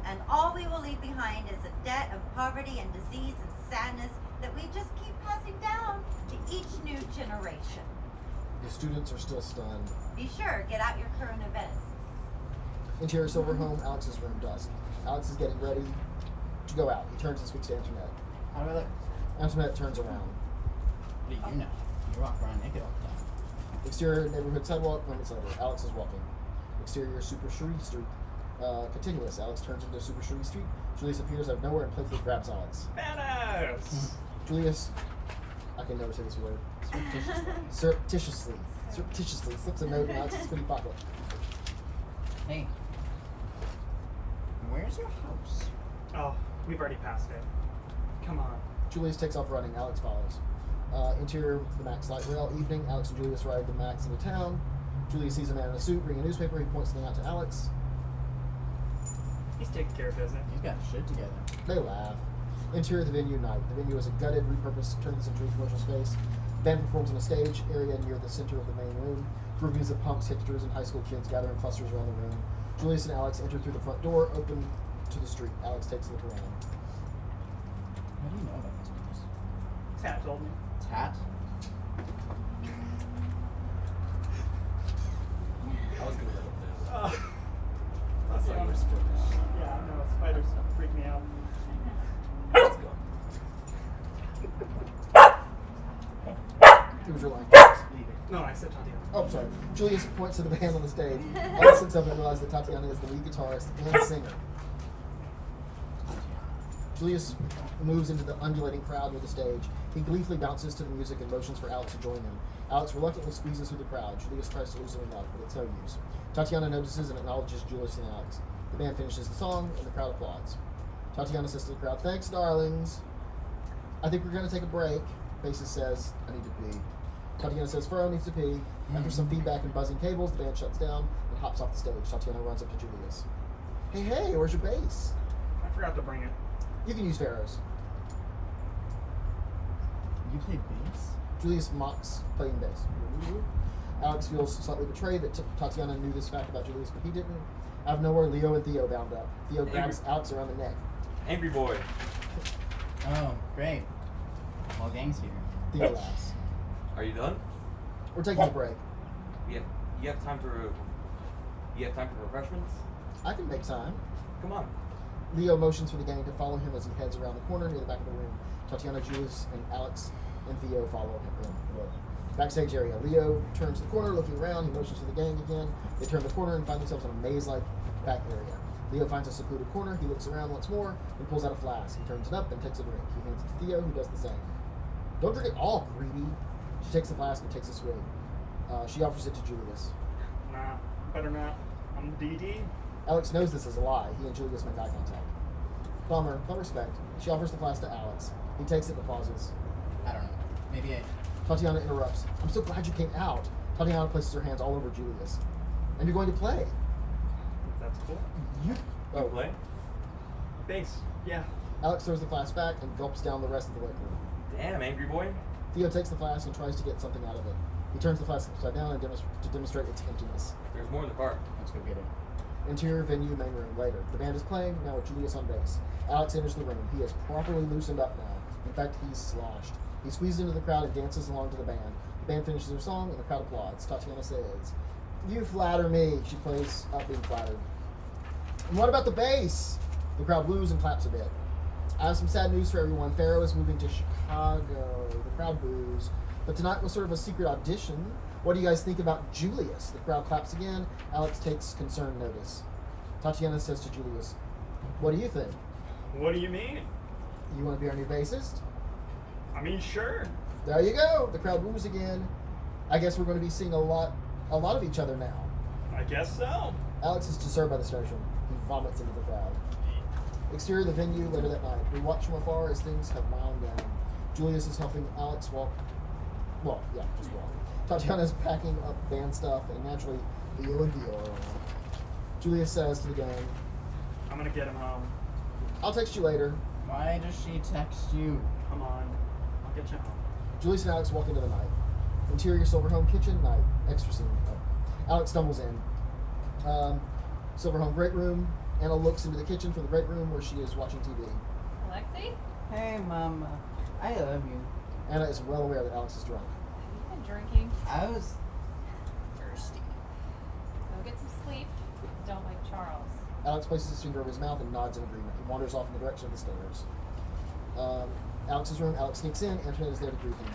J: And all we will leave behind is a debt of poverty and disease and sadness that we just keep passing down to each new generation.
A: The students are still stunned.
J: Be sure, get out your current events.
A: Interior Silver Home, Alex's room, dusk. Alex is getting ready to go out. He turns and speaks to Antoinette.
D: How do I look?
A: Antoinette turns around.
D: What do you know? You walk around naked all the time.
A: Exterior neighborhood sidewalk, moments later. Alex is walking. Exterior Super Shuri Street. Continuous. Alex turns into Super Shuri Street. Julius appears out of nowhere and playfully grabs Alex.
E: Badass!
A: Julius, I can never say this word. Surreptitiously slips a note in Alex's hoodie pocket.
D: Hey. Where's your house?
E: Oh, we've already passed it. Come on.
A: Julius takes off running. Alex follows. Interior, the Max light rail. Evening, Alex and Julius ride the Max into town. Julius sees a man in a suit reading a newspaper. He points something out to Alex.
E: He's taking care of business.
D: He's got shit together.
A: They laugh. Interior, the venue, night. The venue is a gutted, repurposed, turn-of-the-century commercial space. Band performs on a stage area near the center of the main room. Groupies of punks, hipsters, and high school kids gather in clusters around the room. Julius and Alex enter through the front door, open to the street. Alex takes a look around.
D: What do you know about this place?
E: Tat told me.
D: Tat?
F: I was gonna let him know.
E: That's
F: That's how you were supposed to.
E: Yeah, no, spiders freak me out.
F: Let's go.
A: Who was your line?
E: No, I said Tatiana.
A: Oh, sorry. Julius points to the band on the stage. Alex looks up and realizes that Tatiana is the lead guitarist and singer. Julius moves into the undulating crowd near the stage. He gleefully bounces to the music and motions for Alex to join him. Alex reluctantly squeezes through the crowd. Julius tries to loosen him up, but it's no use. Tatiana notices and acknowledges Julius and Alex. The band finishes the song, and the crowd applauds. Tatiana says to the crowd, "Thanks, darlings. I think we're going to take a break." Bassist says, "I need to pee." Tatiana says Furrow needs to pee. After some feedback and buzzing cables, the band shuts down and hops off the stage. Tatiana runs up to Julius. Hey, where's your bass?"
E: I forgot to bring it.
A: "You can use Pharaoh's."
D: You play bass?
A: Julius mocks playing bass. Alex feels slightly betrayed that Tatiana knew this fact about Julius, but he didn't. Out of nowhere, Leo and Theo bound up. Theo grabs Alex around the neck.
B: Angry boy.
D: Oh, great. Whole gang's here.
A: Theo laughs.
B: Are you done?
A: We're taking a break.
B: You have time for refreshments?
A: I can make time.
B: Come on.
A: Leo motions for the gang to follow him as he heads around the corner near the back of the room. Tatiana, Julius, and Alex and Theo follow him. Backstage area. Leo turns the corner, looking around. He motions for the gang again. They turn the corner and find themselves in a maze-like back area. Leo finds a secluded corner. He looks around once more and pulls out a flask. He turns it up and takes a drink. He hands it to Theo, who does the same. "Don't drink it all, greedy." She takes the flask and takes a swig. She offers it to Julius.
E: Nah, better not. I'm DD.
A: Alex knows this is a lie. He and Julius make eye contact. Bummer, but respect. She offers the flask to Alex. He takes it but pauses.
D: I don't know. Maybe I.
A: Tatiana interrupts. "I'm so glad you came out." Tatiana places her hands all over Julius. "And you're going to play."
E: That's cool.
A: You
B: Play?
E: Bass. Yeah.
A: Alex throws the flask back and gulps down the rest of the liquor.
B: Damn, angry boy.
A: Theo takes the flask and tries to get something out of it. He turns the flask upside down and to demonstrate its emptiness.
B: There's more in the car.
D: Let's go get it.
A: Interior venue, main room. Later. The band is playing, now with Julius on bass. Alex enters the room. He is properly loosened up now. In fact, he's sloshed. He squeezes into the crowd and dances along to the band. The band finishes their song and the crowd applauds. Tatiana says, "You flatter me." She plays up being flattered. "And what about the bass?" The crowd woos and claps a bit. "I have some sad news for everyone. Pharaoh is moving to Chicago." The crowd boos. "But tonight was sort of a secret audition. What do you guys think about Julius?" The crowd claps again. Alex takes concerned notice. Tatiana says to Julius, "What do you think?
E: What do you mean?
A: You want to be our new bassist?"
E: I mean, sure.
A: There you go. The crowd woos again. "I guess we're going to be seeing a lot of each other now."
E: I guess so.
A: Alex is disturbed by this notion. He vomits into the crowd. Exterior of the venue later that night. We watch from afar as things have wound down. Julius is helping Alex walk. Well, yeah, just walk. Tatiana is packing up band stuff, and naturally, Leo and Theo are around. Julius says to the gang,
E: I'm gonna get him home.
A: "I'll text you later."
D: Why does she text you?
E: Come on. I'll get you home.
A: Julius and Alex walk into the night. Interior Silver Home kitchen, night. Extra scene. Alex stumbles in. Silver Home great room. Anna looks into the kitchen from the great room where she is watching TV.
H: Alexei?
D: Hey, Mama. I love you.
A: Anna is well aware that Alex is drunk.
H: Have you been drinking?
D: I was thirsty.
H: Go get some sleep. Don't wake Charles.
A: Alex places his finger over his mouth and nods in agreement. He wanders off in the direction of the stairs. Alex's room. Alex sneaks in. Antoinette is there to greet him.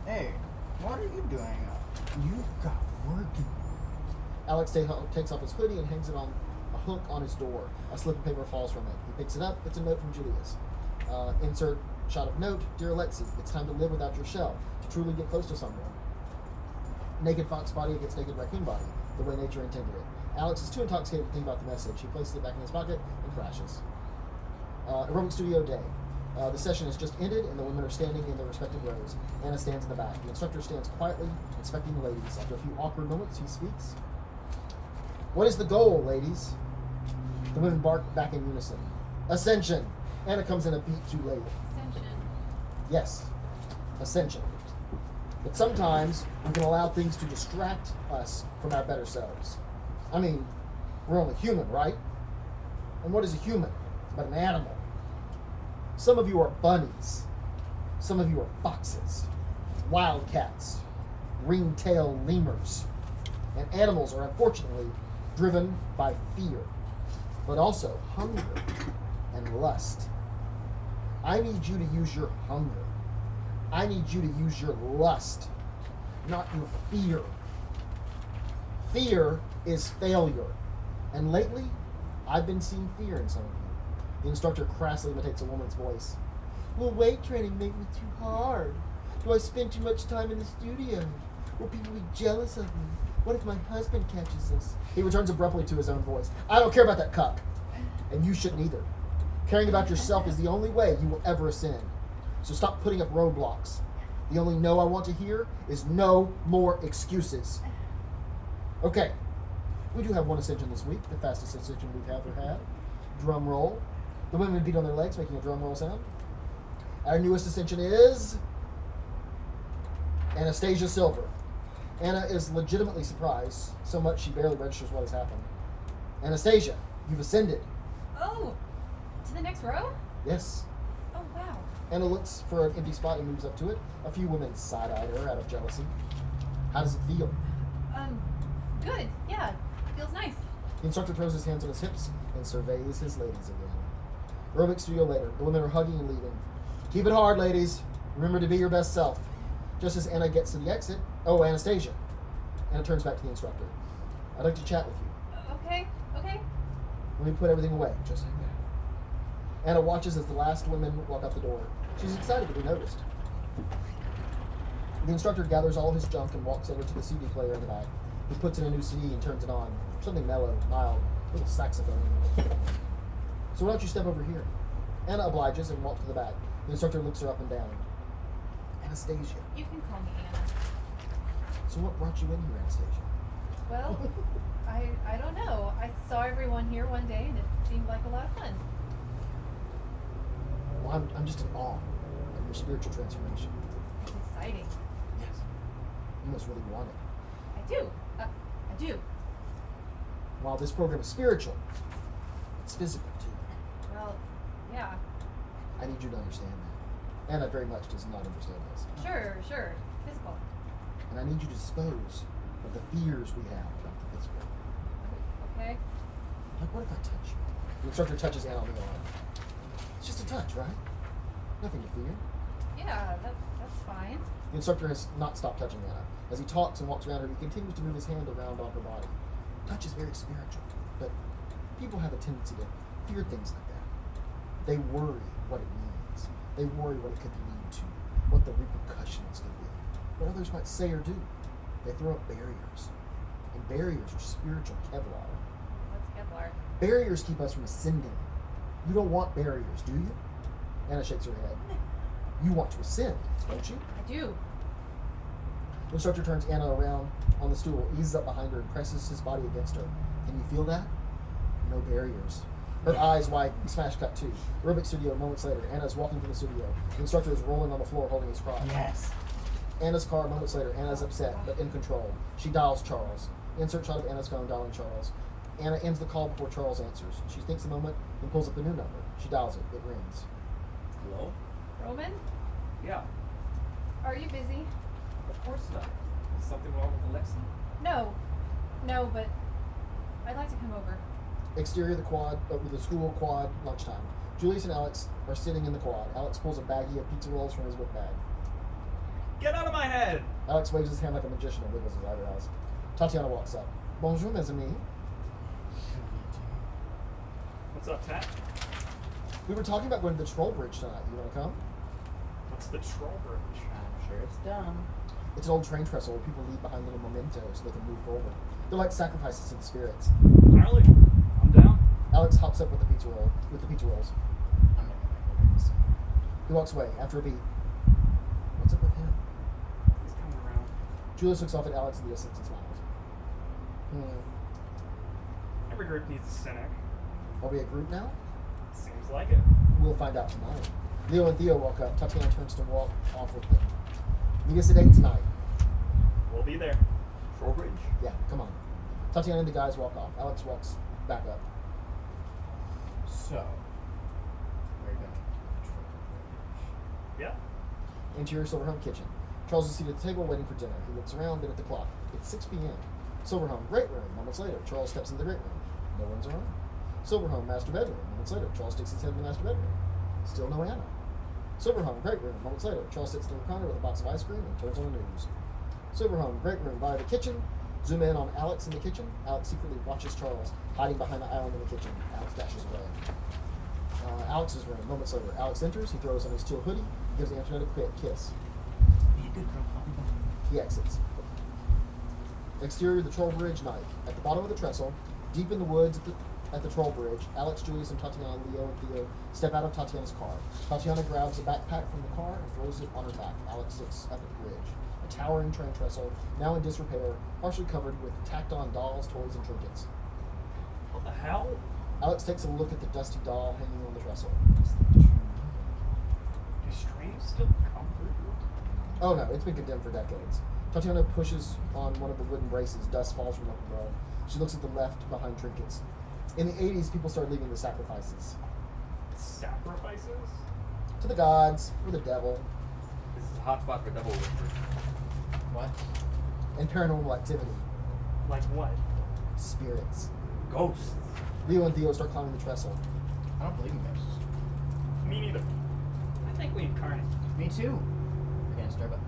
D: Hey, what are you doing up?
A: You've got work. Alex takes off his hoodie and hangs it on a hook on his door. A slip of paper falls from it. He picks it up. It's a note from Julius. Insert shot of note. "Dear Alexei, it's time to live without your shell, to truly get close to someone. Naked fox body against naked raccoon body, the way nature intended it." Alex is too intoxicated to think about the message. He places it back in his pocket and crashes. Aerobic studio day. The session has just ended and the women are standing in their respective rows. Anna stands in the back. The instructor stands quietly, inspecting the ladies. After a few awkward moments, he speaks. "What is the goal, ladies?" The women bark back in unison. "Ascension." Anna comes in a beat too late.
H: Ascension.
A: Yes, ascension. But sometimes we can allow things to distract us from our better selves. I mean, we're only human, right? And what is a human but an animal? Some of you are bunnies. Some of you are foxes, wildcats, ring-tailed lemurs. And animals are unfortunately driven by fear, but also hunger and lust. I need you to use your hunger. I need you to use your lust, not your fear. Fear is failure. And lately, I've been seeing fear in some of you. The instructor crassly imitates a woman's voice. Will weight training make me too hard? Do I spend too much time in the studio? Will people be jealous of me? What if my husband catches us? He returns abruptly to his own voice. I don't care about that cuck. And you shouldn't either. Caring about yourself is the only way you will ever ascend. So stop putting up roadblocks. The only no I want to hear is no more excuses. Okay. We do have one ascension this week, the fastest ascension we've ever had. Drum roll. The women beat on their legs, making a drum roll sound. Our newest ascension is Anastasia Silver. Anna is legitimately surprised, so much she barely registers what has happened. Anastasia, you've ascended.
H: Oh, to the next row?
A: Yes.
H: Oh, wow.
A: Anna looks for an empty spot and moves up to it. A few women side-eyed her out of jealousy. How does it feel?
H: Good. Yeah, feels nice.
A: The instructor throws his hands on his hips and surveys his ladies again. Aerobic studio later. The women are hugging and leaving. Keep it hard, ladies. Remember to be your best self. Just as Anna gets to the exit, Anastasia. Anna turns back to the instructor. I'd like to chat with you.
H: Okay.
A: Let me put everything away, just like that. Anna watches as the last women walk out the door. She's excited to be noticed. The instructor gathers all of his junk and walks over to the CD player in the back. He puts in a new CD and turns it on. Something mellow, mild, little saxophone. So why don't you step over here? Anna obliges and walks to the back. The instructor looks her up and down. Anastasia.
H: You can call me Anna.
A: So what brought you in here, Anastasia?
H: Well, I don't know. I saw everyone here one day and it seemed like a lot of fun.
A: Well, I'm just in awe of your spiritual transformation.
H: It's exciting.
A: Yes. You must really want it.
H: I do. I do.
A: While this program is spiritual, it's physical too.
H: Well, yeah.
A: I need you to understand that. Anna very much does not understand this.
H: Sure. Physical.
A: And I need you to dispose of the fears we have about the physical.
H: Okay.
A: Like, what if I touch you? The instructor touches Anna on the arm. It's just a touch, right? Nothing to fear.
H: Yeah, that's fine.
A: The instructor has not stopped touching Anna. As he talks and walks around her, he continues to move his hand around on her body. Touch is very spiritual, but people have a tendency to fear things like that. They worry what it means. They worry what it could lead to, what the repercussions could be, what others might say or do. They throw up barriers, and barriers are spiritual Kevlar.
H: What's Kevlar?
A: Barriers keep us from ascending. You don't want barriers, do you? Anna shakes her head. You want to ascend, don't you?
H: I do.
A: The instructor turns Anna around on the stool, eases up behind her, and presses his body against her. Can you feel that? No barriers. Her eyes wide, smash cut too. Aerobic studio, moments later. Anna is walking from the studio. The instructor is rolling on the floor, holding his crotch.
D: Yes.
A: Anna's car, moments later. Anna is upset, but in control. She dials Charles. Insert shot of Anna's phone dialing Charles. Anna ends the call before Charles answers. She thinks a moment, then pulls up the new number. She dials it. It rings.
B: Hello?
H: Roman,
E: Yeah.
H: are you busy?
F: Of course not. Is something wrong with Alexi?
H: No, but I'd like to come over.
A: Exterior of the quad, with the school quad, lunchtime. Julius and Alex are sitting in the quad. Alex pulls a baggie of pizza rolls from his whip bag.
E: Get out of my head!
A: Alex waves his hand like a magician and wiggles his eyebrows. Tatiana walks up. Bonjour, mes amis.
E: What's up, Tat?
A: We were talking about going to the Troll Bridge tonight. You want to come?
E: What's the troll bridge?
D: I'm sure it's dumb.
A: It's an old train trestle where people leave behind little mementos so they can move forward. They're like sacrifices to the spirits.
E: Gnarly. I'm down.
A: Alex hops up with the pizza rolls.
D: I'm not gonna go.
A: He walks away after a beat. What's up with him?
E: He's coming around.
A: Julius looks off at Alex in the distance and smiles.
E: Every group needs a cynic.
A: Are we a group now?
E: Seems like it.
A: We'll find out tonight. Leo and Theo walk up. Tatiana turns to walk off with them. Meet us at 8 tonight.
E: We'll be there.
B: Shortbridge?
A: Yeah, come on. Tatiana and the guys walk off. Alex walks back up.
D: So, we're going to
E: Yeah.
A: Interior Silverhome kitchen. Charles is seated at the table waiting for dinner. He looks around, then at the clock. It's 6 p.m. Silverhome, great room. Moments later, Charles steps into the great room. No one's around. Silverhome, master bedroom. Moments later, Charles sticks his head in the master bedroom. Still no Anna. Silverhome, great room. Moments later, Charles sits in the recliner with a box of ice cream and turns on the news. Silverhome, great room. By the kitchen. Zoom in on Alex in the kitchen. Alex secretly watches Charles hiding behind the island in the kitchen. Alex dashes away. Alex's room. Moments later, Alex enters. He throws on his teal hoodie. Gives Antoinette a quick kiss.
D: Be a good girl. I'll be back.
A: He exits. Exterior of the Troll Bridge night. At the bottom of the trestle, deep in the woods at the Troll Bridge, Alex, Julius, and Tatiana, Leo, and Theo step out of Tatiana's car. Tatiana grabs a backpack from the car and throws it on her back. Alex sits at the bridge. A towering train trestle, now in disrepair, partially covered with tacked-on dolls, toys, and trinkets.
E: What the hell?
A: Alex takes a look at the dusty doll hanging on the trestle.
E: Do strangers still come through?
A: Oh no, it's been condemned for decades. Tatiana pushes on one of the wooden braces. Dust falls from up above. She looks at the left behind trinkets. In the 80s, people started leaving the sacrifices.
E: Sacrifices?
A: To the gods, or the devil,
B: This is a hot spot for double whispers.
D: What?
A: and paranormal activity.
E: Like what?
A: Spirits.
B: Ghosts.
A: Leo and Theo start climbing the trestle.
D: I don't believe in ghosts.
E: Me neither. I think we incarnate.
D: Me too. Can't stir but.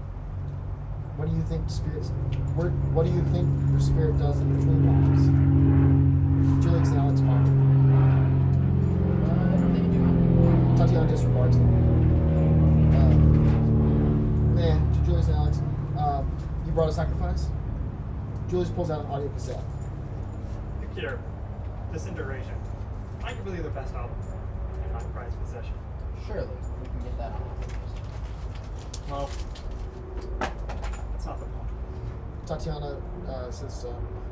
A: What do you think spirits... What do you think your spirit does in between lives? Julius and Alex ponder.
D: What they do?
A: Tatiana disregards them. To Julius and Alex, you brought a sacrifice? Julius pulls out an audio cassette.
E: The Cure. Disintegration. Arguably their best album. And my prized possession.
D: Surely we can get that on.
E: Well, that's not the point.
A: Tatiana says,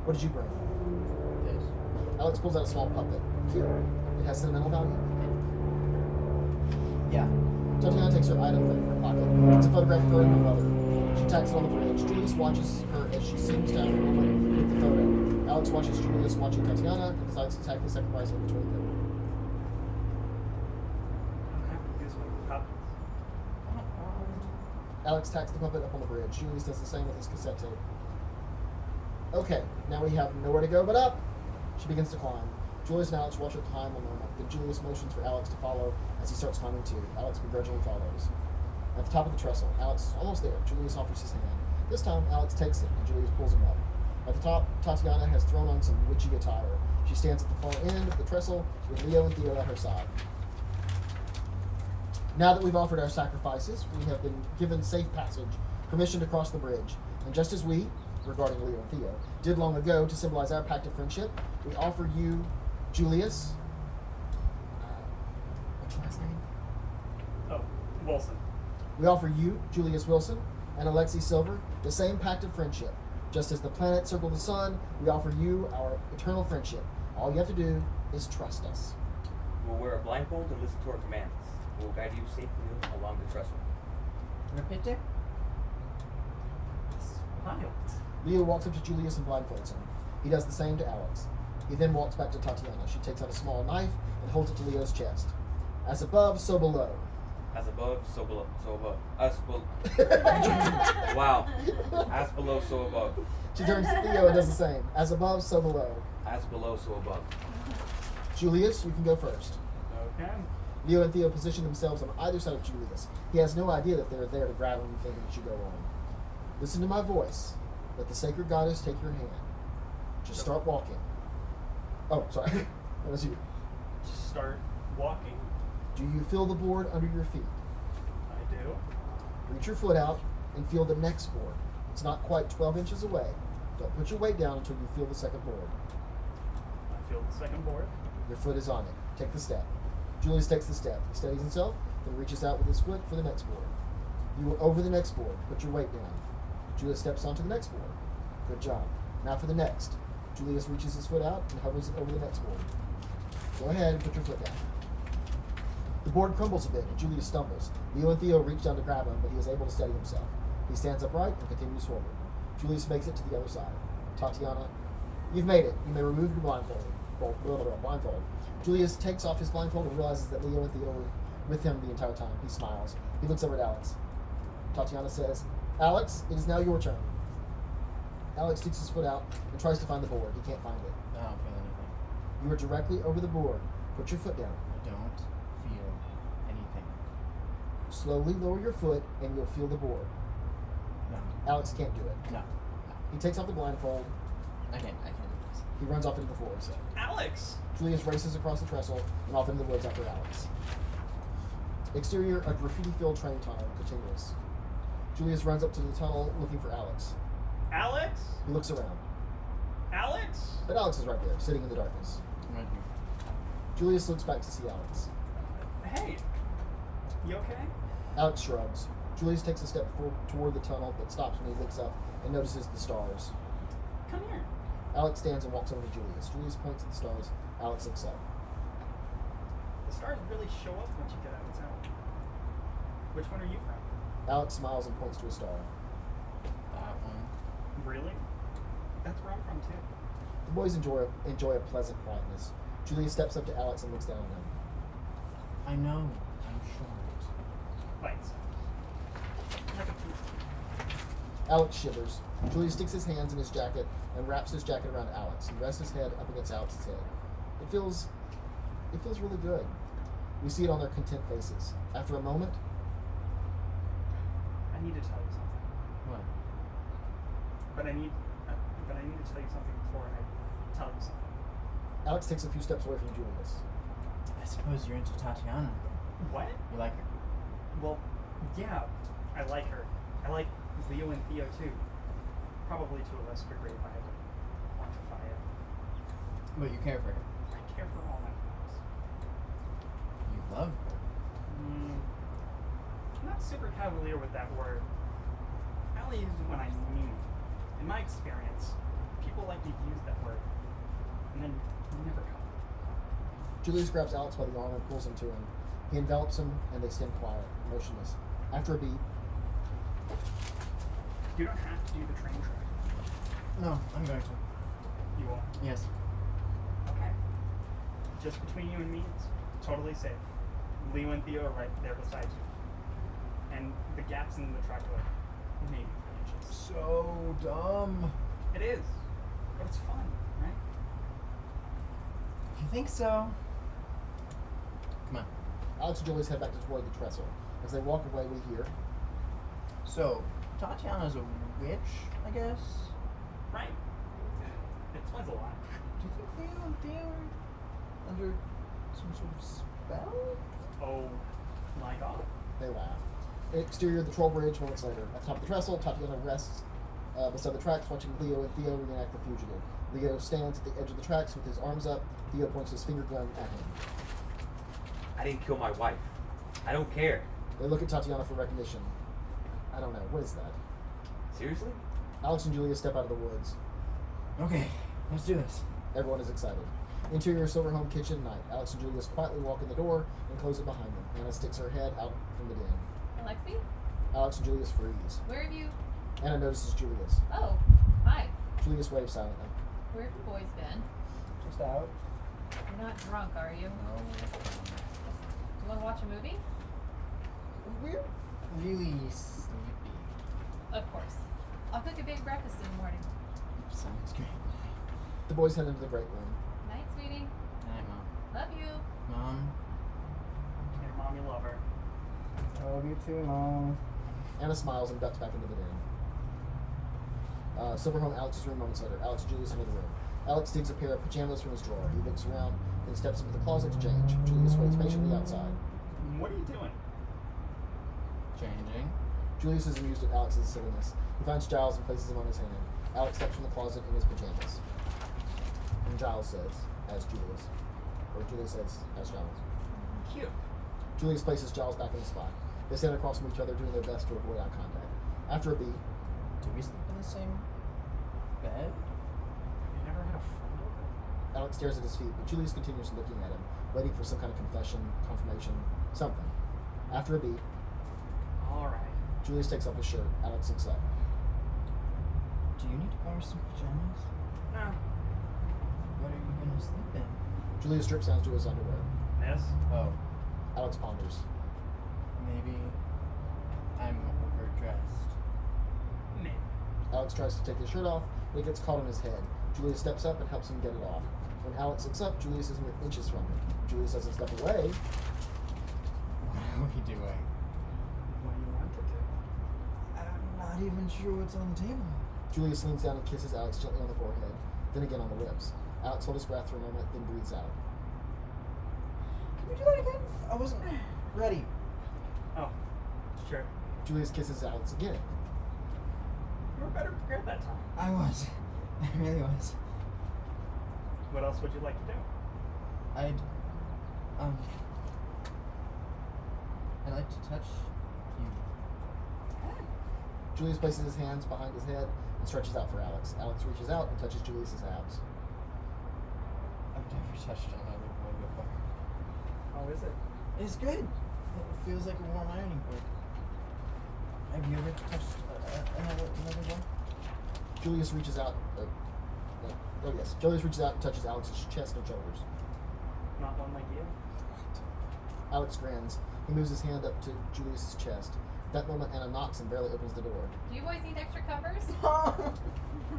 A: what did you bring?
D: This.
A: Alex pulls out a small puppet. Cute. It has sentimental value.
D: Yeah.
A: Tatiana takes her item from her pocket. It's a photograph of her and her mother. She tacks it on the bridge. Julius watches her as she seems to have a moment with the photo. Alex watches Julius watching Tatiana and decides to tack the sacrifice in between them.
E: I don't have to use one of the copies.
A: Alex tacks the puppet up on the bridge. Julius does the same with his cassette tape. Okay, now we have nowhere to go but up. She begins to climb. Julius and Alex watch her climb a moment. Then Julius motions for Alex to follow as he starts climbing too. Alex begrudgingly follows. At the top of the trestle, Alex is almost there. Julius offers his hand. This time, Alex takes it and Julius pulls him up. At the top, Tatiana has thrown on some witchy attire. She stands at the far end of the trestle with Leo and Theo at her side. Now that we've offered our sacrifices, we have been given safe passage, permission to cross the bridge. And just as we, regarding Leo and Theo, did long ago to symbolize our pact of friendship, we offer you, Julius. What's your last name?
E: Oh, Wilson.
A: We offer you, Julius Wilson, and Alexei Silver, the same pact of friendship. Just as the planets circle the sun, we offer you our eternal friendship. All you have to do is trust us.
B: We'll wear a blindfold and listen to our commands. We'll guide you safely along the trestle.
D: Repeat it?
E: This is wild.
A: Leo walks up to Julius and blindfolds him. He does the same to Alex. He then walks back to Tatiana. She takes out a small knife and holds it to Leo's chest. As above, so below.
B: As above, so below. So above. As below. Wow. As below, so above.
A: She turns to Theo and does the same. As above, so below.
B: As below, so above.
A: Julius, you can go first.
E: Okay.
A: Leo and Theo position themselves on either side of Julius. He has no idea that they're there to grab anything that you go on. Listen to my voice. Let the sacred goddess take your hand. Just start walking. Oh, sorry. That was you.
E: Start walking.
A: Do you feel the board under your feet?
E: I do.
A: Reach your foot out and feel the next board. It's not quite 12 inches away. Don't put your weight down until you feel the second board.
E: I feel the second board.
A: Your foot is on it. Take the step. Julius takes the step. He steadies himself, then reaches out with his foot for the next board. You are over the next board. Put your weight down. Julius steps onto the next board. Good job. Now for the next. Julius reaches his foot out and hovers it over the next board. Go ahead and put your foot down. The board crumbles a bit and Julius stumbles. Leo and Theo reach down to grab him, but he is able to steady himself. He stands upright and continues forward. Julius makes it to the other side. Tatiana, you've made it. You may remove your blindfold. Blindfold. Julius takes off his blindfold and realizes that Leo and Theo were with him the entire time. He smiles. He looks over at Alex. Tatiana says, Alex, it is now your turn. Alex sticks his foot out and tries to find the board. He can't find it.
D: I don't feel anything.
A: You are directly over the board. Put your foot down.
D: I don't feel anything.
A: Slowly lower your foot and you'll feel the board.
D: No.
A: Alex can't do it.
D: No.
A: He takes off the blindfold.
D: I can't do this.
A: He runs off into the forest.
E: Alex!
A: Julius races across the trestle and off into the woods after Alex. Exterior, a graffiti-filled train tunnel continues. Julius runs up to the tunnel looking for Alex.
E: Alex?
A: He looks around,
E: Alex?
A: but Alex is right there, sitting in the darkness.
D: Right here.
A: Julius looks back to see Alex.
E: Hey. You okay?
A: Alex shrugs. Julius takes a step toward the tunnel, but stops when he looks up and notices the stars.
E: Come here.
A: Alex stands and walks over to Julius. Julius points at the stars. Alex looks up.
E: The stars really show up once you get out of town. Which one are you from?
A: Alex smiles and points to a star.
D: That one.
E: Really? That's where I'm from too.
A: The boys enjoy a pleasant quietness. Julius steps up to Alex and looks down at him.
D: I know. I'm short.
E: Bites. Like a pizza.
A: Alex shivers. Julius sticks his hands in his jacket and wraps his jacket around Alex. He rests his head up against Alex's head. It feels really good. We see it on their content faces. After a moment,
E: I need to tell you something.
D: What?
E: But I need to tell you something before I tell you something.
A: Alex takes a few steps away from Julius.
D: I suppose you're into Tatiana.
E: What?
D: You like her?
E: Well, yeah, I like her. I like Leo and Theo too. Probably to a lesser degree if I had to quantify it.
D: But you care for her.
E: I care for all my friends.
D: You love her.
E: I'm not super cavalier with that word. I only use it when I mean it. In my experience, people like to use that word and then never come.
A: Julius grabs Alex by the arm and pulls him to him. He envelops him, and they stand quiet, motionless. After a beat,
E: You don't have to do the train track.
D: No, I'm going to.
E: You won't.
D: Yes.
E: Okay. Just between you and me, it's totally safe. Leo and Theo are right there beside you. And the gaps in the track are like maybe 3 inches.
D: So dumb.
E: It is. But it's fun, right?
D: If you think so. Come on.
A: Alex and Julius head back toward the trestle. As they walk away, we hear,
D: So, Tatiana's a witch, I guess?
E: Right. It explains a lot.
D: Do you think Leo and Theo are under some sort of spell?
E: Oh my god.
A: they laugh. Exterior, the troll bridge, moments later. At the top of the trestle, Tatiana rests beside the tracks, watching Leo and Theo reenact the fugitive. Leo stands at the edge of the tracks with his arms up. Theo points his finger gun at him.
B: I didn't kill my wife. I don't care.
A: They look at Tatiana for recognition. I don't know, what is that?
B: Seriously?
A: Alex and Julia step out of the woods.
D: Okay, let's do this.
A: Everyone is excited. Interior Silver Home kitchen night. Alex and Julius quietly walk in the door and close it behind them. Anna sticks her head out from the den.
H: Alexi?
A: Alex and Julius freeze.
H: Where have you...
A: Anna notices Julius.
H: Oh, hi.
A: Julius waves silently.
H: Where have the boys been?
D: Just out.
H: You're not drunk, are you?
D: No.
H: Do you want to watch a movie?
D: We're really sleepy.
H: Of course. I'll cook a big breakfast in the morning.
D: Sounds great.
A: The boys head into the great room.
H: Night, sweetie.
D: Night, Mom.
H: Love you.
D: Mom.
E: Your mommy lover.
D: I love you too, Mom.
A: Anna smiles and ducks back into the den. Silver Home Alex's room moments later. Alex and Julius enter the room. Alex digs a pair of pajamas from his drawer. He looks around, then steps into the closet to change. Julius waits patiently outside.
E: What are you doing?
D: Changing.
A: Julius is amused at Alex's silliness. He finds Giles and places him on his hand. Alex steps from the closet in his pajamas. And Giles says, as Julius. Or Julius says, as Giles.
E: Cute.
A: Julius places Giles back in the spot. They stand across from each other, doing their best to avoid eye contact. After a beat,
D: Do we sleep in the same bed?
E: Have you never had a friend over?
A: Alex stares at his feet, but Julius continues looking at him, waiting for some kind of confession, confirmation, something. After a beat,
E: Alright.
A: Julius takes off his shirt. Alex looks up.
D: Do you need to borrow some pajamas?
E: No.
D: What are you gonna sleep in?
A: Julius strips down to his underwear.
E: Miss?
D: Oh,
A: Alex ponders.
D: maybe I'm overdressed.
E: Maybe.
A: Alex tries to take his shirt off, but it gets caught on his head. Julius steps up and helps him get it off. When Alex looks up, Julius is mere inches from him. Julius doesn't step away.
D: What are we doing?
E: What do you want to do?
D: I'm not even sure what's on the table.
A: Julius leans down and kisses Alex gently on the forehead, then again on the lips. Alex holds his breath for a moment, then breathes out.
D: Can we do that again? I wasn't ready.
E: Oh, sure.
A: Julius kisses Alex again.
E: You were better prepared that time.
D: I was. I really was.
E: What else would you like to do?
D: I'd like to touch you.
A: Julius places his hands behind his head and stretches out for Alex. Alex reaches out and touches Julius's abs.
D: I've never touched another boy before.
E: How is it?
D: It's good. It feels like a warm ironing board. Have you ever touched another boy?
A: Julius reaches out. Julius reaches out and touches Alex's chest and shoulders.
E: Not one like you?
A: Alex grins. He moves his hand up to Julius's chest. At that moment, Anna knocks and barely opens the door.
H: Do you boys need extra covers?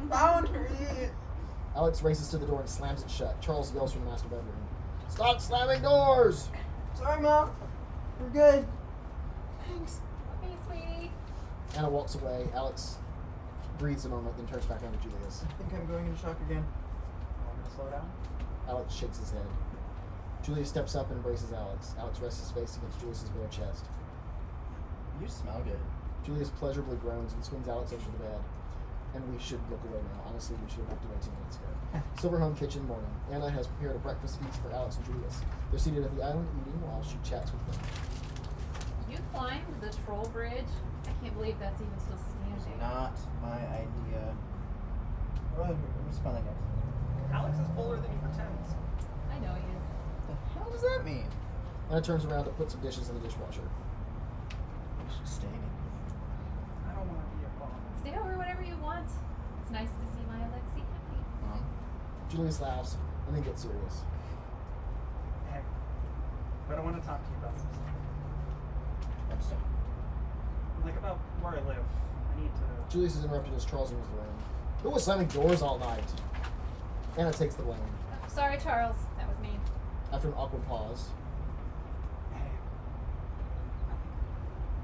D: Boundary!
A: Alex races to the door and slams it shut. Charles yells from the master bedroom, "Stop slamming doors!"
D: Sorry, Mom. We're good. Thanks.
H: Okay, sweetie.
A: Anna walks away. Alex breathes a moment, then turns back on to Julius.
D: I think I'm going into shock again.
E: Want me to slow down?
A: Alex shakes his head. Julius steps up and embraces Alex. Alex rests his face against Julius's bare chest.
D: You smell good.
A: Julius pleasurably groans and swings Alex over the bed. And we should look away now. Honestly, we should have walked away 2 minutes ago. Silver Home Kitchen morning. Anna has prepared a breakfast feast for Alex and Julius. They're seated at the island eating while she chats with them.
H: You climbed the troll bridge? I can't believe that's even still standing.
D: Not my idea. Well, it was fun, I guess.
E: Alex is fuller than he pretends.
H: I know he is.
D: What the hell does that mean?
A: Anna turns around to put some dishes in the dishwasher.
D: We should stay in.
E: I don't want to be your boss.
H: Stay over whenever you want. It's nice to see my Alexi happy.
D: Mom?
A: Julius laughs and then gets serious.
E: Hey, but I want to talk to you about some stuff.
D: I'm sorry.
E: Like about where I live. I need to.
A: Julius is interrupted as Charles enters the room. Who was slamming doors all night? Anna takes the blame.
H: Sorry, Charles. That was me.
A: After an awkward pause,
E: Hey.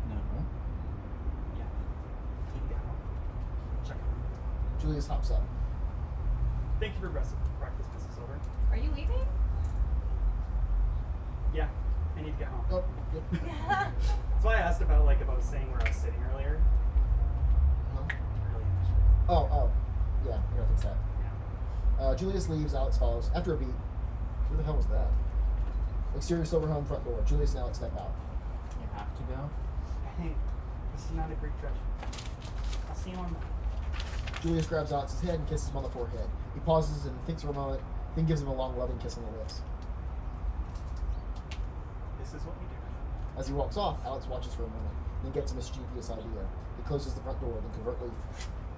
D: No.
E: Yeah. Need to get home. Check it.
A: Julius hops up.
E: Thank you for breakfast. This is over.
H: Are you leaving?
E: Yeah. I need to get home.
A: Oh, yep.
E: That's why I asked about like if I was staying where I was sitting earlier.
A: Huh?
E: Really interested.
A: Oh. Yeah, you're gonna fix that.
E: Yeah.
A: Julius leaves, Alex follows. After a beat, who the hell was that? Exterior Silver Home front door. Julius and Alex step out.
D: You have to go?
E: Hey, this is not a Greek treasure. I'll see you on that.
A: Julius grabs Alex's head and kisses him on the forehead. He pauses and thinks for a moment, then gives him a long, loving kiss on the lips.
E: This is what we do.
A: As he walks off, Alex watches for a moment, then gets a mischievous idea. He closes the front door, then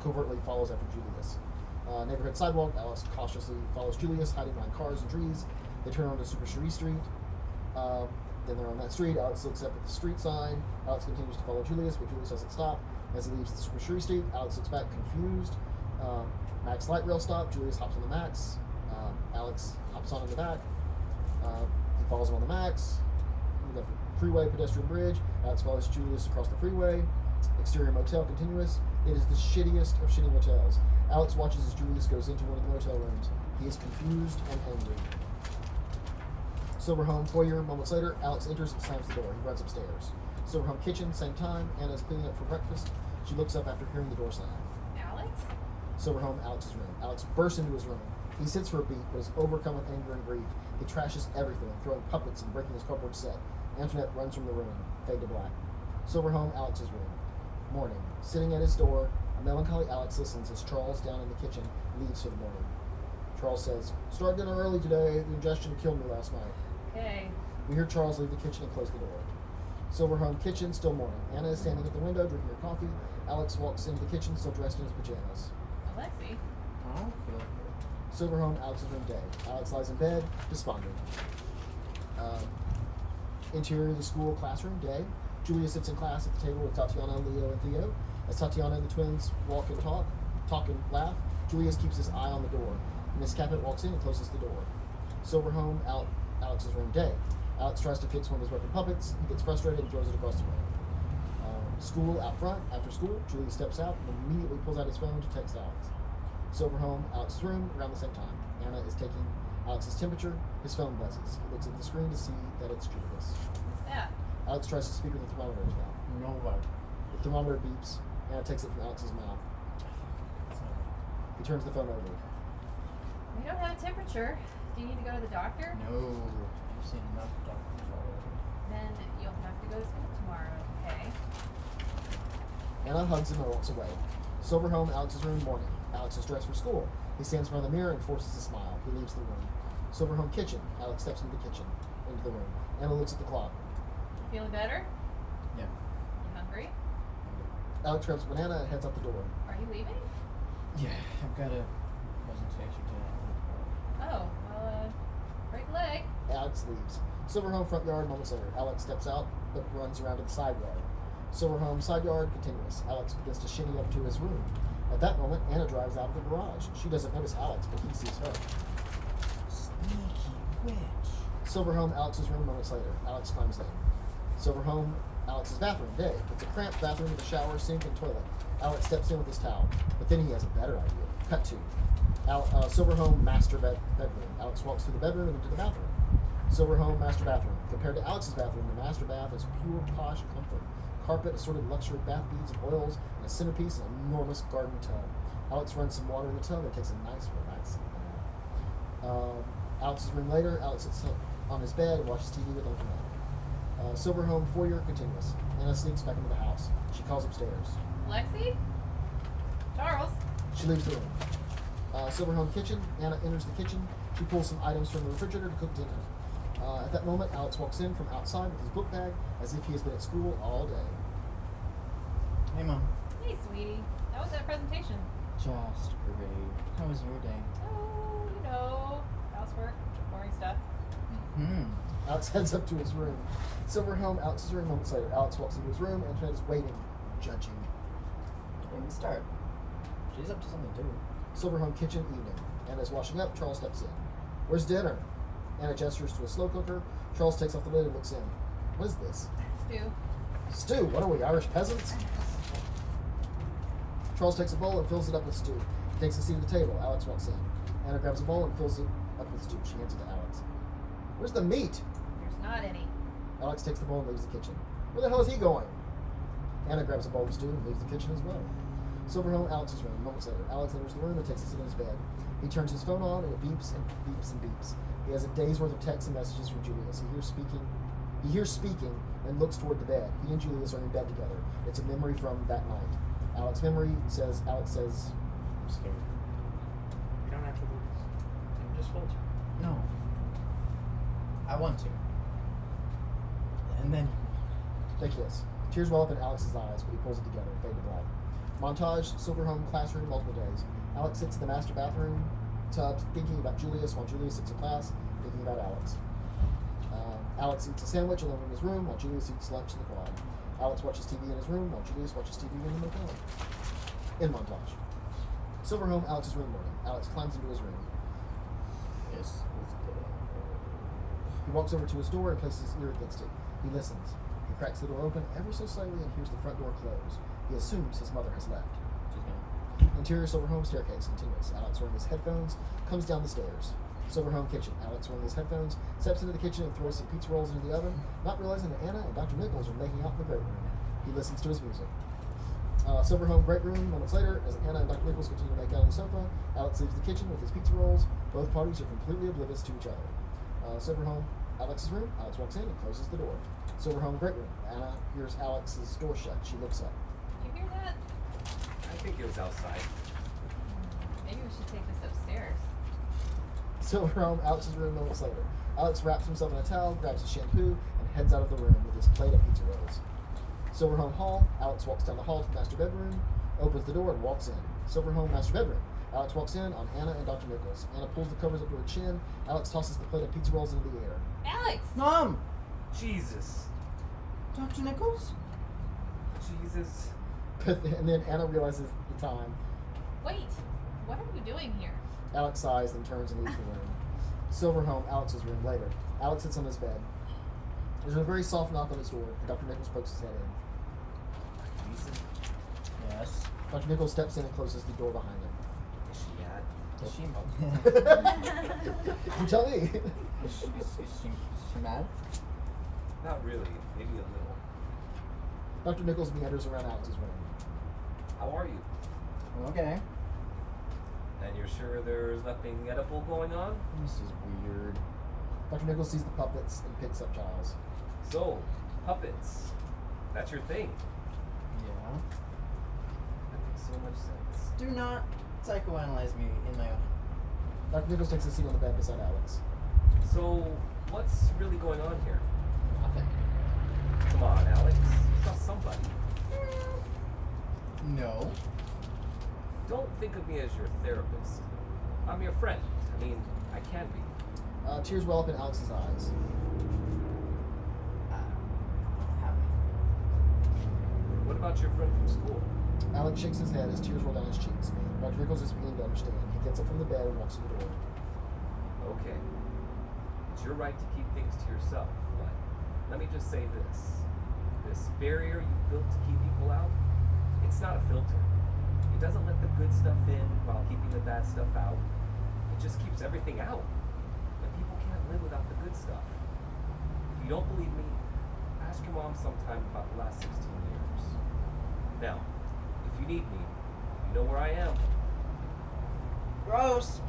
A: covertly follows after Julius. Neighborhood sidewalk, Alex cautiously follows Julius, hiding behind cars and trees. They turn onto Super Cherie Street. Then they're on that street. Alex looks up at the street sign. Alex continues to follow Julius, but Julius doesn't stop. As he leaves the Super Cherie Street, Alex looks back confused. Max light rail stop. Julius hops on the Max. Alex hops on in the back. He follows him on the Max. The freeway pedestrian bridge. Alex follows Julius across the freeway. Exterior motel continuous. It is the shittiest of shitty motels. Alex watches as Julius goes into one of the motel rooms. He is confused and angry. Silver Home foyer. Moments later, Alex enters and slams the door. He runs upstairs. Silver Home kitchen. Same time. Anna's cleaning up for breakfast. She looks up after hearing the door slam.
H: Alex?
A: Silver Home, Alex's room. Alex bursts into his room. He sits for a beat, but is overcome with anger and grief. He trashes everything, throwing puppets and breaking his cardboard set. Antoinette runs from the room. Fade to black. Silver Home, Alex's room. Morning. Sitting at his door, a melancholy Alex listens as Charles, down in the kitchen, leaves for the morning. Charles says, "Start dinner early today. The ingestion killed me last night."
H: Okay.
A: We hear Charles leave the kitchen and close the door. Silver Home kitchen, still morning. Anna is standing at the window drinking her coffee. Alex walks into the kitchen, still dressed in his pajamas.
H: Alexi?
D: I don't feel good.
A: Silver Home, Alex's room, day. Alex lies in bed, despondent. Interior of the school classroom, day. Julia sits in class at the table with Tatiana, Leo, and Theo. As Tatiana and the twins walk and talk and laugh, Julius keeps his eye on the door. Miss Cabot walks in and closes the door. Silver Home, Alex's room, day. Alex tries to fix one of his broken puppets. He gets frustrated and throws it across the room. School out front. After school, Julius steps out and immediately pulls out his phone to text Alex. Silver Home, Alex's room, around the same time. Anna is taking Alex's temperature. His phone buzzes. He looks at the screen to see that it's Julius.
H: What's that?
A: Alex tries to speak with the thermometer as well.
D: No luck.
A: The thermometer beeps. Anna takes it from Alex's mouth. He turns the phone over.
H: We don't have a temperature. Do you need to go to the doctor?
D: No. I've seen enough doctors already.
H: Then you'll have to go to school tomorrow, okay?
A: Anna hugs him and walks away. Silverhome, Alex's room, morning. Alex is dressed for school. He stands in front of the mirror and forces a smile. He leaves the room. Silverhome, kitchen. Alex steps into the kitchen, into the room. Anna looks at the clock.
H: Feeling better?
D: Yeah.
H: You hungry?
A: Alex grabs a banana and heads out the door.
H: Are you leaving?
D: Yeah, I've got a presentation today.
H: Oh, well, break a leg.
A: Alex leaves. Silverhome, front yard, moments later. Alex steps out, but runs around to the side yard. Silverhome, side yard, continuous. Alex begins to shinny up to his room. At that moment, Anna drives out of the garage. She doesn't notice Alex, but he sees her.
D: Sneaky witch.
A: Silverhome, Alex's room, moments later. Alex climbs in. Silverhome, Alex's bathroom, day. It's a cramped bathroom with a shower, sink, and toilet. Alex steps in with his towel, but then he has a better idea. Cut to Silverhome, master bedroom. Alex walks through the bedroom and into the bathroom. Silverhome, master bathroom. Compared to Alex's bathroom, the master bath is pure posh comfort. Carpet, assorted luxury bath beads and oils, and a centerpiece, an enormous garden tub. Alex runs some water in the tub and takes a nice, relaxing bath. Alex's room later. Alex sits on his bed and watches TV with Uncle Matt. Silverhome, foyer, continuous. Anna sneaks back into the house. She calls upstairs.
H: Lexi? Charles?
A: She leaves the room. Silverhome, kitchen. Anna enters the kitchen. She pulls some items from the refrigerator to cook dinner. At that moment, Alex walks in from outside with his book bag as if he has been at school all day.
D: Hey, Mom.
H: Hey, sweetie. How was that presentation?
D: Just great. How was your day?
H: Oh, you know, housework, boring stuff.
A: Alex heads up to his room. Silverhome, Alex's room, moments later. Alex walks into his room. Antoinette is waiting, judging.
D: When we start. She's up to something too.
A: Silverhome, kitchen, evening. Anna's washing up. Charles steps in. Where's dinner? Anna gestures to a slow cooker. Charles takes off the lid and looks in. What is this?
H: Stew.
A: Stew? What are we, Irish peasants? Charles takes a bowl and fills it up with stew. He takes a seat at the table. Alex walks in. Anna grabs a bowl and fills it up with stew. She hands it to Alex. Where's the meat?
H: There's not any.
A: Alex takes the bowl and leaves the kitchen. Where the hell is he going? Anna grabs a bowl of stew and leaves the kitchen as well. Silverhome, Alex's room. Moments later, Alex enters the room and takes a seat on his bed. He turns his phone on and it beeps and beeps and beeps. He has a day's worth of texts and messages from Julius. He hears speaking and looks toward the bed. He and Julius are in bed together. It's a memory from that night. Alex says,
D: I'm scared.
E: You don't have to lose. You can just hold her.
D: No. I want to. And then
A: they kiss. Tears well up in Alex's eyes, but he pulls it together and fade to black. Montage, Silverhome, classroom, multiple days. Alex sits in the master bathroom tub thinking about Julius while Julius sits in class thinking about Alex. Alex eats a sandwich alone in his room while Julius eats lunch in the quad. Alex watches TV in his room while Julius watches TV in the motel. In montage. Silverhome, Alex's room morning. Alex climbs into his room.
D: yes.
A: He walks over to his door and places his ear against it. He listens. He cracks the door open ever so slightly and hears the front door close. He assumes his mother has left.
D: She's gone.
A: Interior Silverhome staircase continues. Alex wearing his headphones comes down the stairs. Silverhome kitchen. Alex wearing his headphones steps into the kitchen and throws some pizza rolls into the oven, not realizing that Anna and Dr. Nichols are making out in the great room. He listens to his music. Silverhome great room. Moments later, as Anna and Dr. Nichols continue to make out on the sofa, Alex leaves the kitchen with his pizza rolls. Both parties are completely oblivious to each other. Silverhome, Alex's room. Alex walks in and closes the door. Silverhome great room. Anna hears Alex's door shut. She looks up.
H: Did you hear that?
F: I think it was outside.
H: Maybe we should take this upstairs.
A: Silverhome, Alex's room. Moments later, Alex wraps himself in a towel, grabs his shampoo, and heads out of the room with his plate of pizza rolls. Silverhome hall. Alex walks down the hall to the master bedroom, opens the door, and walks in. Silverhome master bedroom. Alex walks in on Anna and Dr. Nichols. Anna pulls the covers up to her chin. Alex tosses the plate of pizza rolls into the air.
H: Alex!
D: Mom!
F: Jesus.
D: Dr. Nichols?
F: Jesus.
A: And then Anna realizes the time.
H: Wait, what are you doing here?
A: Alex sighs and turns and leaves the room. Silverhome, Alex's room later. Alex sits on his bed. There's a very soft knock on his door, and Dr. Nichols pokes his head in.
F: Decent.
D: Yes.
A: Dr. Nichols steps in and closes the door behind him.
F: Is she at?
D: Is she,
A: You tell me.
D: is she mad?
F: Not really. Maybe a little.
A: Dr. Nichols meanders around Alex's room.
F: How are you?
D: Okay.
F: And you're sure there's nothing edible going on?
A: This is weird. Dr. Nichols sees the puppets and picks up Giles.
F: So, puppets. That's your thing.
D: Yeah.
F: That makes so much sense.
D: Do not psychoanalyze me in my own.
A: Dr. Nichols takes a seat on the bed beside Alex.
F: So, what's really going on here?
D: Nothing.
F: Come on, Alex. Trust somebody.
D: No.
F: Don't think of me as your therapist. I'm your friend. I mean, I can be.
A: Tears well up in Alex's eyes.
D: I don't have any.
F: What about your friend from school?
A: Alex shakes his head as tears roll down his cheeks. Dr. Nichols is beginning to understand. He gets up from the bed and walks to the door.
F: Okay. It's your right to keep things to yourself, but let me just say this. This barrier you built to keep people out, it's not a filter. It doesn't let the good stuff in while keeping the bad stuff out. It just keeps everything out. And people can't live without the good stuff. If you don't believe me, ask your mom sometime about the last 16 years. Now, if you need me, you know where I am.
D: Gross.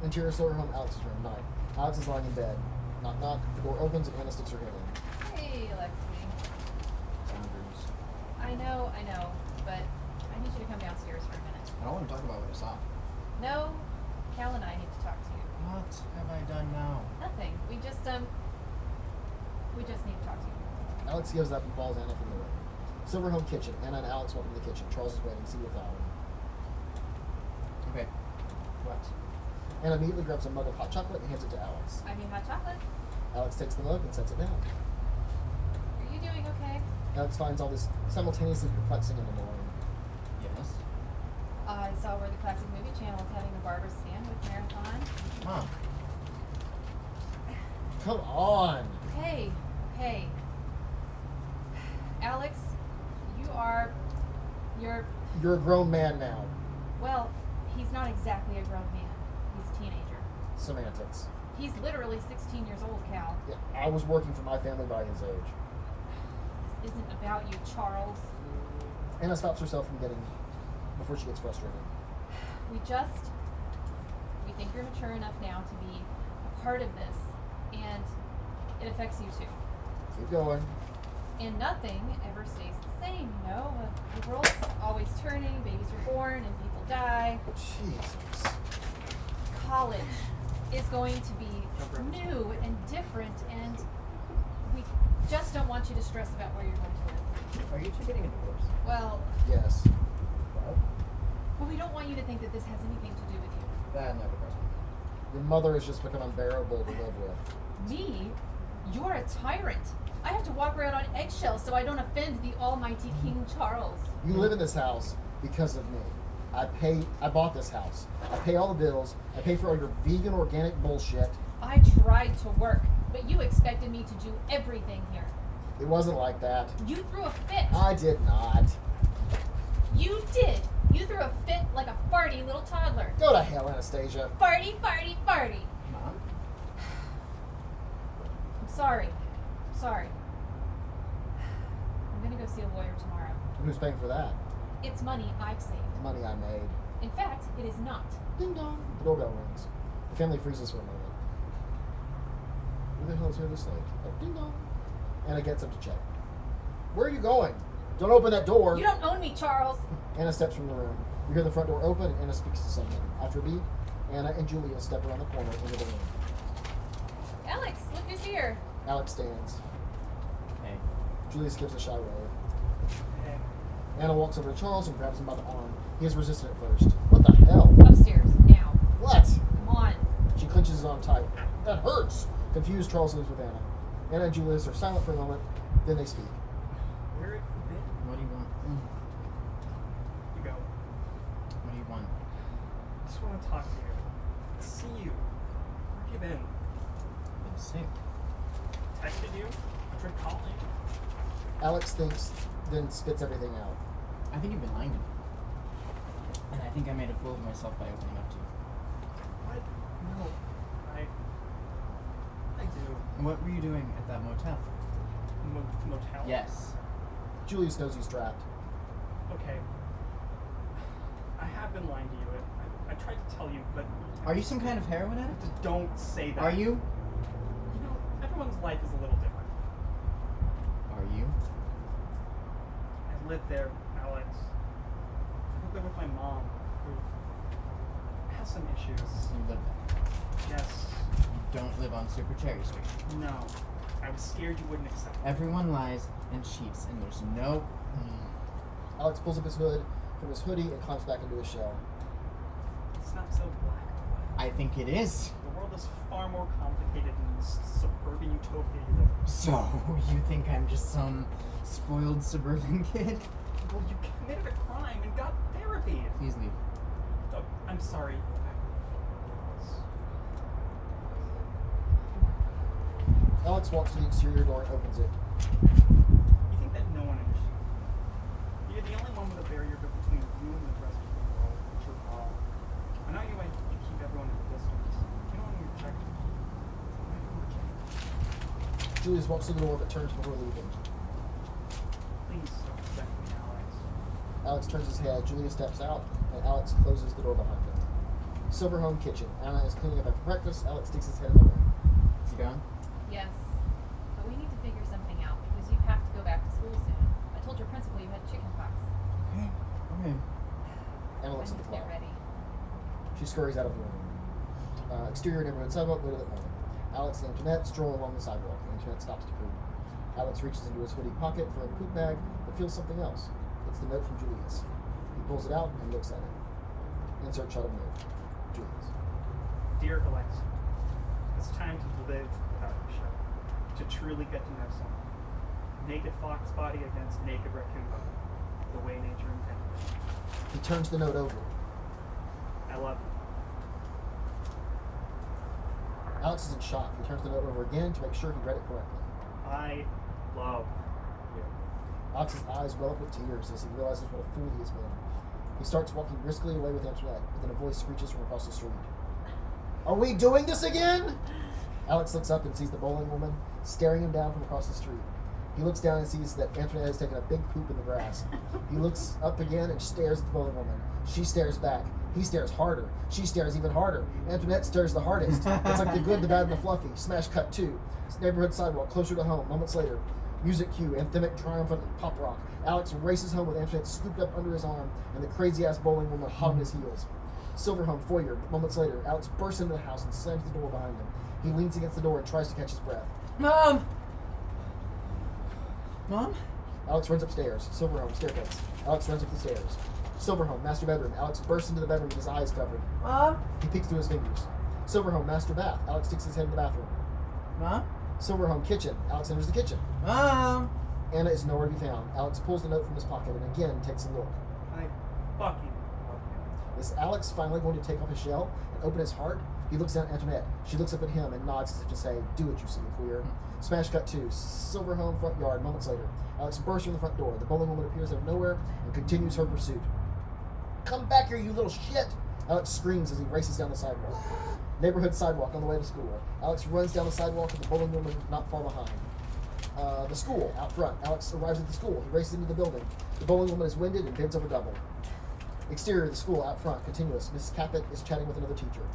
A: Interior silver home, Alex's room, night. Alex is lying in bed. Knock, knock. The door opens and Anna sticks her head in.
H: Hey, Lexi.
D: Boundaries.
H: I know, but I need you to come downstairs for a minute.
D: I don't want to talk about what I saw.
H: No, Cal and I need to talk to you.
D: What have I done now?
H: Nothing. We just need to talk to you.
A: Alex gives up and follows Anna from the room. Silver home kitchen. Anna and Alex walk into the kitchen. Charles is waiting, seated with Alan.
D: Okay. What?
A: Anna immediately grabs a mug of hot chocolate and hands it to Alex.
H: I mean, hot chocolate.
A: Alex takes the mug and sets it down.
H: Are you doing okay?
A: Alex finds all this simultaneously perplexing in the morning.
D: Yes.
H: I saw where the classic movie channel is having a barber stand with Marathon.
D: Mom.
A: Come on!
H: Okay. Alex,
A: You're a grown man now.
H: well, he's not exactly a grown man. He's a teenager.
A: Semantics.
H: He's literally 16 years old, Cal.
A: Yeah, I was working for my family by his age.
H: This isn't about you, Charles.
A: Anna stops herself from before she gets frustrated.
H: We think you're mature enough now to be a part of this, and it affects you too.
A: Keep going.
H: And nothing ever stays the same, you know? The world's always turning, babies are born, and people die.
A: Jesus.
H: College is going to be new and different, and we just don't want you to stress about where you're going to live.
D: Are you two getting a divorce?
H: Well,
A: Yes.
D: What?
H: but we don't want you to think that this has anything to do with you.
D: That never crossed me.
A: Your mother has just become unbearable to live with.
H: Me? You're a tyrant. I have to walk around on eggshells so I don't offend the almighty King Charles.
A: You live in this house because of me. I bought this house. I pay all the bills. I pay for all your vegan organic bullshit.
H: I tried to work, but you expected me to do everything here.
A: It wasn't like that.
H: You threw a fit.
A: I did not.
H: You did. You threw a fit like a farty little toddler.
A: Go to hell, Anastasia.
H: Farty, farty, farty.
D: Mom?
H: I'm sorry. I'm gonna go see a lawyer tomorrow.
A: Who's paying for that?
H: It's money I've saved.
A: Money I made.
H: In fact, it is not.
A: Ding dong. The doorbell rings. The family freezes for a moment. Who the hell is here this late? Oh, ding dong. Anna gets up to check. Where are you going? Don't open that door.
H: You don't own me, Charles.
A: Anna steps from the room. You hear the front door open and Anna speaks to someone. After a beat, Anna and Julia step around the corner into the room.
H: Alex, look who's here.
A: Alex stands.
D: Hey.
A: Julia skips a shy wave.
E: Hey.
A: Anna walks over to Charles and grabs him by the arm. He is resistant at first. What the hell?
H: Upstairs, now.
A: What?
H: Come on.
A: She clenches his arm tight. That hurts! Confused, Charles moves with Anna. Anna and Julius are silent for a moment, then they speak.
E: Where have you been?
D: What do you want?
E: You go.
D: What do you want?
E: I just want to talk to you. See you. Where have you been?
D: Been sick.
E: Texted you? I tried calling.
A: Alex thinks, then spits everything out.
D: I think you've been lying to me. And I think I made a fool of myself by opening up to you.
E: What? No. I do.
D: What were you doing at that motel?
E: Motel?
D: Yes.
A: Julius knows he's trapped.
E: Okay. I have been lying to you. I tried to tell you, but
D: Are you some kind of heroin addict?
E: just don't say that.
D: Are you?
E: You know, everyone's life is a little different.
D: Are you?
E: I lived there, Alex. I lived there with my mom, who has some issues.
D: You live there.
E: Yes.
D: You don't live on Super Cherry Street.
E: No. I was scared you wouldn't accept it.
D: Everyone lies and cheats, and there's no.
A: Alex pulls up his hood from his hoodie and climbs back into his shell.
E: It's not so black and white.
D: I think it is.
E: The world is far more complicated in this suburban utopia you live in.
D: So, you think I'm just some spoiled suburban kid?
E: Well, you committed a crime and got therapy.
D: Please leave.
E: Oh, I'm sorry.
A: Alex walks to the exterior door and opens it.
E: You think that no one understands? You're the only one with a barrier between you and the rest of the world, but you're wrong. I know you like to keep everyone at a distance. You don't want to check.
A: Julius walks to the door but turns before leaving.
E: Please don't reject me, Alex.
A: Alex turns his head, Julius steps out, and Alex closes the door behind him. Silver Home Kitchen. Anna is cleaning up after breakfast. Alex sticks his head in the room.
D: Is he gone?
H: Yes. But we need to figure something out because you have to go back to school soon. I told your principal you had chickenpox.
D: Okay. Okay.
A: Anna
H: I
A: looks
H: need
A: at the
H: to get
A: clock.
H: ready.
A: She scurries out of the room. Exterior neighborhood sidewalk, middle of the morning. Alex and Antoinette stroll along the sidewalk. Antoinette stops to poop. Alex reaches into his hoodie pocket for a poop bag, but feels something else. It's the note from Julius. He pulls it out and looks at it. Insert shot of note. Julius.
E: Dear Alexa, it's time to live without a show. To truly get to know someone. Naked fox body against naked raccoon body. The way nature intended.
A: He turns the note over.
E: I love you.
A: Alex is in shock. He turns the note over again to make sure he read it correctly.
E: I love you.
A: Alex's eyes well up with tears as he realizes what a fool he has been. He starts walking briskly away with Antoinette, but then a voice screeches from across the street. Are we doing this again? Alex looks up and sees the bowling woman staring him down from across the street. He looks down and sees that Antoinette has taken a big poop in the grass. He looks up again and stares at the bowling woman. She stares back. He stares harder. She stares even harder. Antoinette stares the hardest. It's like the good, the bad, and the fluffy. Smash cut 2. Neighborhood sidewalk, closer to home. Moments later. Music cue, anthemic, triumphant pop rock. Alex races home with Antoinette scooped up under his arm and the crazy-ass bowling woman hot on his heels. Silverhome, foyer. Moments later, Alex bursts into the house and slams the door behind him. He leans against the door and tries to catch his breath.
D: Mom! Mom?
A: Alex runs upstairs. Silverhome, staircase. Alex runs up the stairs. Silverhome, master bedroom. Alex bursts into the bedroom with his eyes covered.
D: Mom?
A: He peeks through his fingers. Silverhome, master bath. Alex sticks his head in the bathroom.
D: Mom?
A: Silverhome, kitchen. Alex enters the kitchen.
D: Mom!
A: Anna is nowhere to be found. Alex pulls the note from his pocket and again takes a look.
E: I fucking love you.
A: Is Alex finally going to take off his shell and open his heart? He looks down at Antoinette. She looks up at him and nods as if to say, do it, you silly queer. Smash cut 2. Silverhome front yard. Moments later. Alex bursts from the front door. The bowling woman appears out of nowhere and continues her pursuit. Come back here, you little shit! Alex screams as he races down the sidewalk. Neighborhood sidewalk on the way to school. Alex runs down the sidewalk with the bowling woman not far behind. The school, out front. Alex arrives at the school. He races into the building. The bowling woman is winded and bends over double. Exterior, the school, out front, continuous. Mrs. Caput is chatting with another teacher.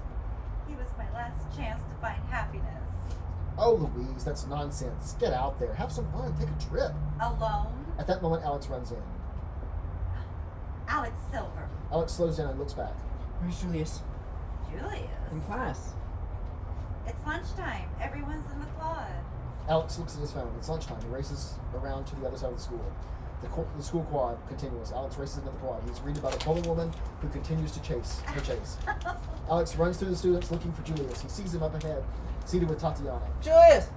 J: He was my last chance to find happiness.
A: Oh, Louise, that's nonsense. Get out there. Have some fun. Take a trip.
J: Alone?
A: At that moment, Alex runs in.
J: Alex Silver.
A: Alex slows down and looks back.
D: Where's Julius?
J: Julius.
D: In class.
J: It's lunchtime. Everyone's in the quad.
A: Alex looks at his phone. It's lunchtime. He races around to the other side of the school. The school quad continues. Alex races into the quad. He's greeted by the bowling woman who continues to chase her chase. Alex runs through the students looking for Julius. He sees him up ahead, seated with Tatiana.
D: Julius!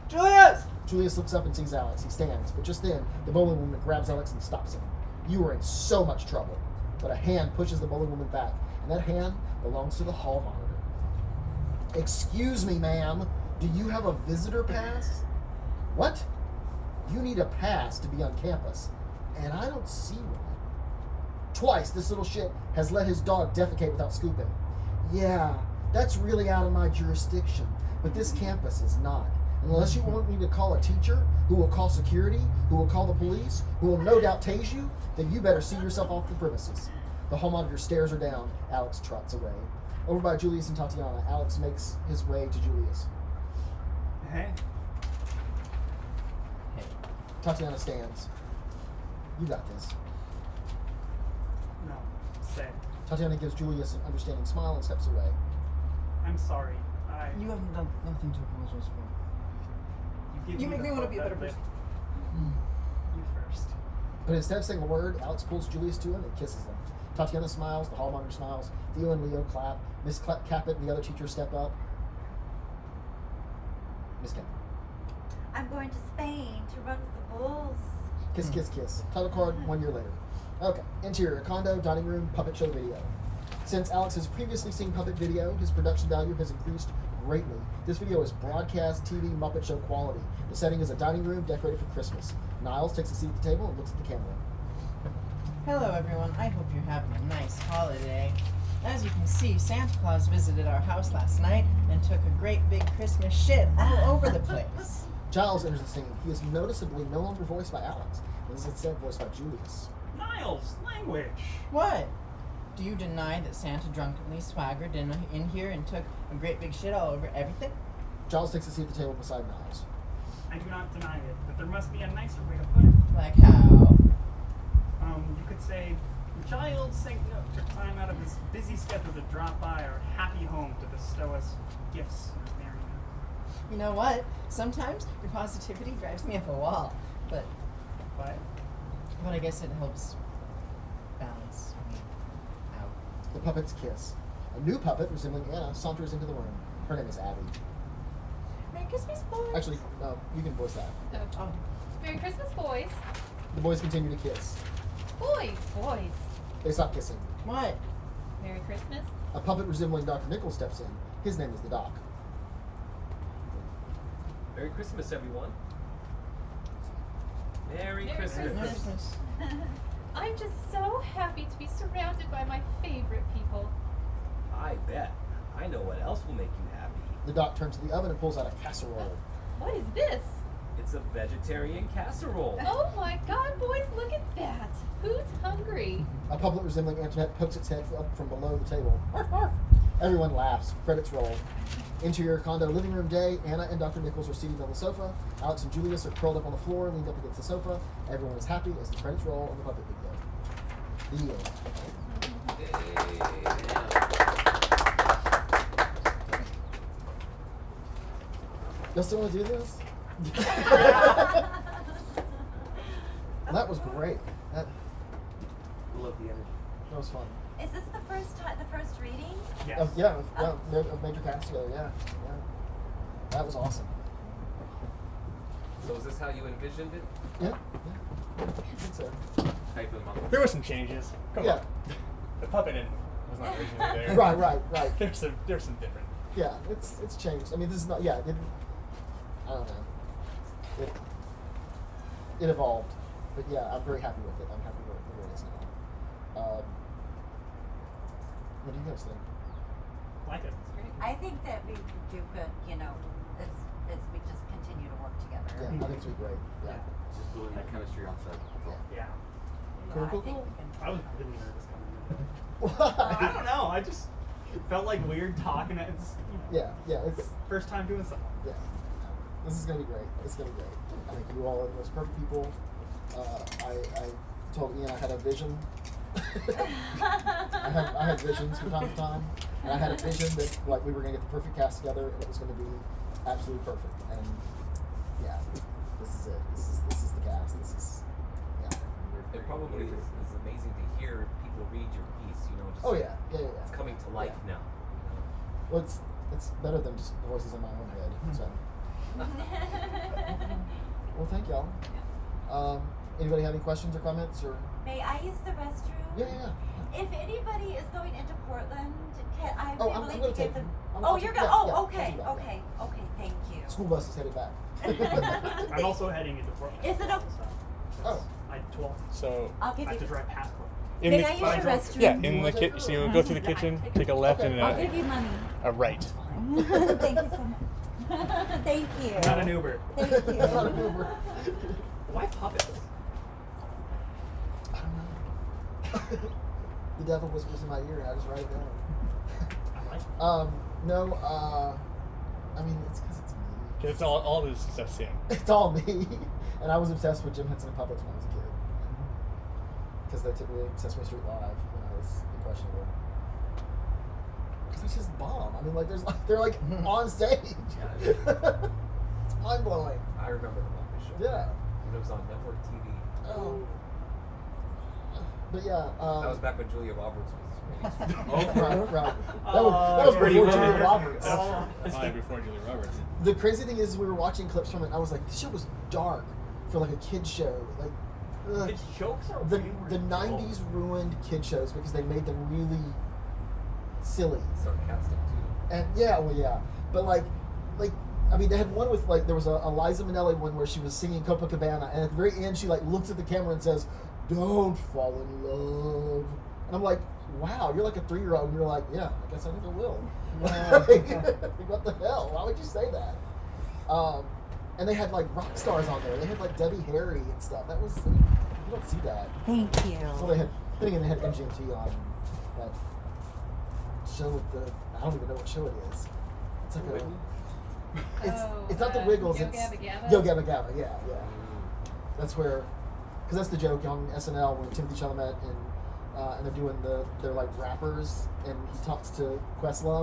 D: Julius!
A: Julius looks up and sees Alex. He stands, but just then, the bowling woman grabs Alex and stops him. You are in so much trouble. But a hand pushes the bowling woman back, and that hand belongs to the hall monitor. Excuse me, ma'am. Do you have a visitor pass? What? You need a pass to be on campus, and I don't see one. Twice, this little shit has let his dog defecate without scooping. Yeah, That's really out of my jurisdiction, but this campus is not. Unless you want me to call a teacher, who will call security, who will call the police, who will no doubt tase you, then you better see yourself off the premises. The hall monitor stares her down. Alex trots away. Over by Julius and Tatiana, Alex makes his way to Julius.
E: Hey.
D: Hey.
A: Tatiana stands. You got this.
E: No. Stay.
A: Tatiana gives Julius an understanding smile and steps away.
E: I'm sorry.
D: You haven't done nothing to apologize for.
E: give
D: You make
E: the
D: me wanna
E: fuck
D: be a
E: out
D: better
E: of it.
D: person.
E: You first.
A: But instead of saying a word, Alex pulls Julius to him and kisses him. Tatiana smiles, the hall monitor smiles, Theo and Leo clap, Miss Caput and the other teachers step up. Miss Caput.
J: I'm going to Spain to run with the bulls.
A: Kiss, kiss, kiss. Title card 1 year later. Okay, interior, condo, dining room, puppet show video. Since Alex has previously seen puppet video, his production value has increased greatly. This video is broadcast TV Muppet Show quality. The setting is a dining room decorated for Christmas. Niles takes a seat at the table and looks at the camera.
D: Hello everyone, I hope you're having a nice holiday. As you can see, Santa Claus visited our house last night and took a great big Christmas shit all over the place.
A: Giles enters the scene. He is noticeably no longer voiced by Alex. This is instead voiced by Julius.
E: Niles, language.
D: What? Do you deny that Santa drunkenly swaggered in here and took a great big shit all over everything?
A: Giles takes a seat at the table beside Niles.
E: I do not deny it, but there must be a nicer way to put it.
D: Like how?
E: You could say, Giles took time out of his busy schedule to drop by our happy home to bestow us gifts and merriment.
D: You know what? Sometimes your positivity drives me up a wall, but I guess it helps balance me out.
A: The puppets kiss. A new puppet resembling Anna saunters into the room. Her name is Abby.
H: Merry Christmas, boys.
A: Actually, you can voice that.
H: Oh. Merry Christmas, boys.
A: The boys continue to kiss.
H: Boys.
A: They stop kissing.
D: What?
H: Merry Christmas.
A: A puppet resembling Dr. Nichols steps in. His name is the Doc.
F: Merry Christmas, everyone. Merry
H: Merry
F: Christmas.
H: Christmas. I'm just so happy to be surrounded by my favorite people.
F: I bet. I know what else will make you happy.
A: The Doc turns to the oven and pulls out a casserole.
H: What is this?
F: It's a vegetarian casserole.
H: Oh my god, boys, look at that. Who's hungry?
A: A puppet resembling Antoinette pokes its head up from below the table. Arf, arf. Everyone laughs. Credits roll. Interior condo living room day. Anna and Dr. Nichols are seated on the sofa. Alex and Julius are curled up on the floor, leaned up against the sofa. Everyone is happy as the credits roll on the puppet video. Y'all still want to do this? That was great. That
G: Love the energy.
A: was fun.
J: Is this the first reading?
E: Yes.
A: Yeah, of Major Castillo, yeah. That was awesome.
F: So is this how you envisioned it?
A: Yeah. I think so.
B: Type them on
C: There were some changes. Come
A: Yeah.
C: on. The puppet was not originally there.
A: Right.
C: There's some different.
A: Yeah, it's changed. I mean, this is not. Yeah, I don't know. It evolved, but yeah, I'm very happy with it. I'm happy with where it is now. What do you guys think?
E: Like it.
J: I think that we do good, as we just continue to work together.
A: Yeah, I think it's been great. Yeah.
B: Just building that chemistry on set.
E: Yeah.
A: Cool,
J: I
A: cool,
J: think
A: cool.
J: we can.
E: I was really nervous coming in. I
A: Why?
E: don't know. I just felt like weird talking. It's
A: Yeah. It's
E: first time doing something.
A: yeah. This is gonna be great. It's gonna be great. I think you all are the most perfect people. I told Ian I had a vision. I had visions from time to time, and I had a vision that like we were gonna get the perfect cast together, and it was gonna be absolutely perfect. And yeah, this is it. This is the cast. This is yeah.
F: It probably is amazing to hear people read your piece, just
A: Oh yeah.
F: it's coming to life now.
A: Well, it's better than just the voices in my own head. So well, thank y'all. Anybody have any questions or comments or?
J: May I use the restroom?
A: Yeah.
J: If anybody is going into Portland, can I
A: Oh,
J: be
A: I'm
J: willing
A: gonna
J: to
A: take
J: give them?
A: them.
J: Oh, you're going.
A: yeah,
J: Oh,
A: I'll
J: okay,
A: do that,
J: okay, thank you.
A: School bus is headed back.
E: I'm also heading into Portland.
J: Is it
E: So,
A: Oh.
E: I 12.
C: So
J: I'll give
E: I have
J: you.
E: to drive past Portland.
C: In
J: May
C: the,
J: I use your restroom?
C: yeah, in the kitchen. So you go through the kitchen, take a left, and
J: I'll give you money.
C: a right.
J: Thank you so much. Thank you.
E: Not an Uber.
J: Thank you.
A: Not an Uber.
E: Why puppets?
A: I don't know. The devil whispers in my ear, and I just write it down.
E: I like it.
A: No, I mean, it's because it's me.
C: 'Cause it's all this stuff's him.
A: It's all me. And I was obsessed with Jim Henson and puppets when I was a kid. Because they took me to Sesame Street Live when I was impressionable. Because it's just bomb. I mean, like, they're like on stage. It's mind blowing.
F: I remember the Muppet Show.
A: Yeah.
F: When it was on network TV.
A: But yeah.
F: That was back when Julia Roberts was mainstream.
A: Oh, right. That
E: Oh,
A: was
E: Pretty
A: before Julia
E: Woman.
A: Roberts.
E: Oh.
C: Probably before Julia Roberts.
A: The crazy thing is, we were watching clips from it, and I was like, this show was dark for like a kid show. Like, ugh.
E: The jokes are
A: the
E: really
A: 90s ruined kid shows because they made them really silly.
F: Sarcastic too.
A: And yeah, well, yeah, but like, I mean, they had one with like there was a Liza Minnelli one where she was singing Copacabana, and at the very end she like looks at the camera and says, "Don't fall in love," and I'm like, wow, you're like a 3-year-old, and you're like, yeah, I guess I never will. Like, what the hell? Why would you say that? And they had like rock stars on there. They had like Debbie Harry and stuff. That was, I mean, you don't see that.
J: Thank you.
A: So they had, then again, they had MGMT on that show with the, I don't even know what show it is. It's like it's not the Wiggles.
H: Yo
A: It's
H: Gabba Gabba?
A: Yo Gabba Gabba. Yeah. That's where, because that's the joke on SNL when Timothy Chalamet and they're doing they're like rappers, and he talks to Questlove,